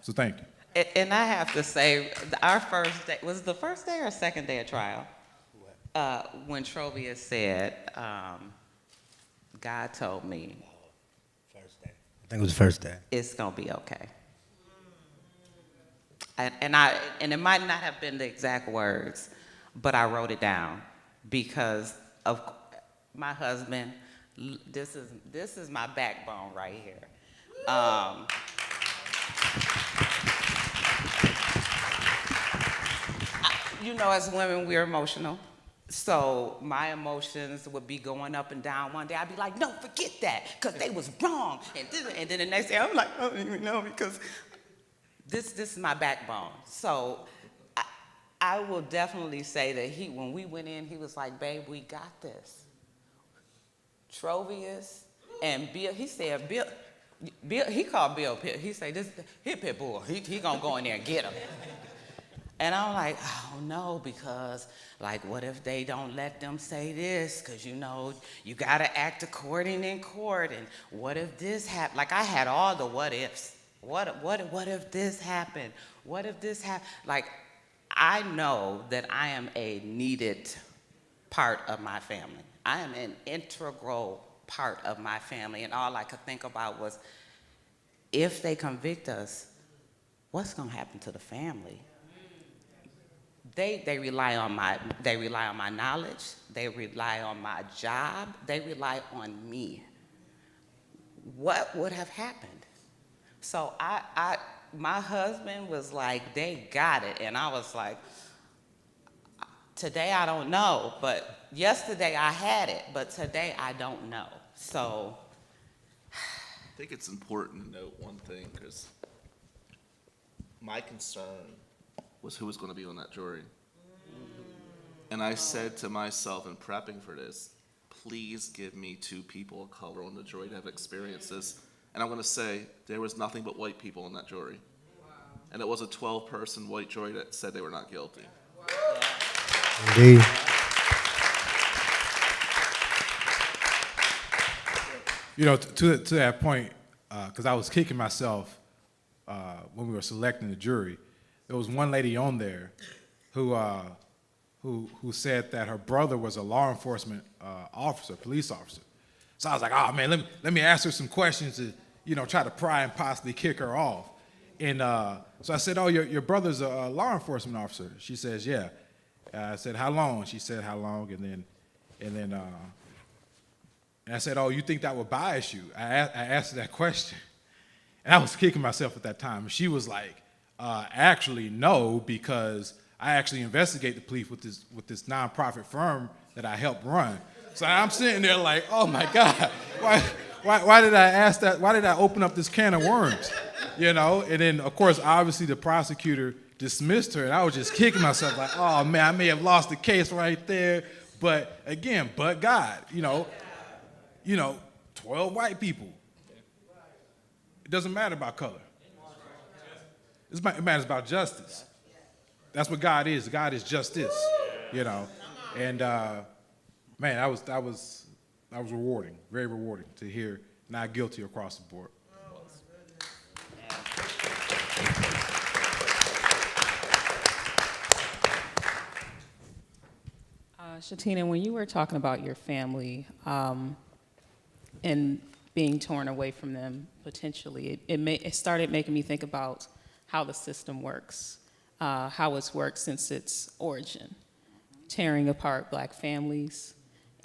So thank you. And I have to say, our first day, was it the first day or second day of trial? When Trovius said, God told me. First day. I think it was the first day. It's going to be okay. And it might not have been the exact words, but I wrote it down because of my husband. This is my backbone right here. As women, we're emotional. So my emotions would be going up and down. One day I'd be like, no, forget that, because they was wrong. And then the next day I'm like, I don't even know, because this is my backbone. So I will definitely say that when we went in, he was like, babe, we got this. Trovius and Bill, he said, Bill, he called Bill Pitt. He said, he Pit Bull. He gonna go in there and get him. And I'm like, oh no, because like, what if they don't let them say this? Because you gotta act according in court. And what if this happened? Like, I had all the what ifs. What if this happened? What if this happened? Like, I know that I am a needed part of my family. I am an integral part of my family. And all I could think about was, if they convict us, what's gonna happen to the family? they rely on my knowledge, they rely on my job, they rely on me. What would have happened? So my husband was like, they got it, and I was like, today I don't know, but yesterday I had it, but today I don't know. So I think it's important to note one thing, because my concern was who was going to be on that jury. And I said to myself in prepping for this, please give me 2 people of color on the jury to have experiences. And I'm going to say there was nothing but white people on that jury. And it was a 12-person white jury that said they were not guilty. Indeed. You know, to that point, because I was kicking myself when we were selecting the jury. There was one lady on there who said that her brother was a law enforcement officer, police officer. So I was like, oh man, let me ask her some questions to, you know, try to pry and possibly kick her off. And so I said, oh, your brother's a law enforcement officer. She says, yeah. I said, how long? She said, how long? And I said, oh, you think that would bias you? I asked her that question. And I was kicking myself at that time. She was like, actually, no, because I actually investigate the police with this nonprofit firm that I help run. So I'm sitting there like, oh my God, why did I ask that? Why did I open up this can of worms? You know? And then, of course, obviously the prosecutor dismissed her, and I was just kicking myself like, oh man, I may have lost the case right there. But again, but God, you know, 12 white people. It doesn't matter about color. It matters about justice. That's what God is. God is justice, you know. And man, that was rewarding, very rewarding to hear not guilty across the board. Shatina, when you were talking about your family and being torn away from them potentially, it started making me think about how the system works, how it's worked since its origin, tearing apart Black families,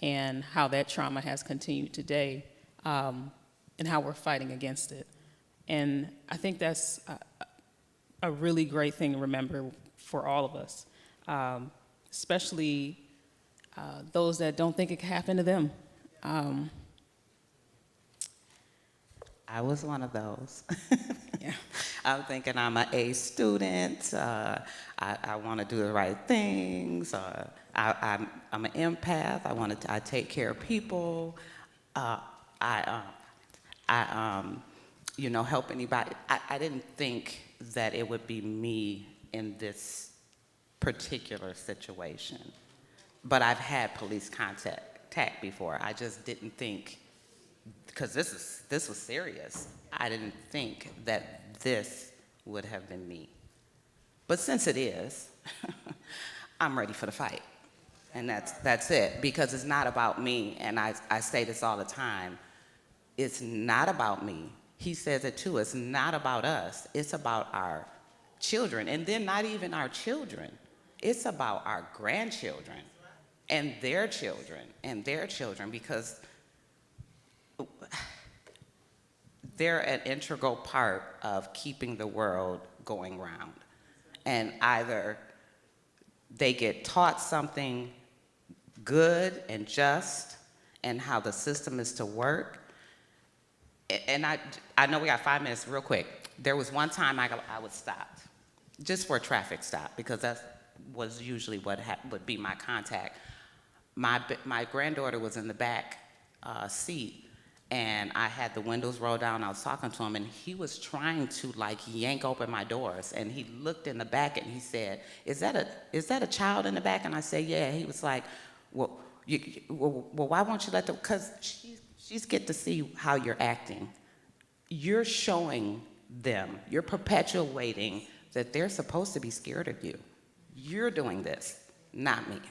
and how that trauma has continued today, and how we're fighting against it. And I think that's a really great thing to remember for all of us, especially those that don't think it could happen to them. I was one of those. Yeah. I'm thinking I'm an A student. I want to do the right things. I'm an empath. I take care of people. Help anybody. I didn't think that it would be me in this particular situation. But I've had police contact before. I just didn't think, because this was serious. I didn't think that this would have been me. But since it is, I'm ready for the fight. And that's it, because it's not about me, and I say this all the time. It's not about me. He says it too, it's not about us. It's about our children, and then not even our children. It's about our grandchildren and their children, because they're an integral part of keeping the world going round. And either they get taught something good and just and how the system is to work. And I know we got 5 minutes real quick. There was one time I was stopped, just for a traffic stop, because that was usually what would be my contact. My granddaughter was in the back seat, and I had the windows rolled down. I was talking to him, and he was trying to yank open my doors. And he looked in the back, and he said, "Is that a child in the back?" And I said, "Yeah." He was like, "Well, why won't you let them?" Because she's get to see how you're acting. You're showing them. You're perpetuating that they're supposed to be scared of you. You're doing this, not me.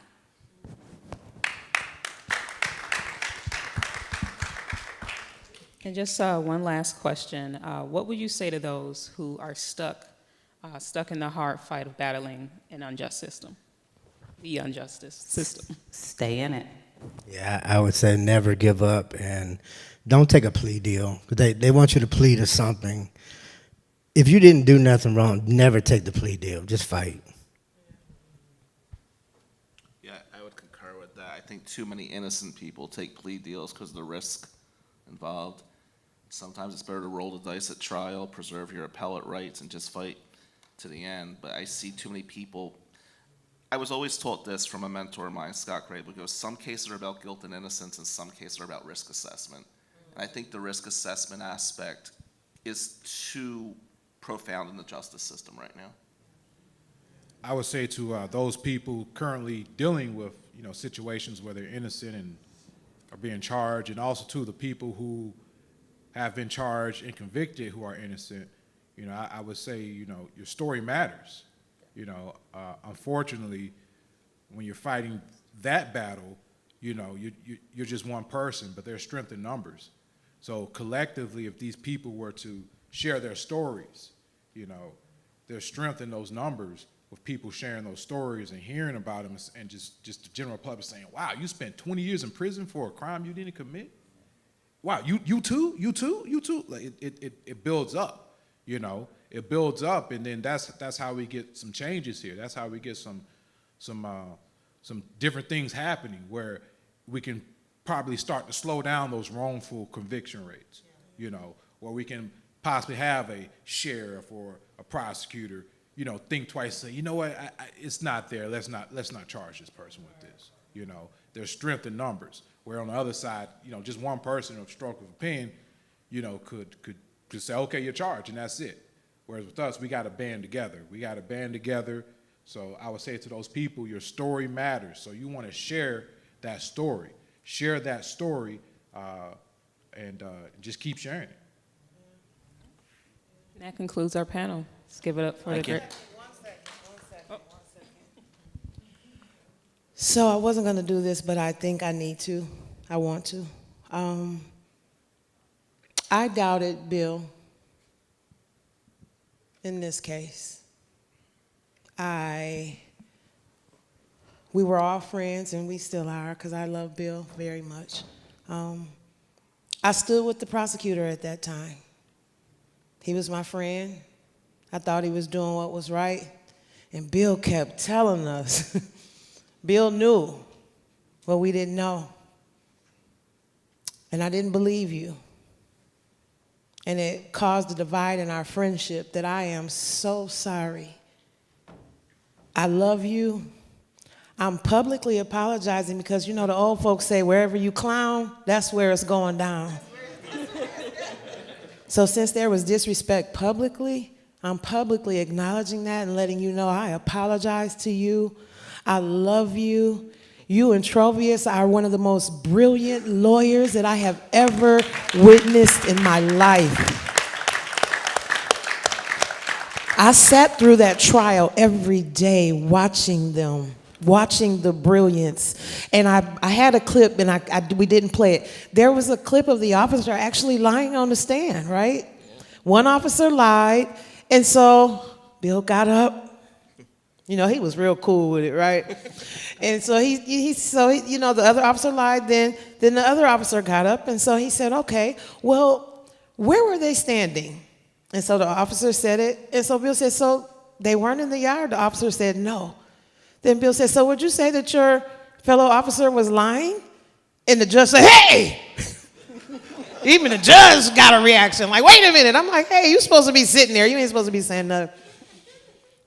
And just one last question. What would you say to those who are stuck in the hard fight of battling an unjust system? the injustice system. Stay in it. Yeah, I would say never give up and don't take a plea deal. They want you to plead to something. If you didn't do nothing wrong, never take the plea deal. Just fight. Yeah, I would concur with that. I think too many innocent people take plea deals because of the risk involved. Sometimes it's better to roll the dice at trial, preserve your appellate rights, and just fight to the end. But I see too many people. I was always taught this from a mentor of mine, Scott Crable, who goes, some cases are about guilt and innocence, and some cases are about risk assessment. And I think the risk assessment aspect is too profound in the justice system right now. I would say to those people currently dealing with situations where they're innocent and are being charged, and also to the people who have been charged and convicted who are innocent, I would say your story matters. Unfortunately, when you're fighting that battle, you're just one person, but there's strength in numbers. So collectively, if these people were to share their stories, there's strength in those numbers with people sharing those stories and hearing about them, and just the general public saying, wow, you spent 20 years in prison for a crime you didn't commit? Wow, you too? Like it builds up, It builds up, and then that's how we get some changes here. That's how we get some different things happening where we can probably start to slow down those wrongful conviction rates, where we can possibly have a sheriff or a prosecutor, think twice, say, you know what, it's not there. Let's not charge this person with this. There's strength in numbers. Where on the other side, just one person of stroke of a pen, could say, okay, you're charged, and that's it. Whereas with us, we got to band together. So I would say to those people, your story matters. So you want to share that story. Share that story, and just keep sharing it. And that concludes our panel. Let's give it up for the great. So I wasn't going to do this, but I think I need to. I want to. I doubted Bill in this case. We were all friends, and we still are, because I love Bill very much. I stood with the prosecutor at that time. He was my friend. I thought he was doing what was right, and Bill kept telling us. Bill knew what we didn't know. And I didn't believe you. And it caused a divide in our friendship that I am so sorry. I love you. I'm publicly apologizing because, the old folks say, wherever you clown, that's where it's going down. So since there was disrespect publicly, I'm publicly acknowledging that and letting you know I apologize to you. I love you. You and Trovius are one of the most brilliant lawyers that I have ever witnessed in my life. I sat through that trial every day watching them, watching the brilliance. And I had a clip, and we didn't play it. There was a clip of the officer actually lying on the stand, right? One officer lied, and so Bill got up. He was real cool with it, right? And so the other officer lied, then the other officer got up, and so he said, okay, well, where were they standing? And so the officer said it, and so Bill said, so they weren't in the yard? The officer said, no. Then Bill said, so would you say that your fellow officer was lying? And the judge said, hey! Even the judge got a reaction, like, wait a minute. I'm like, hey, you're supposed to be sitting there. You ain't supposed to be saying nothing.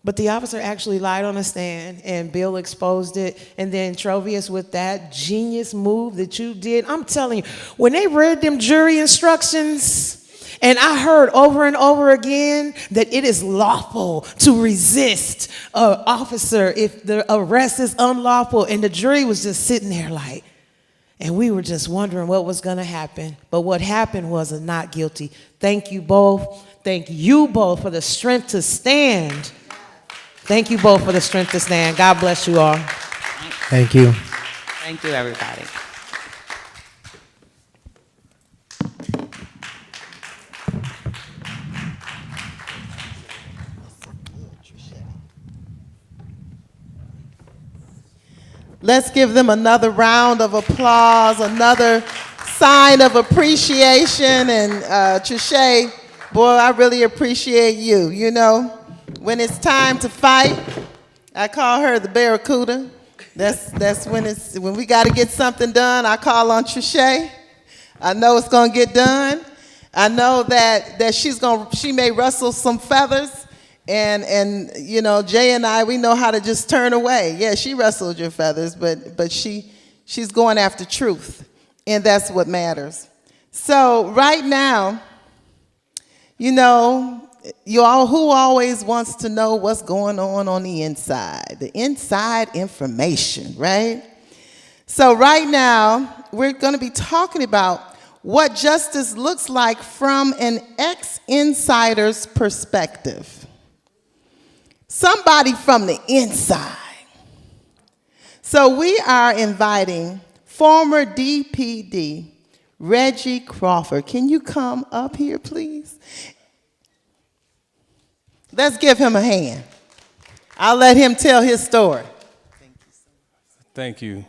But the officer actually lied on the stand, and Bill exposed it. And then Trovius, with that genius move that you did, I'm telling you, when they read them jury instructions, and I heard over and over again that it is lawful to resist an officer if the arrest is unlawful, and the jury was just sitting there like, and we were just wondering what was going to happen. But what happened was a not guilty. Thank you both. Thank you both for the strength to stand. Thank you both for the strength to stand. God bless you all. Thank you. Thank you, everybody. Let's give them another round of applause, another sign of appreciation. And Trisha, boy, I really appreciate you. You know, when it's time to fight, I call her the Barracuda. That's when we got to get something done. I call on Trisha. I know it's gonna get done. I know that she may rustle some feathers. And you know, Jay and I, we know how to just turn away. Yeah, she rustled your feathers, but she's going after truth, and that's what matters. So right now, you know, who always wants to know what's going on the inside, the inside information, right? So right now, we're going to be talking about what justice looks like from an ex-insider's perspective. Somebody from the inside. So we are inviting former DPD Reggie Crawford. Can you come up here, please? Let's give him a hand. I'll let him tell his story. Thank you,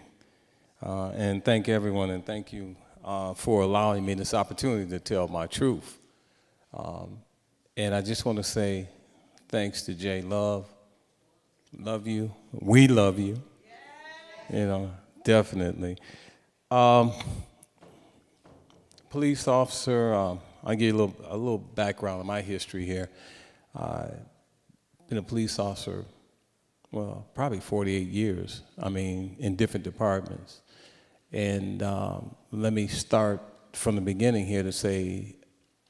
and thank everyone, and thank you for allowing me this opportunity to tell my truth. And I just want to say thanks to Jay. Love you. We love you. You know, definitely. Police officer, I'll give you a little background on my history here. Been a police officer, well, probably 48 years, I mean, in different departments. And let me start from the beginning here to say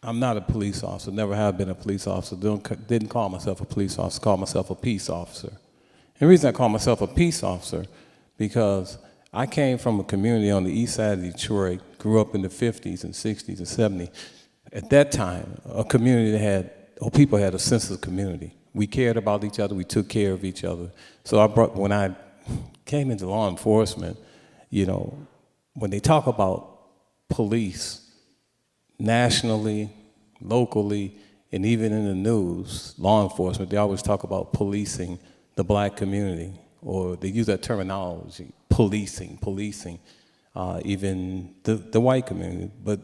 I'm not a police officer, never have been a police officer, didn't call myself a police officer, called myself a peace officer. And the reason I call myself a peace officer, because I came from a community on the east side of Detroit, grew up in the 50s and 60s and 70s. At that time, a community that had, or people had a sense of community. We cared about each other, we took care of each other. So when I came into law enforcement, you know, when they talk about police, nationally, locally, and even in the news, law enforcement, they always talk about policing the black community, or they use that terminology, policing, even the white community. But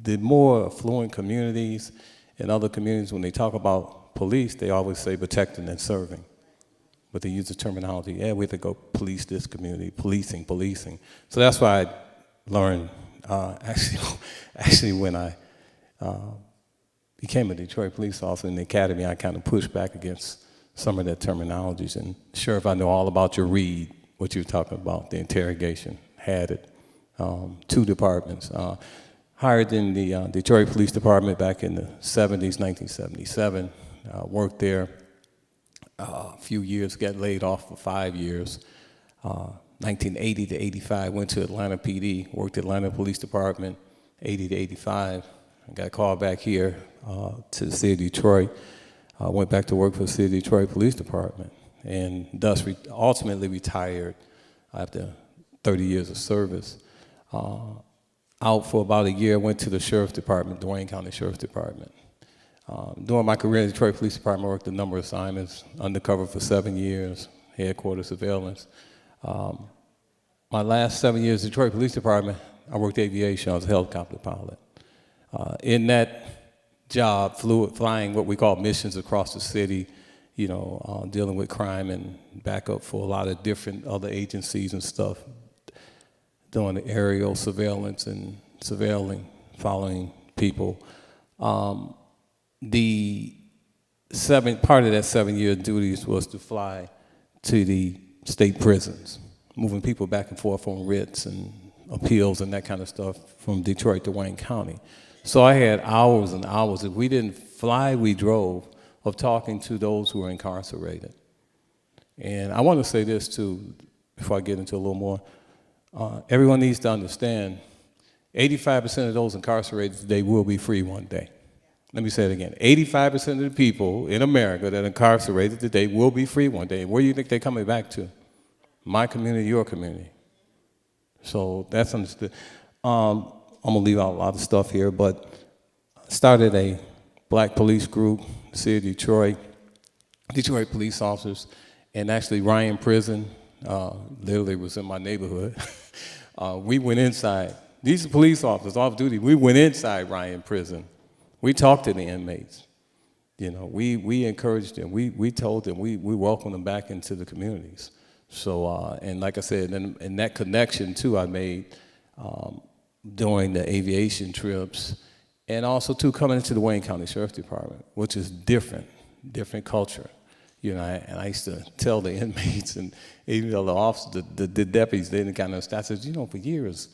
the more affluent communities and other communities, when they talk about police, they always say protecting and serving. But they use the terminology, yeah, we have to go police this community, policing. So that's why I learned, actually when I became a Detroit police officer in the academy, I kind of pushed back against some of that terminologies. And Sheriff, I know all about your read, what you're talking about, the interrogation, had it, 2 departments. Hired in the Detroit Police Department back in the 70s, 1977, worked there a few years, got laid off for 5 years. 1980 to 85, went to Atlanta PD, worked at Atlanta Police Department, 80 to 85. I got called back here to the city of Detroit. Went back to work for the city of Detroit Police Department, and thus ultimately retired after 30 years of service. Out for about a year, went to the Sheriff's Department, Wayne County Sheriff's Department. During my career in the Detroit Police Department, I worked a number of assignments, undercover for 7 years, headquarters surveillance. My last 7 years in the Detroit Police Department, I worked aviation. I was a helicopter pilot. In that job, flying what we call missions across the city, you know, dealing with crime and backup for a lot of different other agencies and stuff, doing the aerial surveillance and surveilling, following people. Part of that 7 year duties was to fly to the state prisons, moving people back and forth on writs and appeals and that kind of stuff from Detroit to Wayne County. So I had hours and hours. If we didn't fly, we drove, of talking to those who were incarcerated. And I want to say this too, before I get into a little more. Everyone needs to understand, 85% of those incarcerated today will be free one day. Let me say it again. 85% of the people in America that are incarcerated today will be free one day. Where do you think they're coming back to? My community, your community. So that's understood. I'm gonna leave out a lot of stuff here, but I started a black police group, the city of Detroit police officers, and actually Ryan Prison, literally was in my neighborhood. We went inside. These are police officers off duty. We went inside Ryan Prison. We talked to the inmates. You know, we encouraged them. We told them we welcomed them back into the communities. So, and like I said, and that connection too I made during the aviation trips, and also too coming into the Wayne County Sheriff's Department, which is different culture. You know, and I used to tell the inmates and even the officers, the deputies, they didn't kind of understand. I said, you know, for years,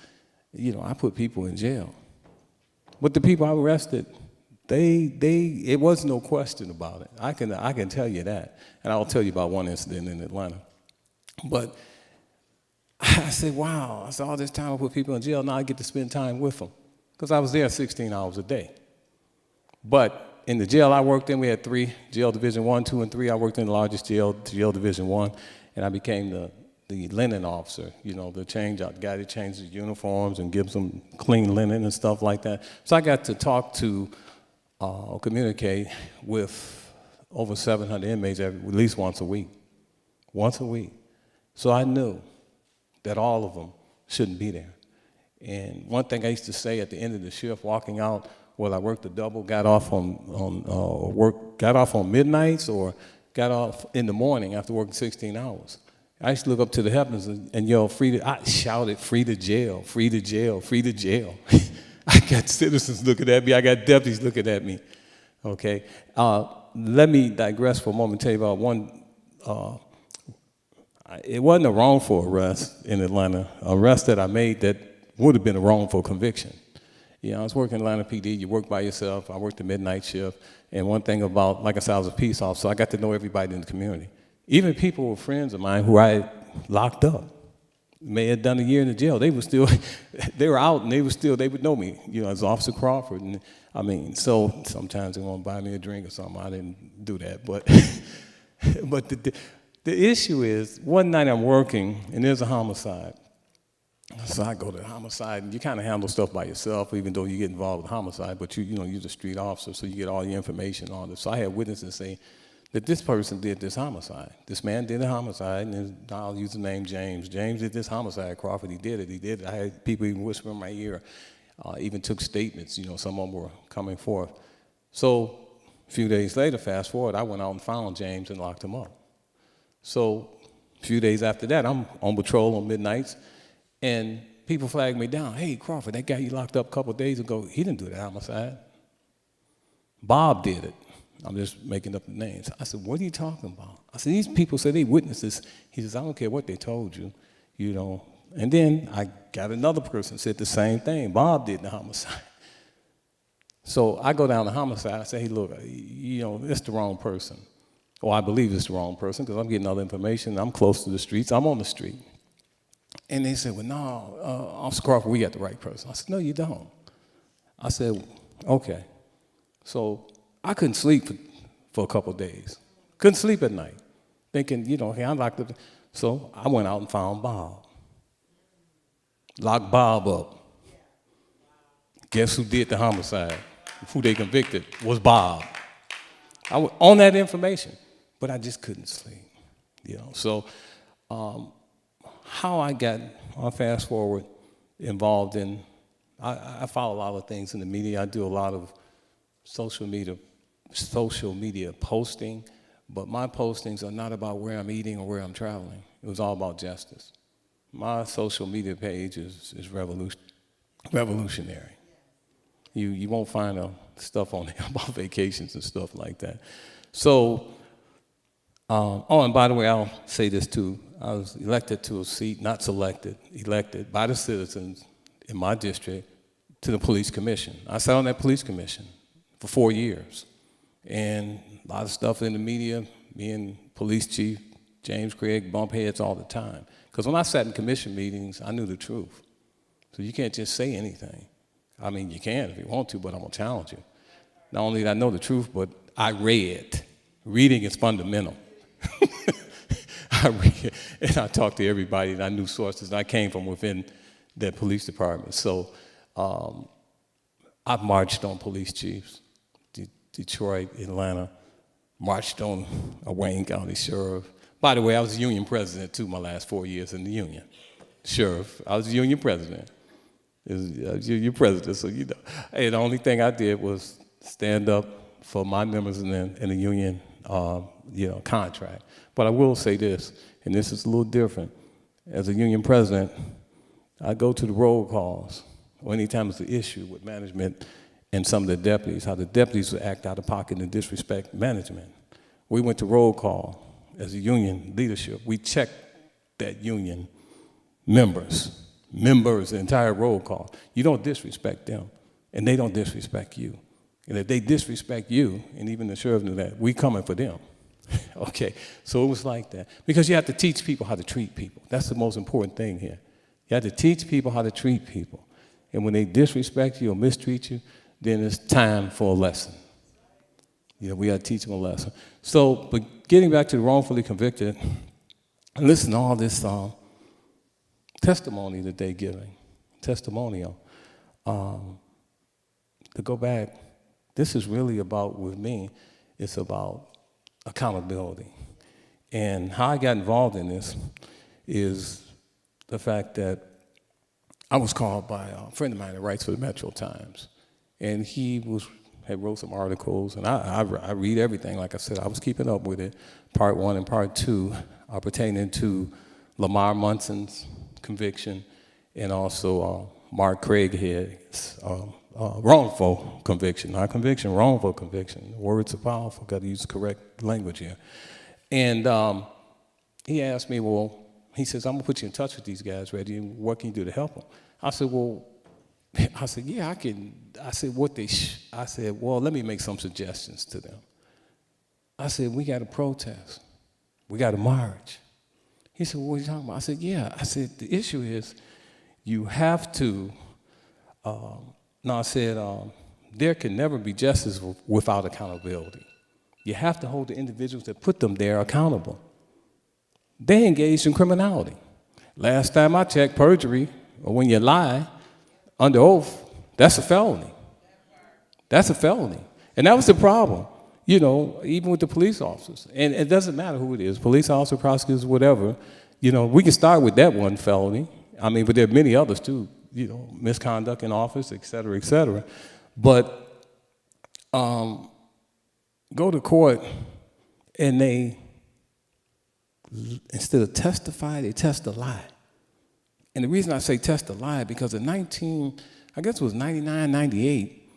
you know, I put people in jail. But the people I arrested, it was no question about it. I can tell you that. And I'll tell you about one incident in Atlanta. But I said, wow, I said, all this time I put people in jail, now I get to spend time with them. Because I was there 16 hours a day. But in the jail I worked in, we had 3, jail division 1, 2, and 3. I worked in the largest jail division 1, and I became the linen officer, you know, the guy that changes uniforms and gives them clean linen and stuff like that. So I got to talk to, communicate with over 700 inmates at least once a week. Once a week. So I knew that all of them shouldn't be there. And one thing I used to say at the end of the shift, walking out, well, I worked a double, got off on midnights, or got off in the morning after working 16 hours. I used to look up to the heavens and yell, I shouted, free to jail, free to jail, free to jail. I got citizens looking at me, I got deputies looking at me, okay? Let me digress for a moment and tell you about one, it wasn't a wrongful arrest in Atlanta, arrest that I made that would have been a wrongful conviction. You know, I was working in Atlanta PD, you work by yourself, I worked the midnight shift, and one thing about, like I said, I was a peace officer, so I got to know everybody in the community. Even people who were friends of mine who I had locked up, may have done a year in the jail, they were still, they were out and they would know me, you know, as Officer Crawford. And I mean, so sometimes they want to buy me a drink or something, I didn't do that, but, but the issue is, one night I'm working and there's a homicide. So I go to the homicide, and you kind of handle stuff by yourself, even though you get involved with homicide, but you know, you're the street officer, so you get all your information on it. So I had witnesses say that this person did this homicide. This man did a homicide, and I'll use the name James. James did this homicide, Crawford, he did it. I had people even whisper in my ear, even took statements, you know, some of them were coming forth. So a few days later, fast forward, I went out and found James and locked him up. So a few days after that, I'm on patrol on midnights, and people flagged me down. Hey, Crawford, that guy you locked up a couple of days ago, he didn't do that homicide. Bob did it. I'm just making up the names. I said, what are you talking about? I said, these people said they witnessed this. He says, I don't care what they told you, you know. And then I got another person said the same thing. Bob did the homicide. So I go down to homicide. I say, hey, look, you know, it's the wrong person. Or I believe it's the wrong person because I'm getting other information. I'm close to the streets. I'm on the street. And they said, well, no, Officer Crawford, we got the right person. I said, no, you don't. I said, okay. So I couldn't sleep for a couple of days. Couldn't sleep at night, thinking, you know, hey, I locked up. So I went out and found Bob. Locked Bob up. Guess who did the homicide? Who they convicted was Bob. I was on that information, but I just couldn't sleep, you know. So how I got, I'll fast forward, involved in, I follow a lot of things in the media. I do a lot of social media posting, but my postings are not about where I'm eating or where I'm traveling. It was all about justice. My social media page is revolutionary. You won't find stuff on there about vacations and stuff like that. So, oh, and by the way, I'll say this too. I was elected to a seat, not selected, elected by the citizens in my district to the police commission. I sat on that police commission for 4 years. And a lot of stuff in the media, me and police chief James Craig bump heads all the time. Because when I sat in commission meetings, I knew the truth. So you can't just say anything. I mean, you can if you want to, but I'm gonna challenge you. Not only did I know the truth, but I read. Reading is fundamental. I read, and I talked to everybody, and I knew sources, and I came from within that police department. So I've marched on police chiefs, Detroit, Atlanta, marched on a Wayne County sheriff, By the way, I was union president too my last 4 years in the union. Sheriff, I was a union president. I was union president, so you know. Hey, the only thing I did was stand up for my members in the union, contract. But I will say this, and this is a little different. As a union president, I go to the roll calls, or anytime there's an issue with management and some of the deputies, how the deputies would act out of pocket and disrespect management. We went to roll call as a union leadership. We checked that union members, the entire roll call. You don't disrespect them, and they don't disrespect you. And if they disrespect you, and even the sheriff knew that, we coming for them. Okay, so it was like that. Because you have to teach people how to treat people. That's the most important thing here. You have to teach people how to treat people. And when they disrespect you or mistreat you, then it's time for a lesson. We got to teach them a lesson. So, but getting back to the wrongfully convicted, and listen to all this testimony that they're giving, testimonial. To go back, this is really about, with me, it's about accountability. And how I got involved in this is the fact that I was called by a friend of mine that writes for the Metro Times. And he had wrote some articles, and I read everything. Like I said, I was keeping up with it. Part 1 and Part 2 are pertaining to Lamar Munson's conviction and also Mark Craighead's wrongful conviction. Not conviction, wrongful conviction. Words are powerful. Got to use the correct language here. And he asked me, well, he says, I'm going to put you in touch with these guys, Reggie, and what can you do to help them? I said, well, yeah, I can. I said, I said, well, let me make some suggestions to them. I said, we got to protest. We got to march. He said, well, what are you talking about? I said, yeah. I said, the issue is you have to, there can never be justice without accountability. You have to hold the individuals that put them there accountable. They engaged in criminality. Last time I checked, perjury, or when you lie under oath, that's a felony. That's a felony. And that was the problem, even with the police officers. And it doesn't matter who it is, police officer, prosecutors, whatever. We can start with that one felony. But there are many others too, misconduct in office, et cetera, et cetera. But go to court and they, instead of testify, they test a lie. And the reason I say test a lie, because in 99, 98,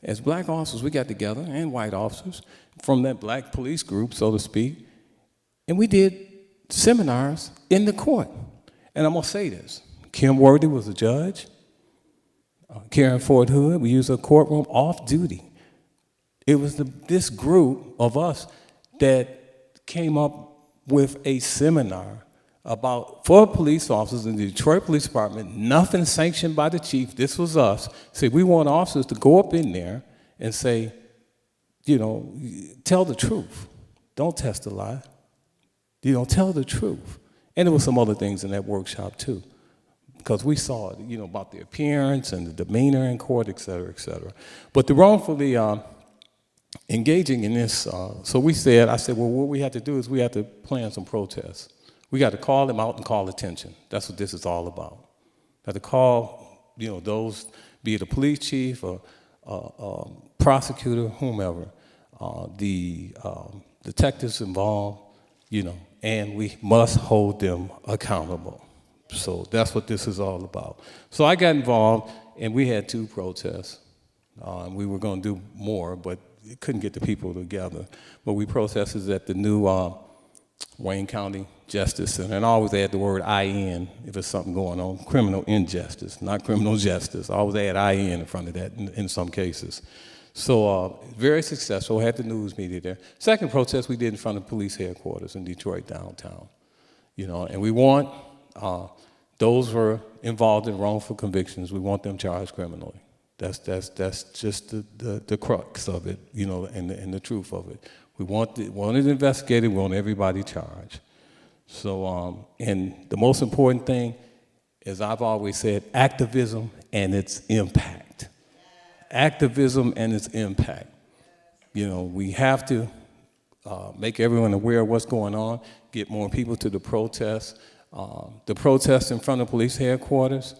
as black officers, we got together, and white officers, from that black police group, so to speak, and we did seminars in the court. And I'm going to say this. Kim Worthy was a judge. Karen Ford Hood, we used a courtroom off duty. It was this group of us that came up with a seminar for police officers in the Detroit Police Department, nothing sanctioned by the chief. This was us. Say, we want officers to go up in there and say, tell the truth. Don't test a lie. Tell the truth. And there were some other things in that workshop too, because we saw it, about the appearance and the demeanor in court, et cetera, et cetera. But the wrongfully engaging in this, so I said, well, what we have to do is we have to plan some protests. We got to call them out and call attention. That's what this is all about. Got to call, those, be it a police chief or prosecutor, whomever, the detectives involved, and we must hold them accountable. So that's what this is all about. So I got involved, and we had 2 protests. We were going to do more, but couldn't get the people together. But we protested at the new Wayne County Justice Center, and I always add the word IN if there's something going on, criminal injustice, not criminal justice. I always add IN in front of that in some cases. So very successful, had the news media there. Second protest we did in front of police headquarters in Detroit downtown. And we want those who are involved in wrongful convictions, we want them charged criminally. That's just the crux of it, and the truth of it. We want it investigated, we want everybody charged. So, and the most important thing, as I've always said, activism and its impact. Activism and its impact. We have to make everyone aware of what's going on, get more people to the protest. The protest in front of police headquarters,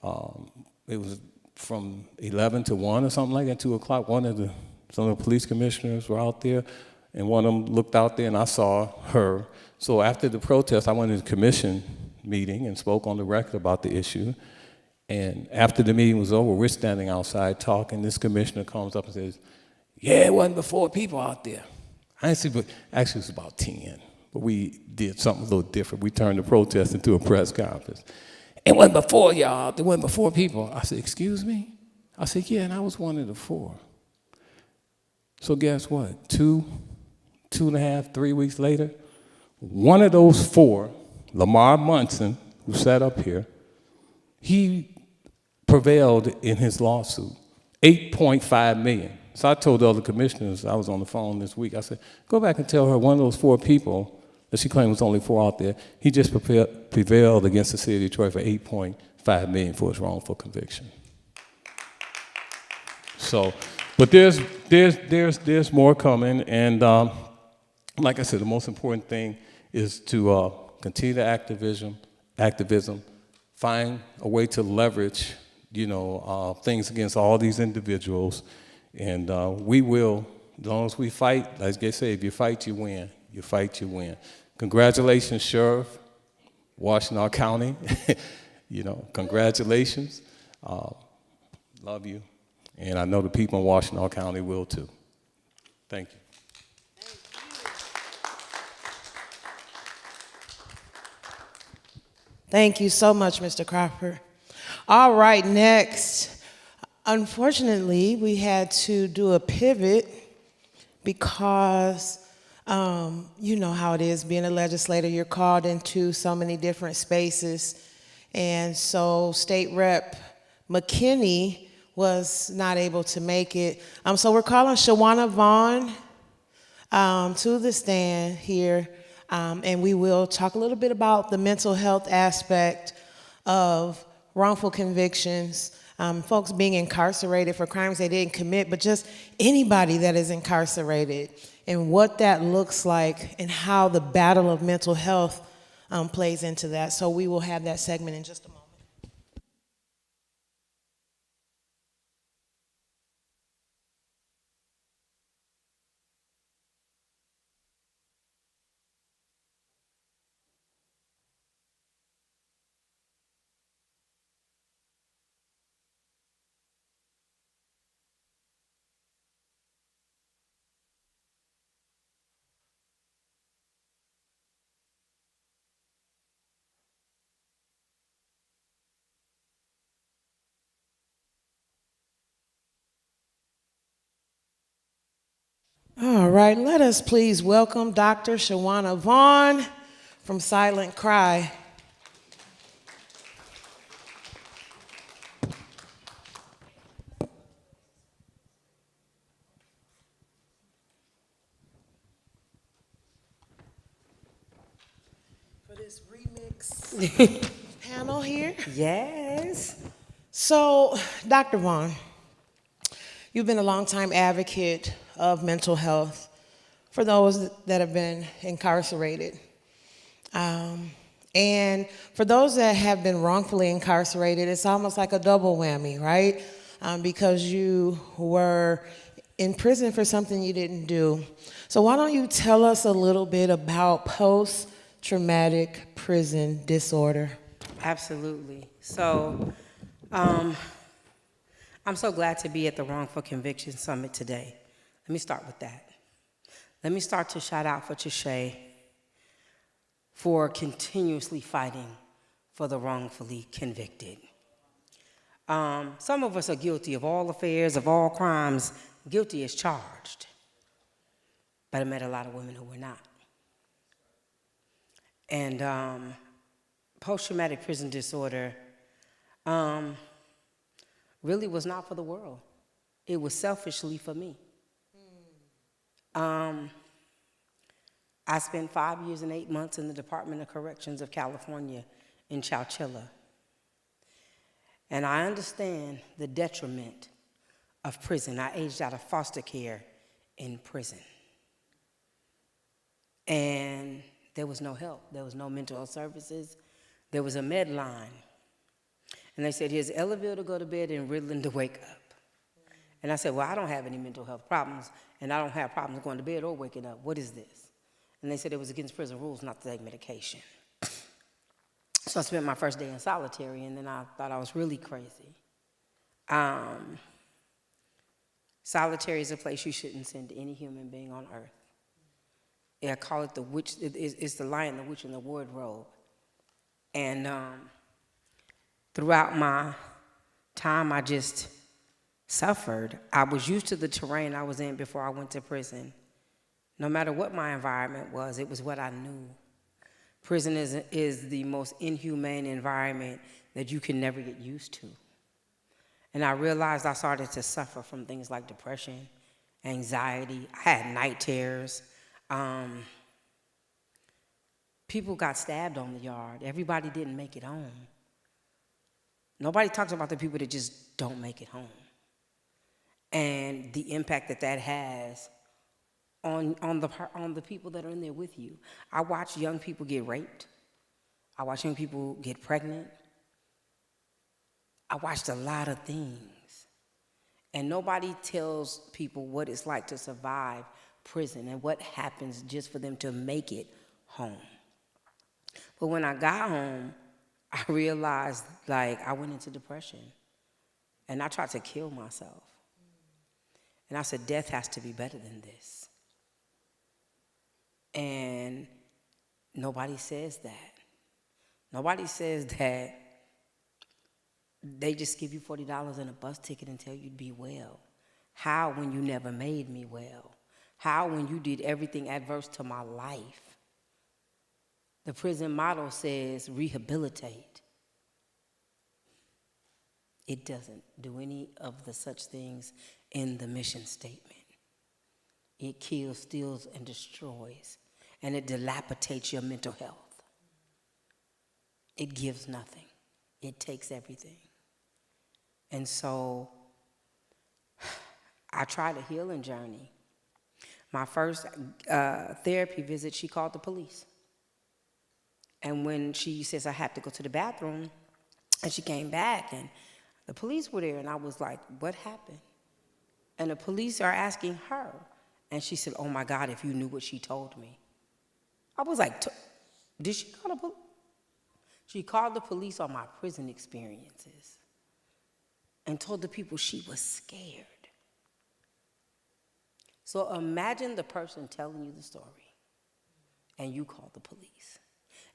it was from 11 to 1 or something like that, 2 o'clock. Some of the police commissioners were out there, and one of them looked out there, and I saw her. So after the protest, I went to the commission meeting and spoke on the record about the issue. And after the meeting was over, we're standing outside talking. This commissioner comes up and says, "Yeah, it wasn't but 4 people out there." I didn't see, but actually it was about 10. But we did something a little different. We turned the protest into a press conference. "It wasn't but 4, y'all. There wasn't but 4 people." I said, "Excuse me?" I said, "Yeah, and I was one of the 4. So guess what? 2.5, 3 weeks later, one of those 4, Lamar Munson, who sat up here, he prevailed in his lawsuit, $8.5 million. So I told the other commissioners, I was on the phone this week, I said, go back and tell her one of those 4 people that she claimed was only 4 out there, he just prevailed against the city of Detroit for $8.5 million for his wrongful conviction. So, but there's more coming, and like I said, the most important thing is to continue the activism, find a way to leverage, things against all these individuals, and we will, as long as we fight, like they say, if you fight, you win. You fight, you win. Congratulations, Sheriff, Washtenaw County. Congratulations. Love you. And I know the people in Washtenaw County will too. Thank you. Thank you so much, Mr. Crawford. All right, next. Unfortunately, we had to do a pivot because you know how it is being a legislator. You're called into so many different spaces. And so State Rep McKinney was not able to make it. So we're calling Shawana Vaughn to the stand here. And we will talk a little bit about the mental health aspect of wrongful convictions, folks being incarcerated for crimes they didn't commit, but just anybody that is incarcerated and what that looks like and how the battle of mental health plays into that. So we will have that segment in just a moment. All right, let us please welcome Dr. Shawana Vaughn from Silent Cry. For this remix panel here. Yes. So, Dr. Vaughn, you've been a longtime advocate of mental health for those that have been incarcerated. And for those that have been wrongfully incarcerated, it's almost like a double whammy, right? Because you were in prison for something you didn't do. So why don't you tell us a little bit about post-traumatic prison disorder? Absolutely. So, I'm so glad to be at the Wrongful Conviction Summit today. Let me start with that. Let me start to shout out for Trisha for continuously fighting for the wrongfully convicted. Some of us are guilty of all affairs, of all crimes, guilty as charged. But I met a lot of women who were not. And post-traumatic prison disorder really was not for the world. It was selfishly for me. I spent 5 years and 8 months in the Department of Corrections of California in Chowchilla. And I understand the detriment of prison. I aged out of foster care in prison. And there was no help. There was no mental health services. There was a med line. And they said, here's Ellaville to go to bed and Ritalin to wake up. And I said, well, I don't have any mental health problems, and I don't have problems going to bed or waking up. What is this? And they said it was against prison rules not to take medication. So I spent my first day in solitary, and then I thought I was really crazy. Solitary is a place you shouldn't send any human being on earth. Yeah, I call it the witch. It's the lion, the witch, and the wardrobe. And throughout my time, I just suffered. I was used to the terrain I was in before I went to prison. No matter what my environment was, it was what I knew. Prison is the most inhumane environment that you can never get used to. And I realized I started to suffer from things like depression, anxiety. I had night terrors. People got stabbed on the yard. Everybody didn't make it home. Nobody talks about the people that just don't make it home. And the impact that that has on the people that are in there with you. I watch young people get raped. I watch young people get pregnant. I watched a lot of things. And nobody tells people what it's like to survive prison and what happens just for them to make it home. But when I got home, I realized, like, I went into depression. And I tried to kill myself. And I said, death has to be better than this. And nobody says that. Nobody says that they just give you $40 and a bus ticket and tell you to be well. How when you never made me well? How when you did everything adverse to my life? The prison motto says rehabilitate. It doesn't do any of the such things in the mission statement. It kills, steals, and destroys, and it dilapidates your mental health. It gives nothing. It takes everything. And so I tried a healing journey. My first therapy visit, she called the police. And when she says I had to go to the bathroom, and she came back, and the police were there, and I was like, what happened? And the police are asking her. And she said, oh my God, if you knew what she told me. I was like, did she call the police? She called the police on my prison experiences and told the people she was scared. So imagine the person telling you the story and you call the police.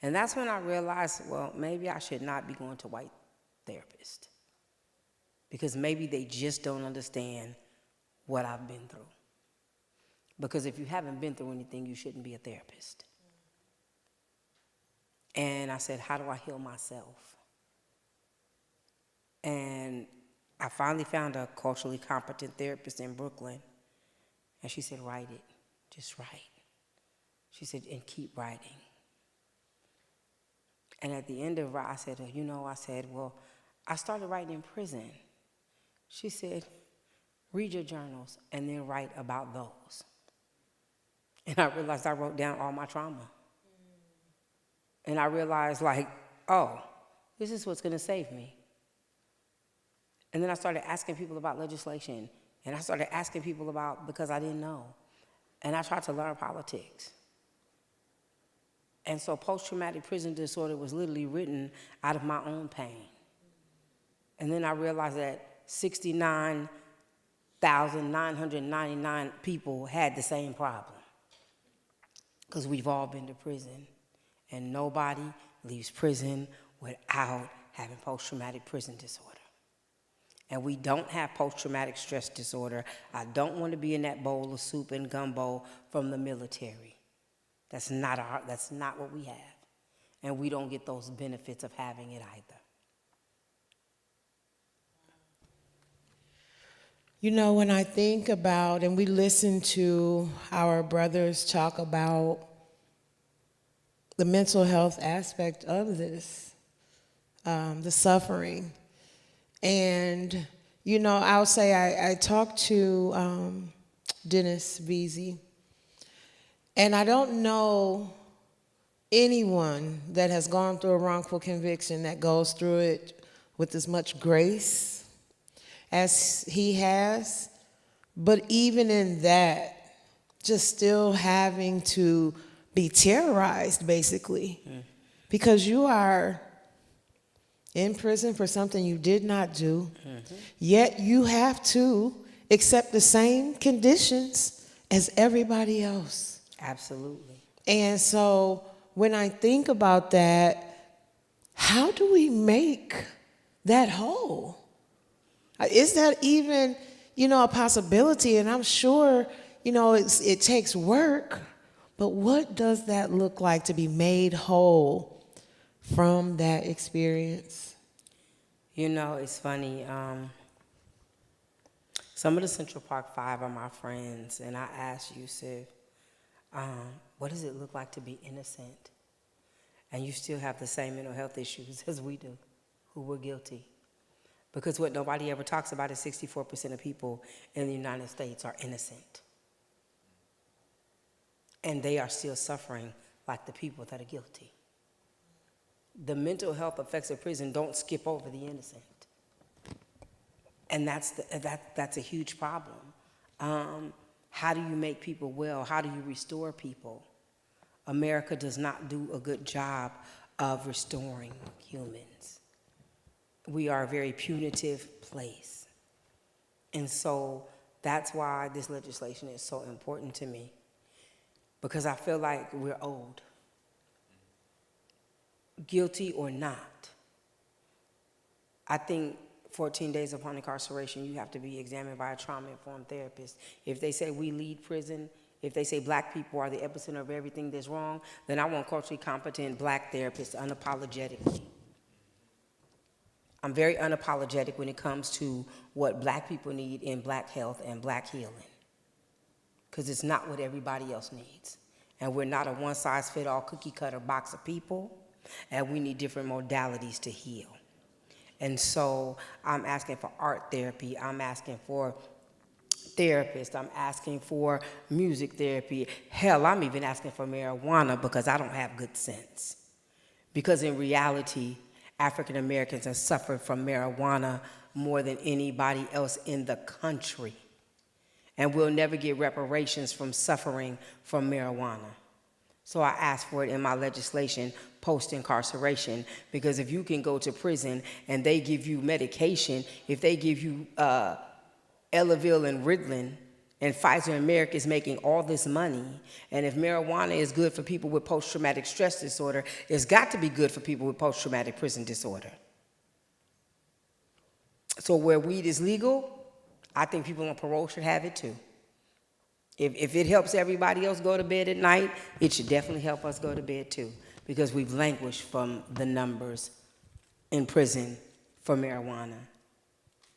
And that's when I realized, well, maybe I should not be going to white therapists because maybe they just don't understand what I've been through. Because if you haven't been through anything, you shouldn't be a therapist. And I said, how do I heal myself? And I finally found a culturally competent therapist in Brooklyn. And she said, write it, just write. She said, and keep writing. And at the end of it, I said, well, I started writing in prison. She said, read your journals and then write about those. And I realized I wrote down all my trauma. And I realized, like, oh, this is what's going to save me. And then I started asking people about legislation. And I started asking people about, because I didn't know. And I tried to learn politics. And so post-traumatic prison disorder was literally written out of my own pain. And then I realized that 69,999 people had the same problem. Because we've all been to prison. And nobody leaves prison without having post-traumatic prison disorder. And we don't have post-traumatic stress disorder. I don't want to be in that bowl of soup and gumbo from the military. That's not what we have. And we don't get those benefits of having it either. You know, when I think about, and we listen to our brothers talk about the mental health aspect of this, the suffering. And, you know, I'll say I talked to Dennis Veazey, and I don't know anyone that has gone through a wrongful conviction that goes through it with as much grace as he has, but even in that, just still having to be terrorized, basically, because you are in prison for something you did not do, yet you have to accept the same conditions as everybody else. Absolutely. And so when I think about that, how do we make that whole? Is that even, a possibility? And I'm sure, it takes work, but what does that look like to be made whole from that experience? It's funny. Some of the Central Park Five are my friends, and I asked Yusuf, what does it look like to be innocent? And you still have the same mental health issues as we do, who were guilty. Because what nobody ever talks about is 64% of people in the United States are innocent. And they are still suffering like the people that are guilty. The mental health effects of prison don't skip over the innocent. And that's a huge problem. How do you make people well? How do you restore people? America does not do a good job of restoring humans. We are a very punitive place. And so that's why this legislation is so important to me, because I feel like we're old. Guilty or not, I think 14 days upon incarceration, you have to be examined by a trauma-informed therapist. If they say we lead prison, if they say black people are the epicenter of everything that's wrong, then I want culturally competent black therapists unapologetically. I'm very unapologetic when it comes to what black people need in black health and black healing, because it's not what everybody else needs. And we're not a one-size-fit-all cookie-cutter box of people, and we need different modalities to heal. And so I'm asking for art therapy, I'm asking for therapists, I'm asking for music therapy. Hell, I'm even asking for marijuana because I don't have good sense. Because in reality, African Americans have suffered from marijuana more than anybody else in the country. And we'll never get reparations from suffering from marijuana. So I asked for it in my legislation post-incarceration, because if you can go to prison and they give you medication, if they give you Elavil and Ritalin, and Pfizer America is making all this money, and if marijuana is good for people with post-traumatic stress disorder, it's got to be good for people with post-traumatic prison disorder. So where weed is legal, I think people on parole should have it too. If it helps everybody else go to bed at night, it should definitely help us go to bed too, because we've languished from the numbers in prison for marijuana.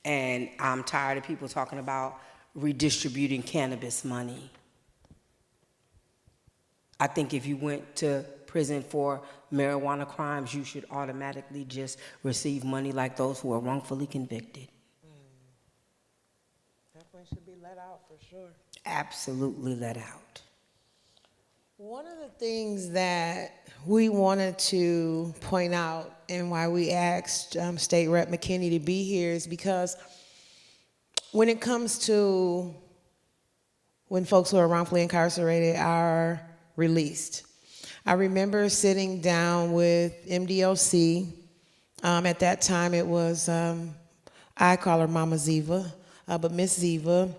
And I'm tired of people talking about redistributing cannabis money. I think if you went to prison for marijuana crimes, you should automatically just receive money like those who are wrongfully convicted. Definitely should be let out for sure. Absolutely let out. One of the things that we wanted to point out and why we asked State Rep McKinney to be here is because when it comes to when folks who are wrongfully incarcerated are released, I remember sitting down with MDOC. At that time it was, I call her Mama Ziva, but Miss Ziva.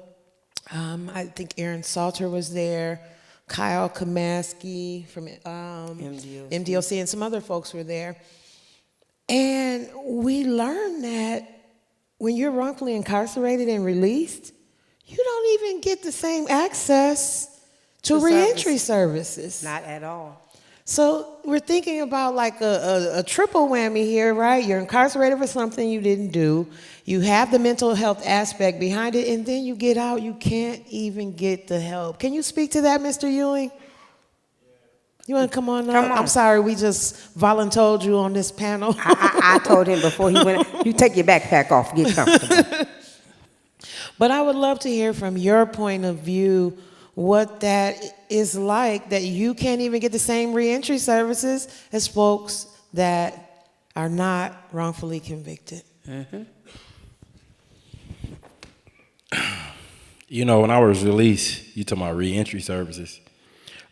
I think Aaron Salter was there, Kyle Kamaski from MDOC, and some other folks were there. And we learned that when you're wrongfully incarcerated and released, you don't even get the same access to reentry services. Not at all. So we're thinking about like a triple whammy here, right? You're incarcerated for something you didn't do. You have the mental health aspect behind it, and then you get out, you can't even get the help. Can you speak to that, Mr. Ewing? You want to come on up? Come on. I'm sorry, we just voluntold you on this panel. I told him before he went, you take your backpack off, get comfortable. But I would love to hear from your point of view, what that is like, that you can't even get the same reentry services as folks that are not wrongfully convicted. You know, when I was released, you talking about reentry services,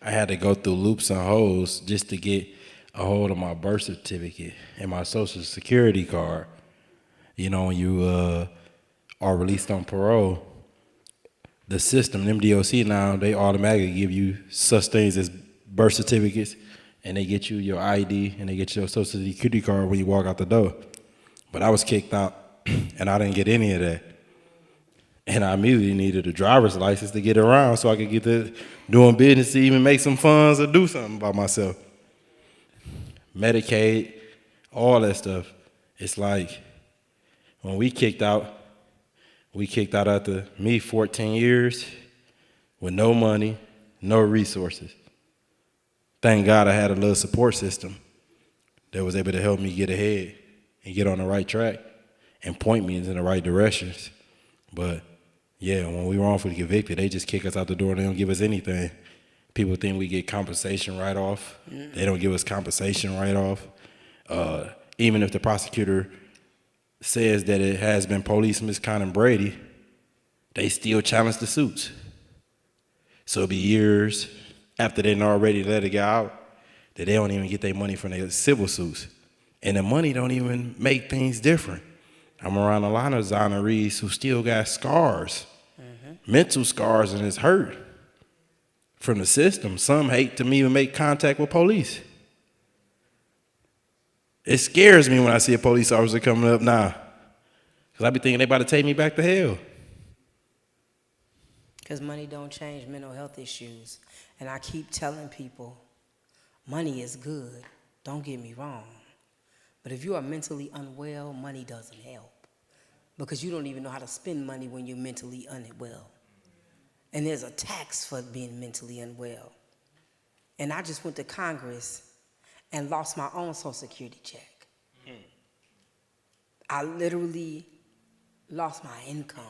I had to go through loops and holes just to get a hold of my birth certificate and my social security card. You know, when you are released on parole, the system, MDOC now, they automatically give you such things as birth certificates, and they get you your ID, and they get your social security card when you walk out the door. But I was kicked out, and I didn't get any of that. And I immediately needed a driver's license to get around so I could get to doing business to even make some funds or do something by myself. Medicaid, all that stuff. It's like when we kicked out after me 14 years with no money, no resources. Thank God I had a little support system that was able to help me get ahead and get on the right track and point me in the right directions. But yeah, when we wrongfully convicted, they just kick us out the door and they don't give us anything. People think we get compensation right off. They don't give us compensation right off. Even if the prosecutor says that it has been police misconduct Brady, they still challenge the suits. So it'll be years after they already let it get out that they don't even get their money from their civil suits. And the money don't even make things different. I'm around a lot of honorees who still got scars, mental scars, and it's hurt from the system. Some hate to even make contact with police. It scares me when I see a police officer coming up now, because I be thinking they about to take me back to hell. Because money don't change mental health issues. And I keep telling people, money is good, don't get me wrong. But if you are mentally unwell, money doesn't help. Because you don't even know how to spend money when you're mentally unwell. And there's a tax for being mentally unwell. And I just went to Congress and lost my own Social Security check. I literally lost my income.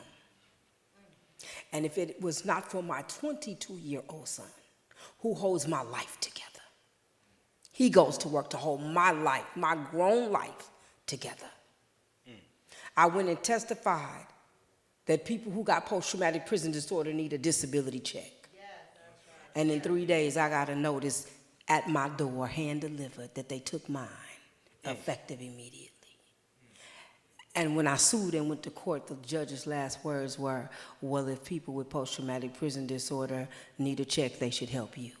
And if it was not for my 22-year-old son, who holds my life together, he goes to work to hold my life, my grown life, together. I went and testified that people who got post-traumatic prison disorder need a disability check. And in 3 days, I got a notice at my door, hand-delivered, that they took mine, effective immediately. And when I sued and went to court, the judge's last words were, well, if people with post-traumatic prison disorder need a check, they should help you.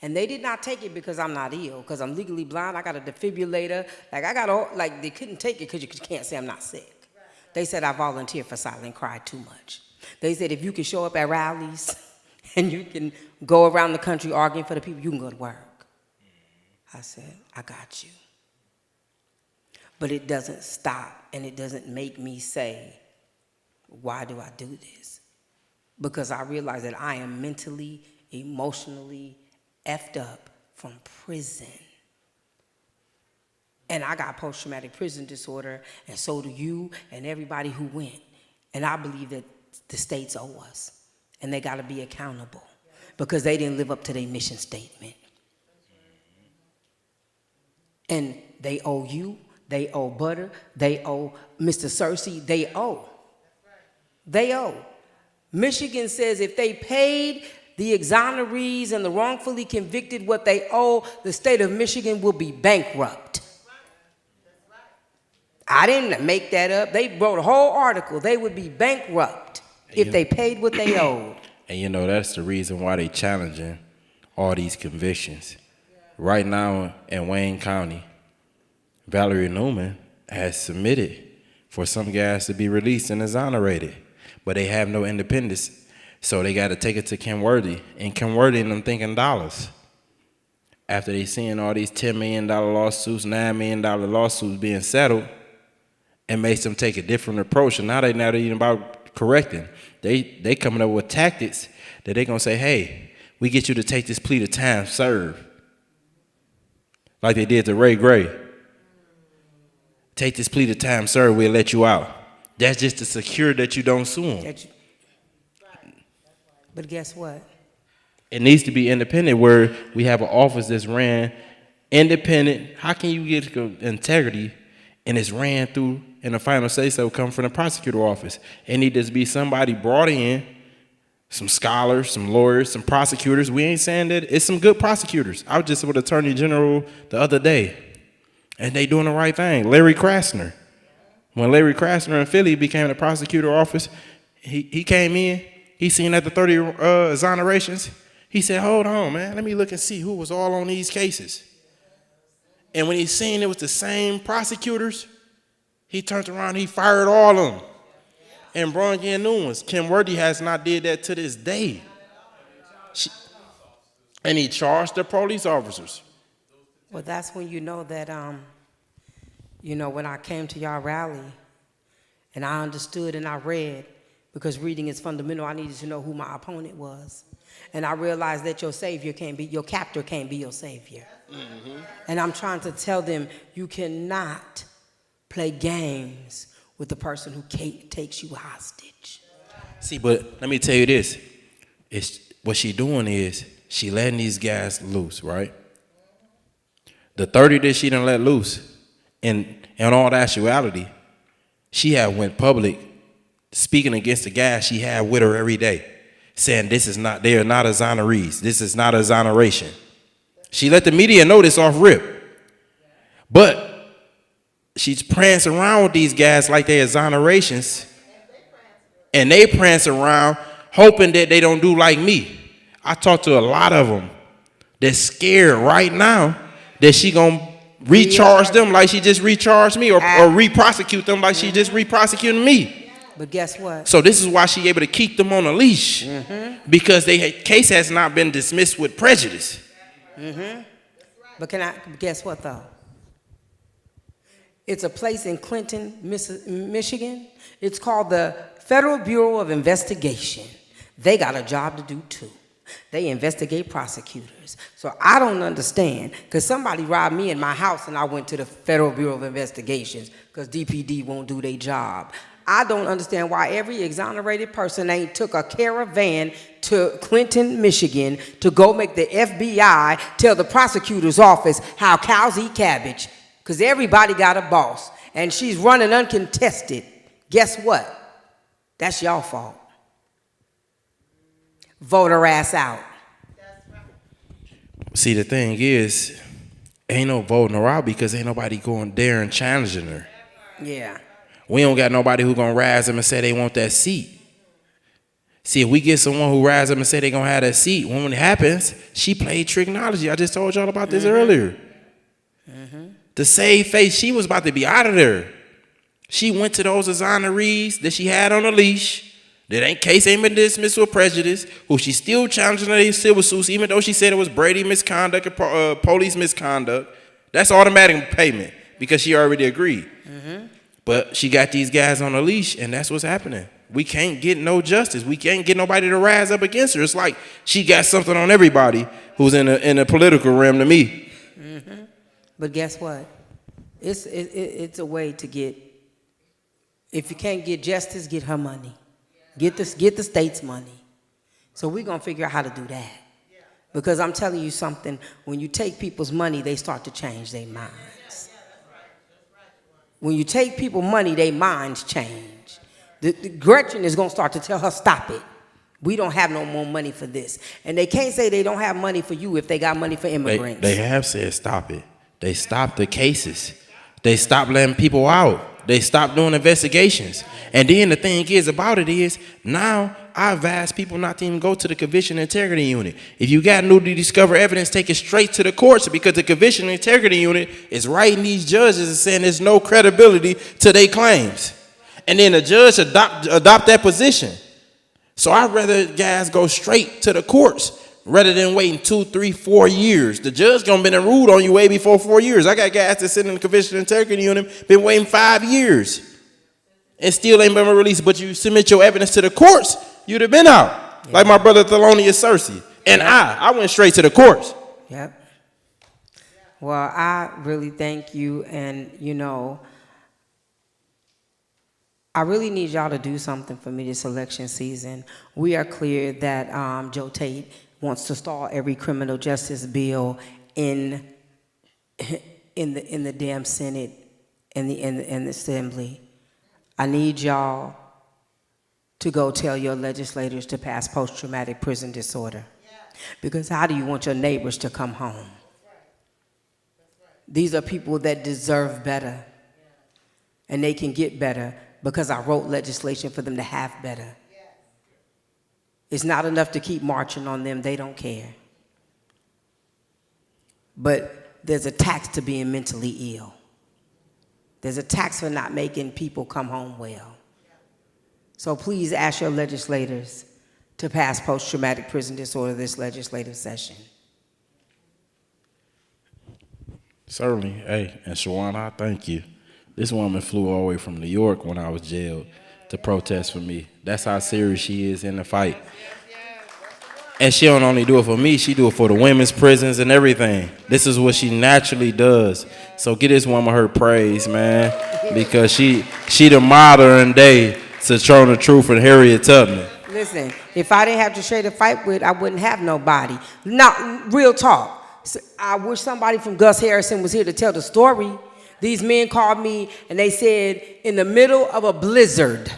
And they did not take it because I'm not ill, because I'm legally blind. I got a defibrillator. They couldn't take it because you can't say I'm not sick. They said I volunteered for silent cry too much. They said if you can show up at rallies and you can go around the country arguing for the people, you can go to work. I said, I got you. But it doesn't stop, and it doesn't make me say, why do I do this? Because I realize that I am mentally, emotionally effed up from prison. And I got post-traumatic prison disorder, and so do you and everybody who went. And I believe that the states owe us, and they got to be accountable because they didn't live up to their mission statement. And they owe you, they owe Butter, they owe Mr. Cersei, they owe. They owe. Michigan says if they paid the exonerees and the wrongfully convicted what they owe, the state of Michigan will be bankrupt. I didn't make that up. They wrote a whole article. They would be bankrupt if they paid what they owed. And you know, that's the reason why they challenging all these convictions. Right now in Wayne County, Valerie Newman has submitted for some guys to be released and exonerated, but they have no independence. So they got to take it to Ken Worthy, and Ken Worthy and them thinking dollars. After they seeing all these $10 million lawsuits, $9 million lawsuits being settled, it makes them take a different approach. And now they're not even about correcting. They coming up with tactics that they're going to say, hey, we get you to take this plea to time served. Like they did to Ray Gray. Take this plea to time served, we'll let you out. That's just to secure that you don't sue him. But guess what? It needs to be independent, where we have an office that's ran independent. How can you get integrity and it's ran through, and the final say-so come from the prosecutor office? It needs to be somebody brought in, some scholars, some lawyers, some prosecutors. We ain't saying that. It's some good prosecutors. I was just with Attorney General the other day, and they doing the right thing. Larry Krasner. When Larry Krasner in Philly became the prosecutor office, he came in, he seen that the 30 exonerations. He said, hold on, man, let me look and see who was all on these cases. And when he seen it was the same prosecutors, he turned around, he fired all of them and brought in new ones. Kim Worthy has not did that to this day. And he charged the police officers. Well, that's when you know that, when I came to y'all rally and I understood and I read, because reading is fundamental, I needed to know who my opponent was. And I realized that your captor can't be your savior. Mm-hmm. And I'm trying to tell them, you cannot play games with the person who takes you hostage. See, but let me tell you this. What she doing is she letting these guys loose, right? The 30 that she done let loose, in all actuality, she had went public speaking against the guys she had with her every day, saying they are not exonerees. This is not exoneration. She let the media know this off rip. But she's prancing around with these guys like they're exonerations. And they prance around hoping that they don't do like me. I talked to a lot of them that's scared right now that she gonna recharge them like she just recharged me, or re-prosecute them like she just re-prosecuting me. But guess what? So this is why she able to keep them on a leash, because case has not been dismissed with prejudice. But guess what though? It's a place in Clinton, Michigan. It's called the Federal Bureau of Investigation. They got a job to do too. They investigate prosecutors. So I don't understand, because somebody robbed me in my house and I went to the Federal Bureau of Investigations because DPD won't do their job. I don't understand why every exonerated person ain't took a caravan to Clinton, Michigan to go make the FBI tell the prosecutor's office how cows eat cabbage, because everybody got a boss and she's running uncontested. Guess what? That's your fault. Vote her ass out. See, the thing is, ain't no voting her out because ain't nobody going there and challenging her. Yeah. We don't got nobody who gonna rise up and say they want that seat. See, if we get someone who rise up and say they gonna have that seat, when it happens, she played tricknology. I just told y'all about this earlier. To save face, she was about to be out of there. She went to those exonerees that she had on a leash, that case ain't been dismissed with prejudice, who she still challenging their civil suits, even though she said it was Brady misconduct or police misconduct. That's automatic payment because she already agreed. But she got these guys on a leash, and that's what's happening. We can't get no justice. We can't get nobody to rise up against her. It's like she got something on everybody who's in a political realm to me. But guess what? It's a way to get, if you can't get justice, get her money. Get the state's money. So we're going to figure out how to do that. Because I'm telling you something, when you take people's money, they start to change their minds. When you take people money, their minds change. The Gretchen is going to start to tell her, stop it. We don't have no more money for this. And they can't say they don't have money for you if they got money for immigrants. They have said stop it. They stopped the cases. They stopped letting people out. They stopped doing investigations. And then the thing is about it is, now I advise people not to even go to the Conviction Integrity Unit. If you got newly discovered evidence, take it straight to the courts, because the Conviction Integrity Unit is writing these judges and saying there's no credibility to their claims. And then the judge adopt that position. So I'd rather guys go straight to the courts rather than waiting 2, 3, 4 years. The judge gonna been ruled on you way before 4 years. I got guys that sit in the Conviction Integrity Unit, been waiting 5 years and still ain't been released. But you submit your evidence to the courts, you'd have been out. Yeah. Like my brother Thelonious Cersei. And I went straight to the courts. Yep. Well, I really thank you, and I really need y'all to do something for me this election season. We are clear that Joe Tate wants to stall every criminal justice bill in the damn Senate and the Assembly. I need y'all to go tell your legislators to pass post-traumatic prison disorder. Because how do you want your neighbors to come home? These are people that deserve better. And they can get better because I wrote legislation for them to have better. It's not enough to keep marching on them. They don't care. But there's a tax to being mentally ill. There's a tax for not making people come home well. So please ask your legislators to pass post-traumatic prison disorder this legislative session. Certainly. Hey, and Shawana, I thank you. This woman flew all the way from New York when I was jailed to protest for me. That's how serious she is in the fight. And she don't only do it for me, she do it for the women's prisons and everything. This is what she naturally does. So give this woman her praise, man, because she the modern day Sojourner Truth and Harriet Tubman. Listen, if I didn't have Trashay to fight with, I wouldn't have nobody. Not real talk. I wish somebody from Gus Harrison was here to tell the story. These men called me and they said, in the middle of a blizzard,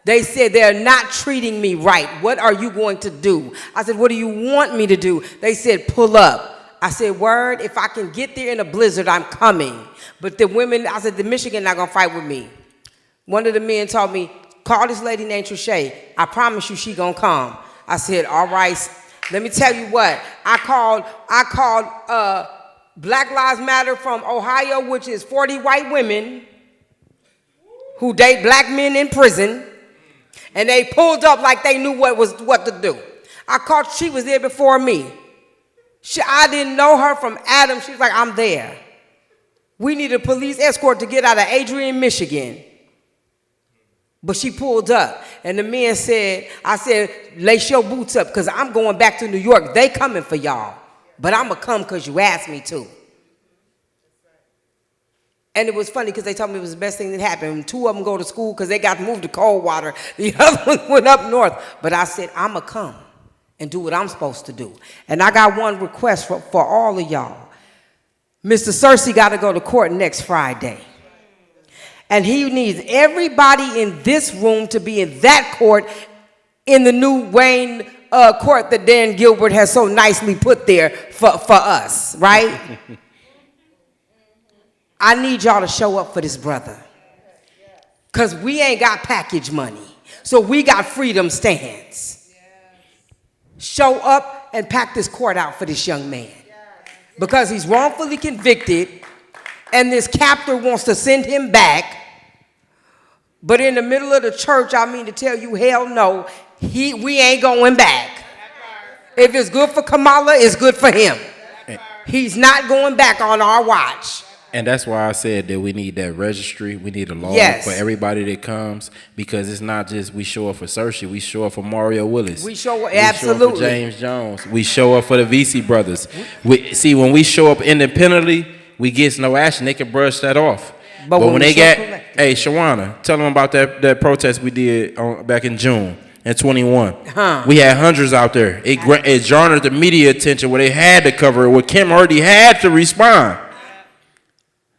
they said, they're not treating me right. What are you going to do? I said, what do you want me to do? They said, pull up. I said, word, if I can get there in a blizzard, I'm coming. But the women, I said, the Michigan not going to fight with me. One of the men told me, call this lady named Trashay. I promise you she going to come. I said, all right. Let me tell you what. I called Black Lives Matter from Ohio, which is 40 white women who date black men in prison, and they pulled up like they knew what to do. I called, she was there before me. I didn't know her from Adam. She was like, I'm there. We need a police escort to get out of Adrian, Michigan. But she pulled up, and the men said, I said, lace your boots up, because I'm going back to New York. They coming for y'all. But I'm going to come because you asked me to. And it was funny because they told me it was the best thing that happened. Two of them go to school because they got moved to Coldwater. The other one went up north. But I said, I'm going to come and do what I'm supposed to do. And I got one request for all of y'all. Mr. Searcy got to go to court next Friday. And he needs everybody in this room to be in that court in the new Wayne court that Dan Gilbert has so nicely put there for us, right? I need y'all to show up for this brother. Because we ain't got package money. So we got freedom stands. Show up and pack this court out for this young man. Because he's wrongfully convicted and this captor wants to send him back. But in the middle of the church, I mean to tell you, hell no, we ain't going back. If it's good for Kamala, it's good for him. He's not going back on our watch. And that's why I said that we need that registry. We need a law for everybody that comes, because it's not just we show up for Saoirse, we show up for Mario Willis. We show up, absolutely. We show up for James Jones. We show up for the VC brothers. See, when we show up independently, we get no action. They can brush that off. But when they got, hey, Shawana, tell them about that protest we did back in June in 21. We had hundreds out there. It garnered the media attention where they had to cover it, where Kim already had to respond.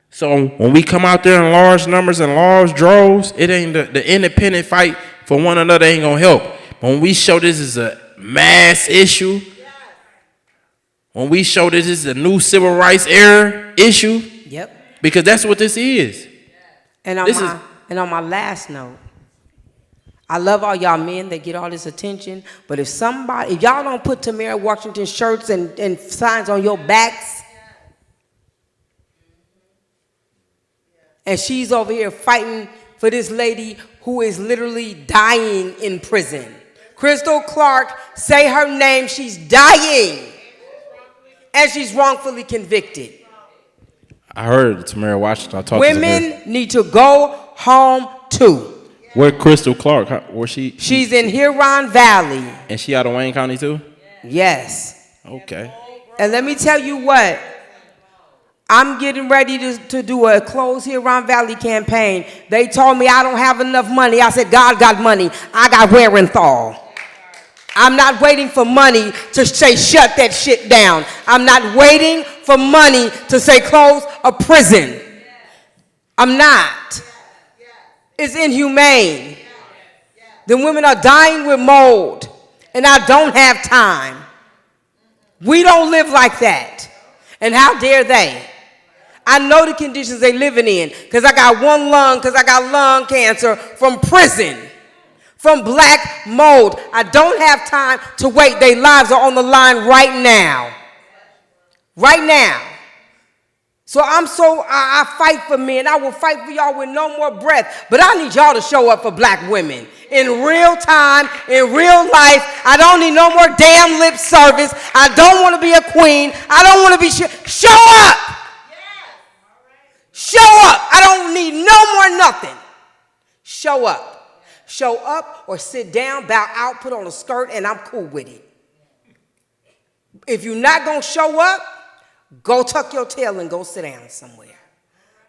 So when we come out there in large numbers and large droves, it ain't the independent fight for one another ain't gonna help. But when we show this is a mass issue, when we show this is a new civil rights era issue, because that's what this is. And on my last note, I love all y'all men that get all this attention, but if y'all don't put Tamara Washington shirts and signs on your backs, and she's over here fighting for this lady who is literally dying in prison. Crystal Clark, say her name, she's dying. And she's wrongfully convicted. I heard Tamara Washington. I talked to her. Women need to go home too. Where Crystal Clark? Where she? She's in Huron Valley. And she out of Wayne County too? Yes. Okay. And let me tell you what. I'm getting ready to do a Close Huron Valley campaign. They told me I don't have enough money. I said, God got money. I got Wrongful. I'm not waiting for money to say shut that shit down. I'm not waiting for money to say close a prison. I'm not. It's inhumane. The women are dying with mold, and I don't have time. We don't live like that. And how dare they? I know the conditions they living in because I got one lung, because I got lung cancer from prison, from black mold. I don't have time to wait. Their lives are on the line right now. Right now. So I fight for men. I will fight for y'all with no more breath. But I need y'all to show up for black women. In real time, in real life. I don't need no more damn lip service. I don't want to be a queen. I don't want to be show up. Show up. I don't need no more nothing. Show up. Show up or sit down, bow out, put on a skirt, and I'm cool with it. If you're not going to show up, go tuck your tail and go sit down somewhere.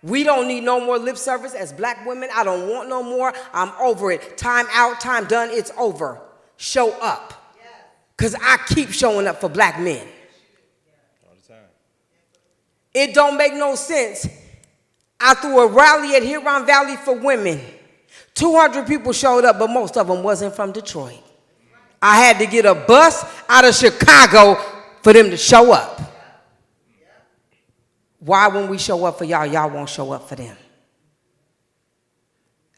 We don't need no more lip service as black women. I don't want no more. I'm over it. Time out, time done, it's over. Show up. Because I keep showing up for black men. All the time. It don't make no sense. I threw a rally at Huron Valley for women. 200 people showed up, but most of them wasn't from Detroit. I had to get a bus out of Chicago for them to show up. Why when we show up for y'all, y'all won't show up for them?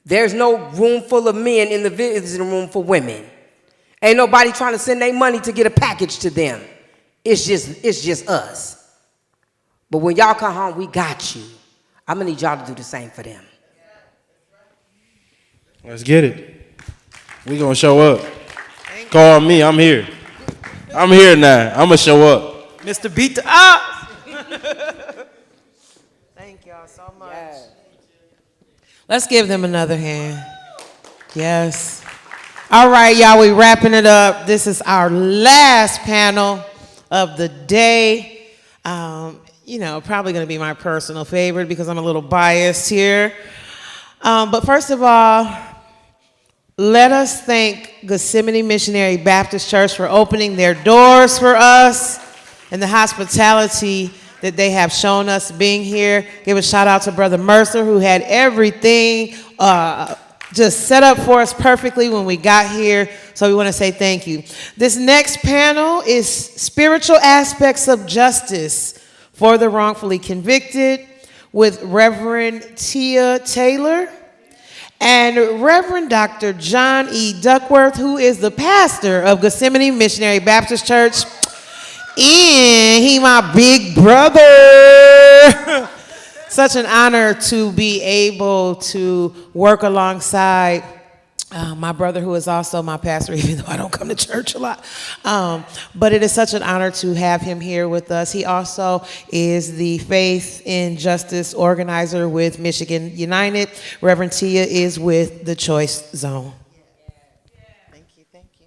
There's no room full of men in the visiting room for women. Ain't nobody trying to send their money to get a package to them. It's just us. But when y'all come home, we got you. I'm gonna need y'all to do the same for them. Let's get it. We gonna show up. Call me, I'm here. I'm here now. I'm gonna show up. Mr. Beat the Ops. Thank y'all so much. Yes. Let's give them another hand. Yes. All right, y'all, we wrapping it up. This is our last panel of the day. You know, probably going to be my personal favorite because I'm a little biased here. But first of all, let us thank Gethsemane Missionary Baptist Church for opening their doors for us and the hospitality that they have shown us being here. Give a shout out to Brother Mercer, who had everything just set up for us perfectly when we got here. So we want to say thank you. This next panel is Spiritual Aspects of Justice for the Wrongfully Convicted with Reverend Tia Taylor and Reverend Dr. John E. Duckworth, who is the pastor of Gethsemane Missionary Baptist Church. And he my big brother. Such an honor to be able to work alongside my brother, who is also my pastor, even though I don't come to church a lot. But it is such an honor to have him here with us. He also is the Faith in Justice organizer with Michigan United. Reverend Tia is with the Choice Zone. Thank you, thank you.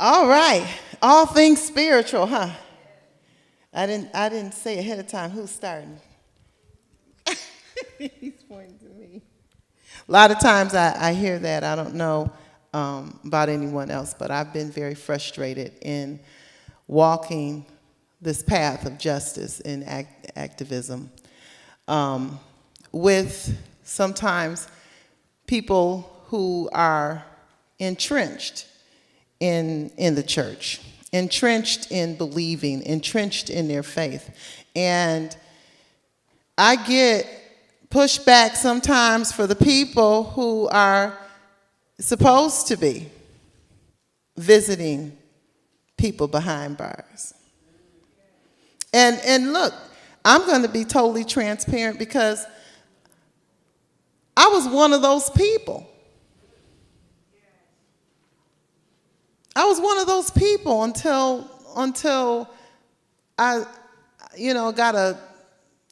All right, all things spiritual, huh? I didn't say ahead of time who's starting. He's pointing to me. A lot of times I hear that. I don't know about anyone else, but I've been very frustrated in walking this path of justice and activism with sometimes people who are entrenched in the church, entrenched in believing, entrenched in their faith. And I get pushback sometimes for the people who are supposed to be visiting people behind bars. And look, I'm going to be totally transparent because I was one of those people. I was one of those people until I, got a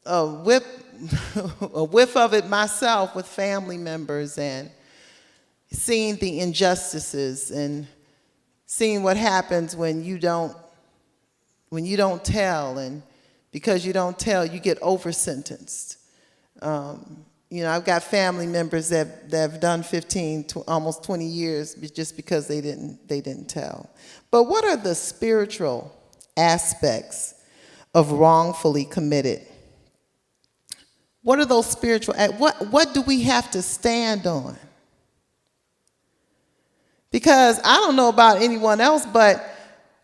a whiff of it myself with family members and seeing the injustices and seeing what happens when you don't tell, and because you don't tell, you get over-sentenced. You know, I've got family members that have done 15 to almost 20 years just because they didn't tell. But what are the spiritual aspects of wrongfully committed? What are those spiritual, what do we have to stand on? Because I don't know about anyone else, but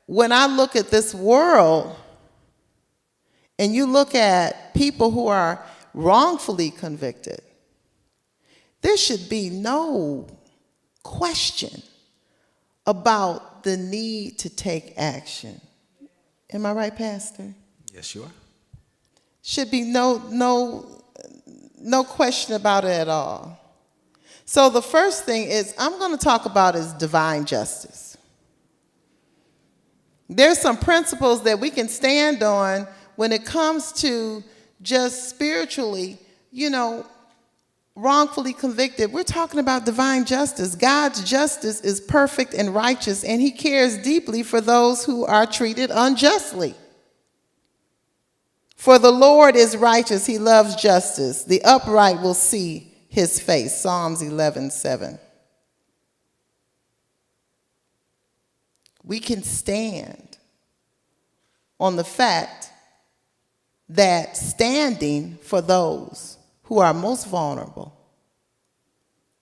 when I look at this world and you look at people who are wrongfully convicted, there should be no question about the need to take action. Am I right, Pastor? Yes, you are. Should be no question about it at all. So the first thing is I'm going to talk about is divine justice. There's some principles that we can stand on when it comes to just spiritually, you know, wrongfully convicted. We're talking about divine justice. God's justice is perfect and righteous, and he cares deeply for those who are treated unjustly. For the Lord is righteous, he loves justice. The upright will see his face. Psalms 11:7. We can stand on the fact that standing for those who are most vulnerable,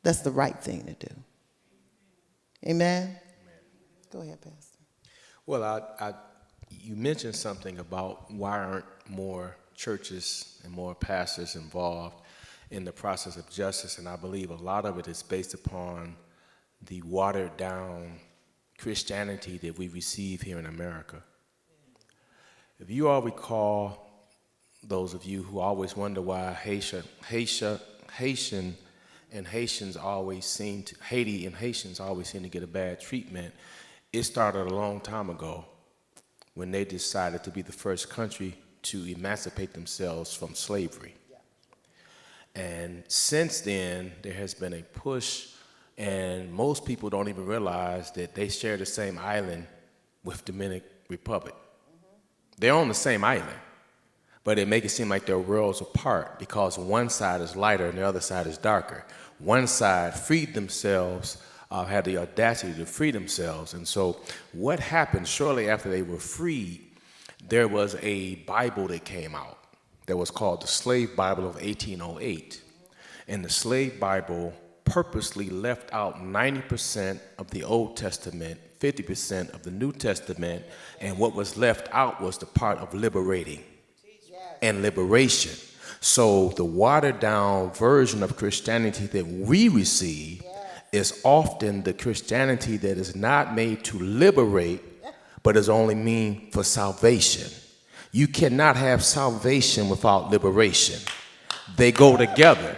that's the right thing to do. Amen? Amen. Go ahead, Pastor. Well, you mentioned something about why aren't more churches and more pastors involved in the process of justice, and I believe a lot of it is based upon the watered down Christianity that we receive here in America. If you all recall, those of you who always wonder why Haiti and Haitians always seem to get a bad treatment, it started a long time ago when they decided to be the first country to emancipate themselves from slavery. And since then, there has been a push, and most people don't even realize that they share the same island with Dominican Republic. They're on the same island, but they make it seem like they're worlds apart because one side is lighter and the other side is darker. One side freed themselves, had the audacity to free themselves. And so what happened shortly after they were freed, there was a Bible that came out that was called the Slave Bible of 1808. And the Slave Bible purposely left out 90% of the Old Testament, 50% of the New Testament, and what was left out was the part of liberating and liberation. So the watered down version of Christianity that we receive is often the Christianity that is not made to liberate, but is only mean for salvation. You cannot have salvation without liberation. They go together.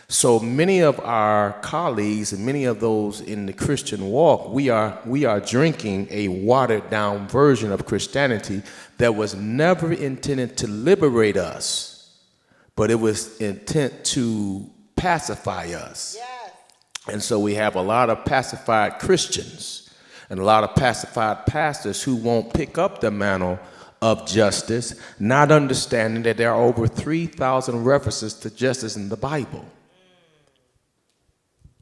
So many of our colleagues and many of those in the Christian walk, we are drinking a watered down version of Christianity that was never intended to liberate us, but it was intent to pacify us. Yes. And so we have a lot of pacified Christians and a lot of pacified pastors who won't pick up the mantle of justice, not understanding that there are over 3,000 references to justice in the Bible.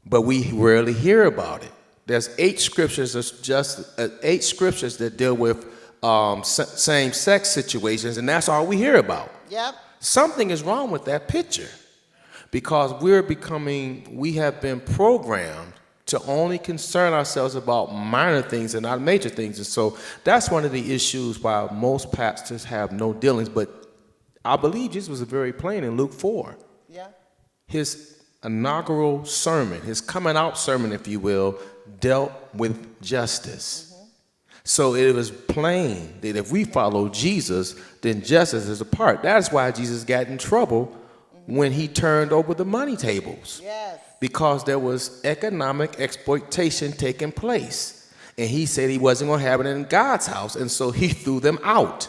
But we rarely hear about it. There's 8 scriptures that deal with same-sex situations, and that's all we hear about. Yep. Something is wrong with that picture because we have been programmed to only concern ourselves about minor things and not major things. And so that's one of the issues why most pastors have no dealings. But I believe Jesus was very plain in Luke 4. Yeah. His inaugural sermon, his coming out sermon, if you will, dealt with justice. Mm-hmm. So it was plain that if we follow Jesus, then justice is a part. That's why Jesus got in trouble when he turned over the money tables. Yes. Because there was economic exploitation taking place. And he said he wasn't going to have it in God's house, and so he threw them out.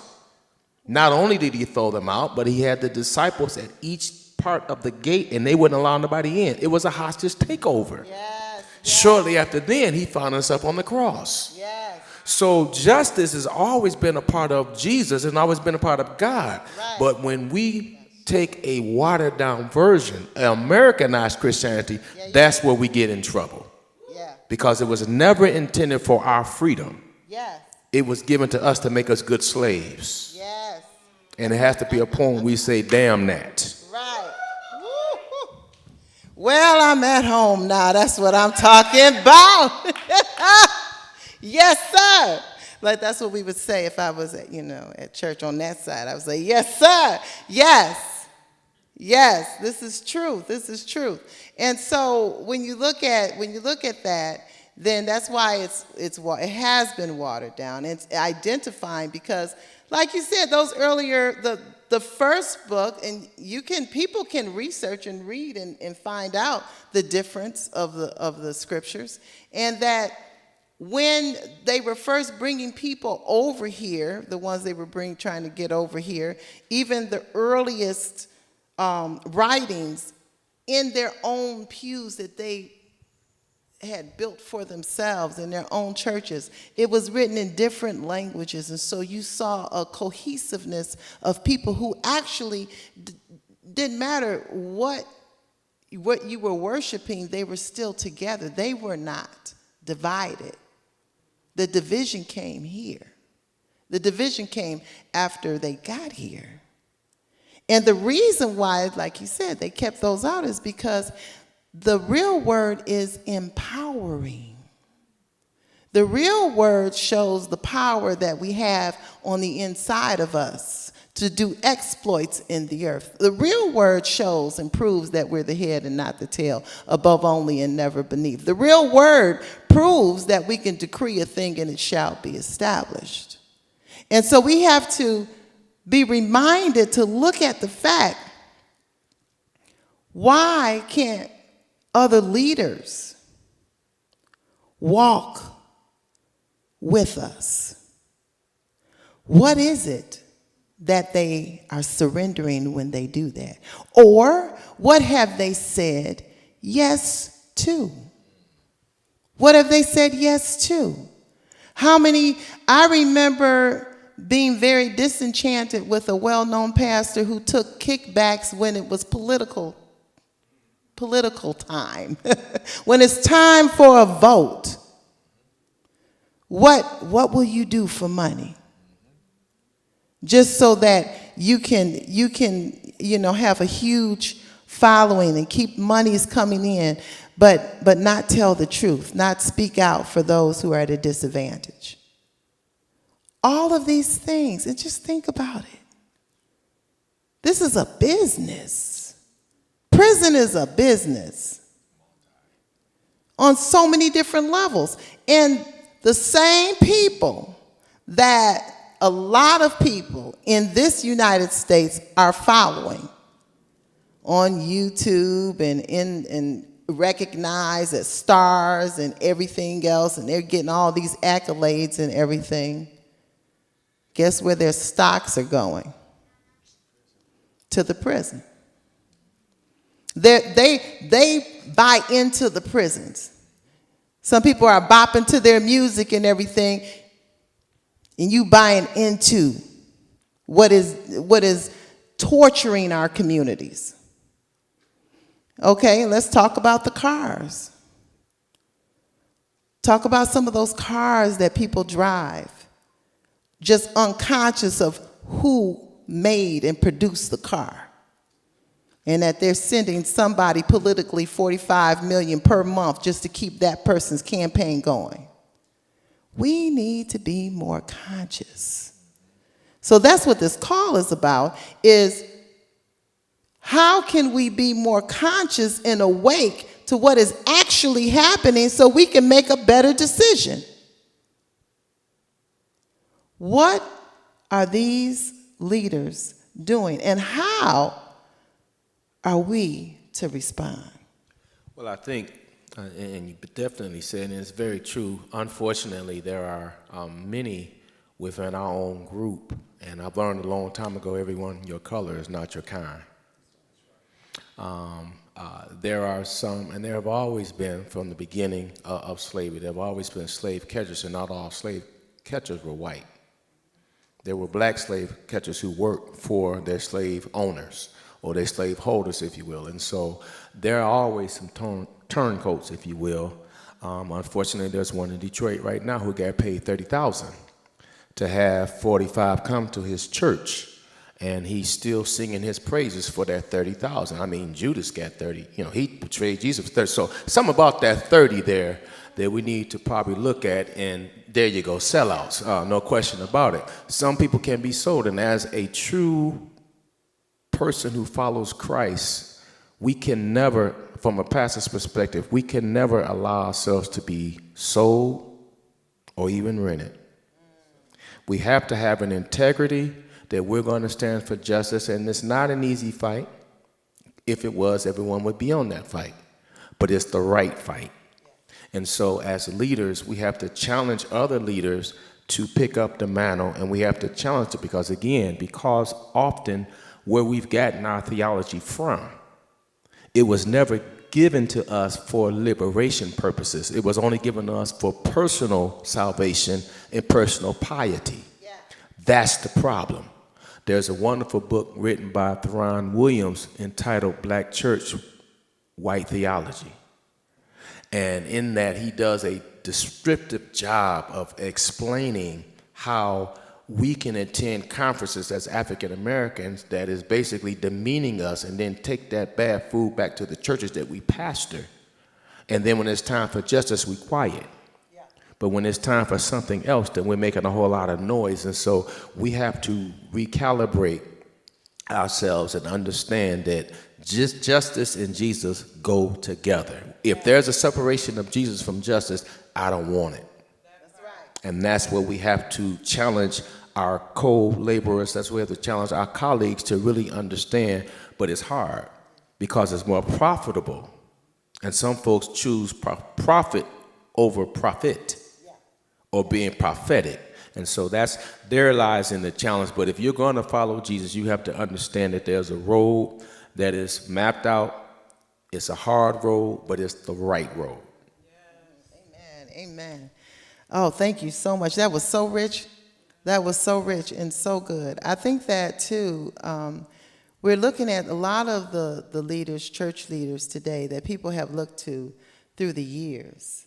Not only did he throw them out, but he had the disciples at each part of the gate, and they wouldn't allow nobody in. It was a hostage takeover. Shortly after then, he found himself on the cross. So justice has always been a part of Jesus and always been a part of God. But when we take a watered down version, Americanized Christianity, that's where we get in trouble. Because it was never intended for our freedom. It was given to us to make us good slaves. And it has to be a point where we say, damn that. Well, I'm at home now. That's what I'm talking about. Yes, sir. Like that's what we would say if I was at, at church on that side. I would say, yes, sir. Yes. Yes, this is truth. This is truth. And so when you look at that, then that's why it has been watered down. It's identifying because, like you said, those earlier the first book, and people can research and read and find out the difference of the scriptures, and that when they were first bringing people over here, the ones they were trying to get over here, even the earliest writings in their own pews that they had built for themselves in their own churches, it was written in different languages. And so you saw a cohesiveness of people who actually didn't matter what you were worshiping, they were still together. They were not divided. The division came here. The division came after they got here. And the reason why, like you said, they kept those out is because the real word is empowering. The real word shows the power that we have on the inside of us to do exploits in the earth. The real word shows and proves that we're the head and not the tail, above only and never beneath. The real word proves that we can decree a thing and it shall be established. And so we have to be reminded to look at the fact, why can't other leaders walk with us? What is it that they are surrendering when they do that? Or what have they said yes to? What have they said yes to? I remember being very disenchanted with a well-known pastor who took kickbacks when it was political time. When it's time for a vote, what will you do for money? Just so that you can have a huge following and keep monies coming in, but not tell the truth, not speak out for those who are at a disadvantage. All of these things, and just think about it. This is a business. Prison is a business on so many different levels. And the same people that a lot of people in this United States are following on YouTube and recognized as stars and everything else, and they're getting all these accolades and everything. Guess where their stocks are going? To the prison. They buy into the prisons. Some people are bopping to their music and everything, and you buying into what is torturing our communities. Okay, let's talk about the cars. Talk about some of those cars that people drive, just unconscious of who made and produced the car. And that they're sending somebody politically $45 million per month just to keep that person's campaign going. We need to be more conscious. So that's what this call is about, is how can we be more conscious and awake to what is actually happening so we can make a better decision? What are these leaders doing, and how are we to respond? Well, I think, and you definitely said, and it's very true, unfortunately, there are many within our own group And I've learned a long time ago, everyone, your color is not your kind. There are some, and there have always been, from the beginning of slavery, there have always been slave catchers, and not all slave catchers were white. There were black slave catchers who worked for their slave owners, or their slave holders, if you will. And so there are always some turncoats, if you will. Unfortunately, there's one in Detroit right now who got paid $30,000 to have 45 come to his church. And he's still singing his praises for that 30,000. I mean, Judas got 30. You know, he betrayed Jesus for 30. So something about that 30 there that we need to probably look at, and there you go, sellouts, no question about it. Some people can be sold, and as a true person who follows Christ, we can never, from a pastor's perspective, we can never allow ourselves to be sold or even rented. We have to have an integrity that we're going to stand for justice, and it's not an easy fight. If it was, everyone would be on that fight. But it's the right fight. And so as leaders, we have to challenge other leaders to pick up the mantle, and we have to challenge it because often where we've gotten our theology from, it was never given to us for liberation purposes. It was only given to us for personal salvation and personal piety. Yeah. That's the problem. There's a wonderful book written by Theron Williams entitled Black Church, White Theology. And in that, he does a descriptive job of explaining how we can attend conferences as African Americans that is basically demeaning us, and then take that bad food back to the churches that we pastor. And then when it's time for justice, we quiet. But when it's time for something else, then we're making a whole lot of noise. And so we have to recalibrate ourselves and understand that justice and Jesus go together. If there's a separation of Jesus from justice, I don't want it. That's right. And that's where we have to challenge our co-laborers. That's where we have to challenge our colleagues to really understand. But it's hard because it's more profitable. And some folks choose profit over profit. Or being prophetic. And so there lies in the challenge. But if you're going to follow Jesus, you have to understand that there's a road that is mapped out. It's a hard road, but it's the right road. Amen. Amen. Oh, thank you so much. That was so rich. That was so rich and so good. I think that, too, we're looking at a lot of the leaders, church leaders today that people have looked to through the years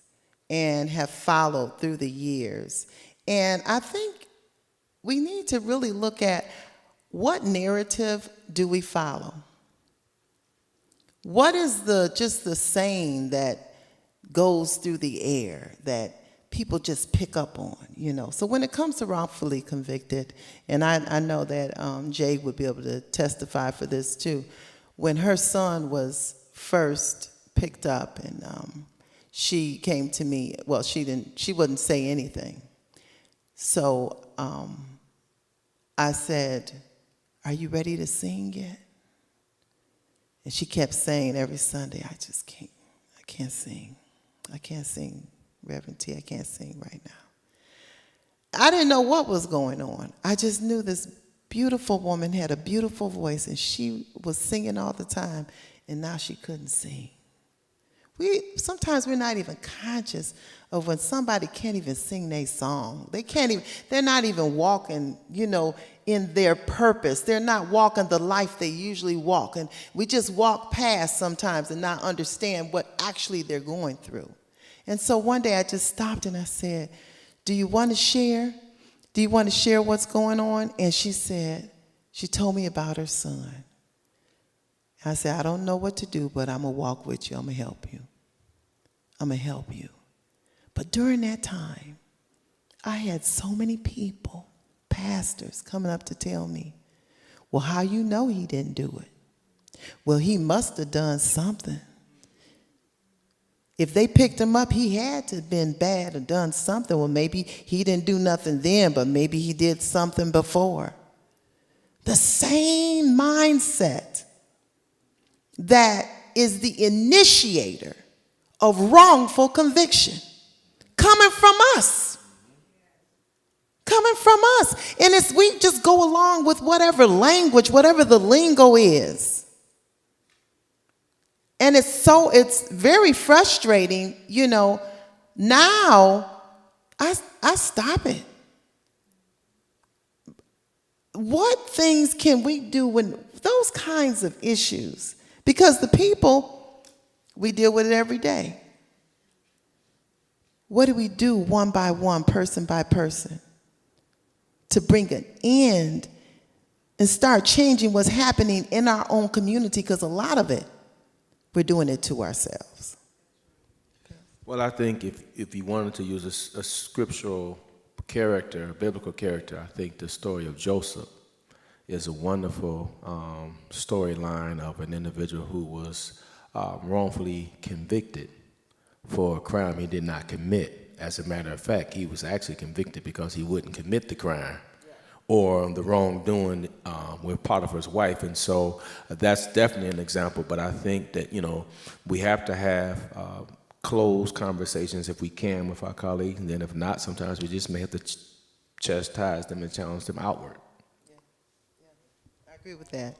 and have followed through the years. And I think we need to really look at what narrative do we follow? What is just the saying that goes through the air that people just pick up on, you know? So when it comes to wrongfully convicted, and I know that Jay would be able to testify for this too, when her son was first picked up and she came to me, well, she wouldn't say anything. So I said, "Are you ready to sing yet?" And she kept saying every Sunday, I can't sing. I can't sing, Reverend T, I can't sing right now. I didn't know what was going on. I just knew this beautiful woman had a beautiful voice, and she was singing all the time, and now she couldn't sing. Sometimes we're not even conscious of when somebody can't even sing their song. They're not even walking, you know, in their purpose. They're not walking the life they usually walk. And we just walk past sometimes and not understand what actually they're going through. And so one day I just stopped and I said, "Do you want to share? Do you want to share what's going on?" And she said, she told me about her son. I said, "I don't know what to do, but I'm going to walk with you. I'm going to help you. I'm going to help you." But during that time, I had so many people, pastors, coming up to tell me, "Well, how you know he didn't do it? Well, he must have done something. If they picked him up, he had to have been bad or done something. Well, maybe he didn't do nothing then, but maybe he did something before." The same mindset that is the initiator of wrongful conviction coming from us. coming from us. And we just go along with whatever language, whatever the lingo is. And it's very frustrating, you know. Now, I stop it. What things can we do when those kinds of issues? Because the people, we deal with it every day. What do we do one by one, person by person, to bring an end and start changing what's happening in our own community? Because a lot of it, we're doing it to ourselves. Well, I think if you wanted to use a scriptural character, a biblical character, I think the story of Joseph is a wonderful storyline of an individual who was wrongfully convicted for a crime he did not commit. As a matter of fact, he was actually convicted because he wouldn't commit the crime or the wrongdoing with Potiphar's wife. And so that's definitely an example. But I think that, you know, we have to have closed conversations if we can with our colleagues. And then if not, sometimes we just may have to chastise them and challenge them outward. I agree with that.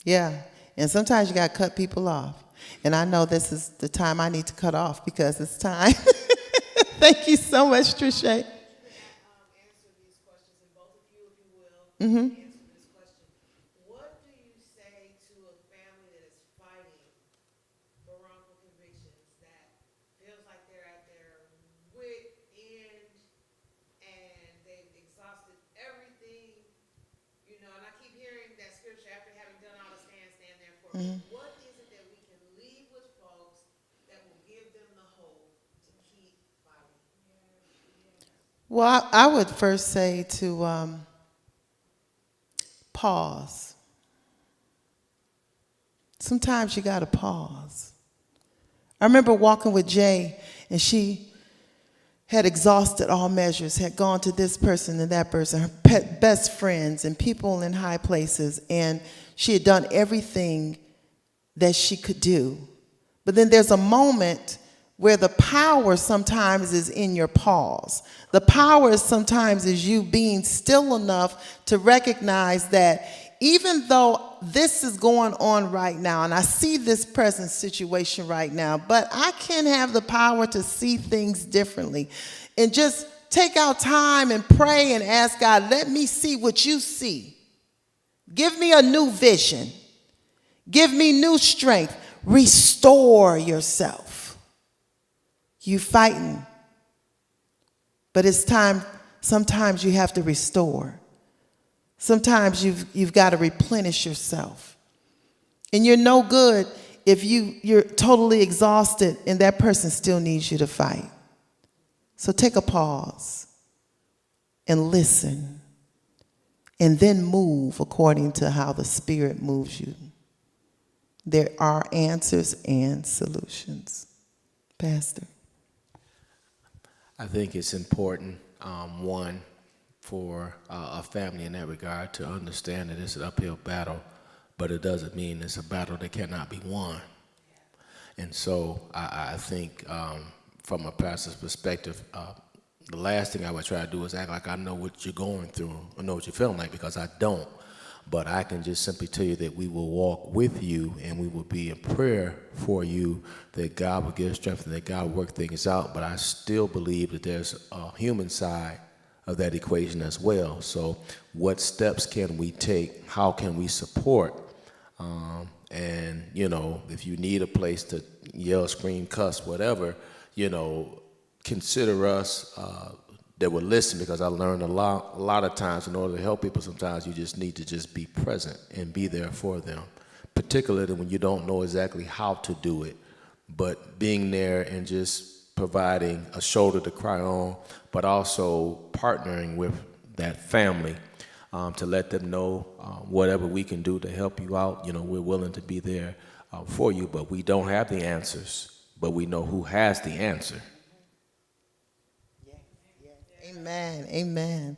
Yeah. And sometimes you got to cut people off. And I know this is the time I need to cut off because it's time. Thank you so much, Trisha. Mm-hmm. What do you say to a family that is fighting for wrongful convictions, that feels like they're at their wit end and they've exhausted everything, you know, and I keep hearing that scripture, after having done all to stand therefore. Mm-hmm. What is it that we can leave with folks that will give them the hope to keep fighting? Well, I would first say to pause. Sometimes you got to pause. I remember walking with Jay, and she had exhausted all measures, had gone to this person and that person, her best friends and people in high places, and she had done everything that she could do. But then there's a moment where the power sometimes is in your pause. The power sometimes is you being still enough to recognize that even though this is going on right now, and I see this present situation right now, but I can have the power to see things differently. And just take out time and pray and ask God, let me see what you see. Give me a new vision. Give me new strength. Restore yourself. You fighting, but it's time. Sometimes you have to restore. Sometimes you've got to replenish yourself, and you're no good if you're totally exhausted and that person still needs you to fight. So take a pause and listen, and then move according to how the Spirit moves you. There are answers and solutions. Pastor. I think it's important, one, for a family in that regard to understand that it's an uphill battle, but it doesn't mean it's a battle that cannot be won. And so I think from a pastor's perspective, the last thing I would try to do is act like I know what you're going through, or know what you're feeling like, because I don't. But I can just simply tell you that we will walk with you and we will be in prayer for you, that God will give strength and that God will work things out. But I still believe that there's a human side of that equation as well. So what steps can we take? How can we support? And, you know, if you need a place to yell, scream, cuss, whatever, you know, consider us that will listen, because I learned a lot of times in order to help people, sometimes you just need to just be present and be there for them, particularly when you don't know exactly how to do it. But being there and just providing a shoulder to cry on, but also partnering with that family to let them know whatever we can do to help you out. You know, we're willing to be there for you, but we don't have the answers, but we know who has the answer. Amen. Amen.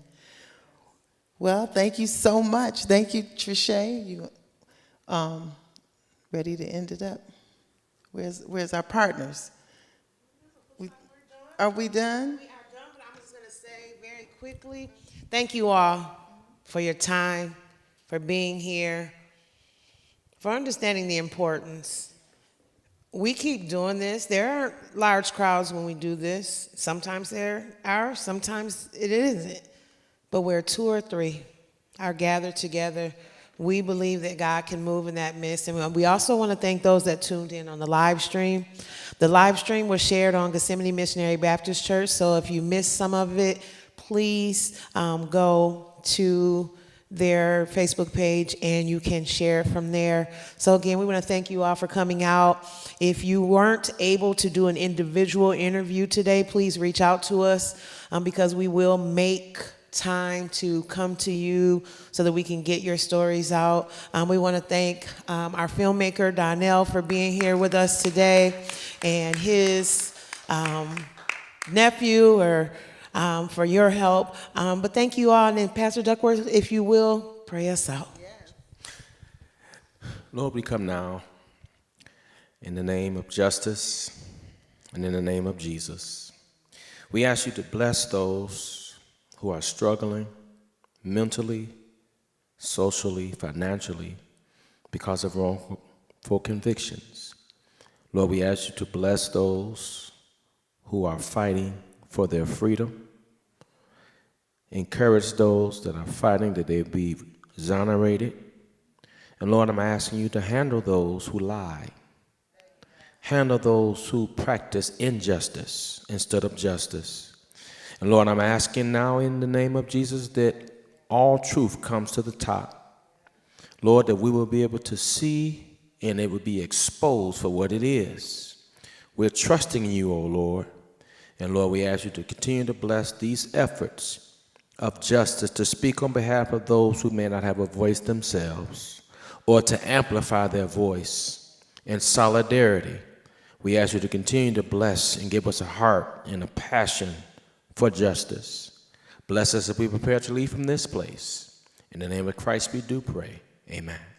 Well, thank you so much. Thank you, Trisha. You ready to end it up? Where's our partners? Are we done? We are done, but I'm just going to say very quickly Thank you all for your time, for being here, for understanding the importance. We keep doing this. There are large crowds when we do this. Sometimes there are, sometimes it isn't. But where two or three are gathered together, we believe that God can move in that midst. And we also want to thank those that tuned in on the live stream. The live stream was shared on Gethsemane Missionary Baptist Church, so if you missed some of it, please go to their Facebook page and you can share it from there. So again, we want to thank you all for coming out. If you weren't able to do an individual interview today, please reach out to us because we will make time to come to you so that we can get your stories out. We want to thank our filmmaker, Donnell, for being here with us today, and his nephew for your help. But thank you all. And then Pastor Duckworth, if you will, pray us out. Lord, we come now in the name of justice and in the name of Jesus. We ask you to bless those who are struggling mentally, socially, financially because of wrongful convictions. Lord, we ask you to bless those who are fighting for their freedom. Encourage those that are fighting that they be exonerated. And Lord, I'm asking you to handle those who lie. Handle those who practice injustice instead of justice. And Lord, I'm asking now in the name of Jesus that all truth comes to the top. Lord, that we will be able to see and it will be exposed for what it is. We're trusting you, O Lord. And Lord, we ask you to continue to bless these efforts of justice to speak on behalf of those who may not have a voice themselves or to amplify their voice in solidarity. We ask you to continue to bless and give us a heart and a passion for justice. Bless us as we prepare to leave from this place. In the name of Christ we do pray. Amen.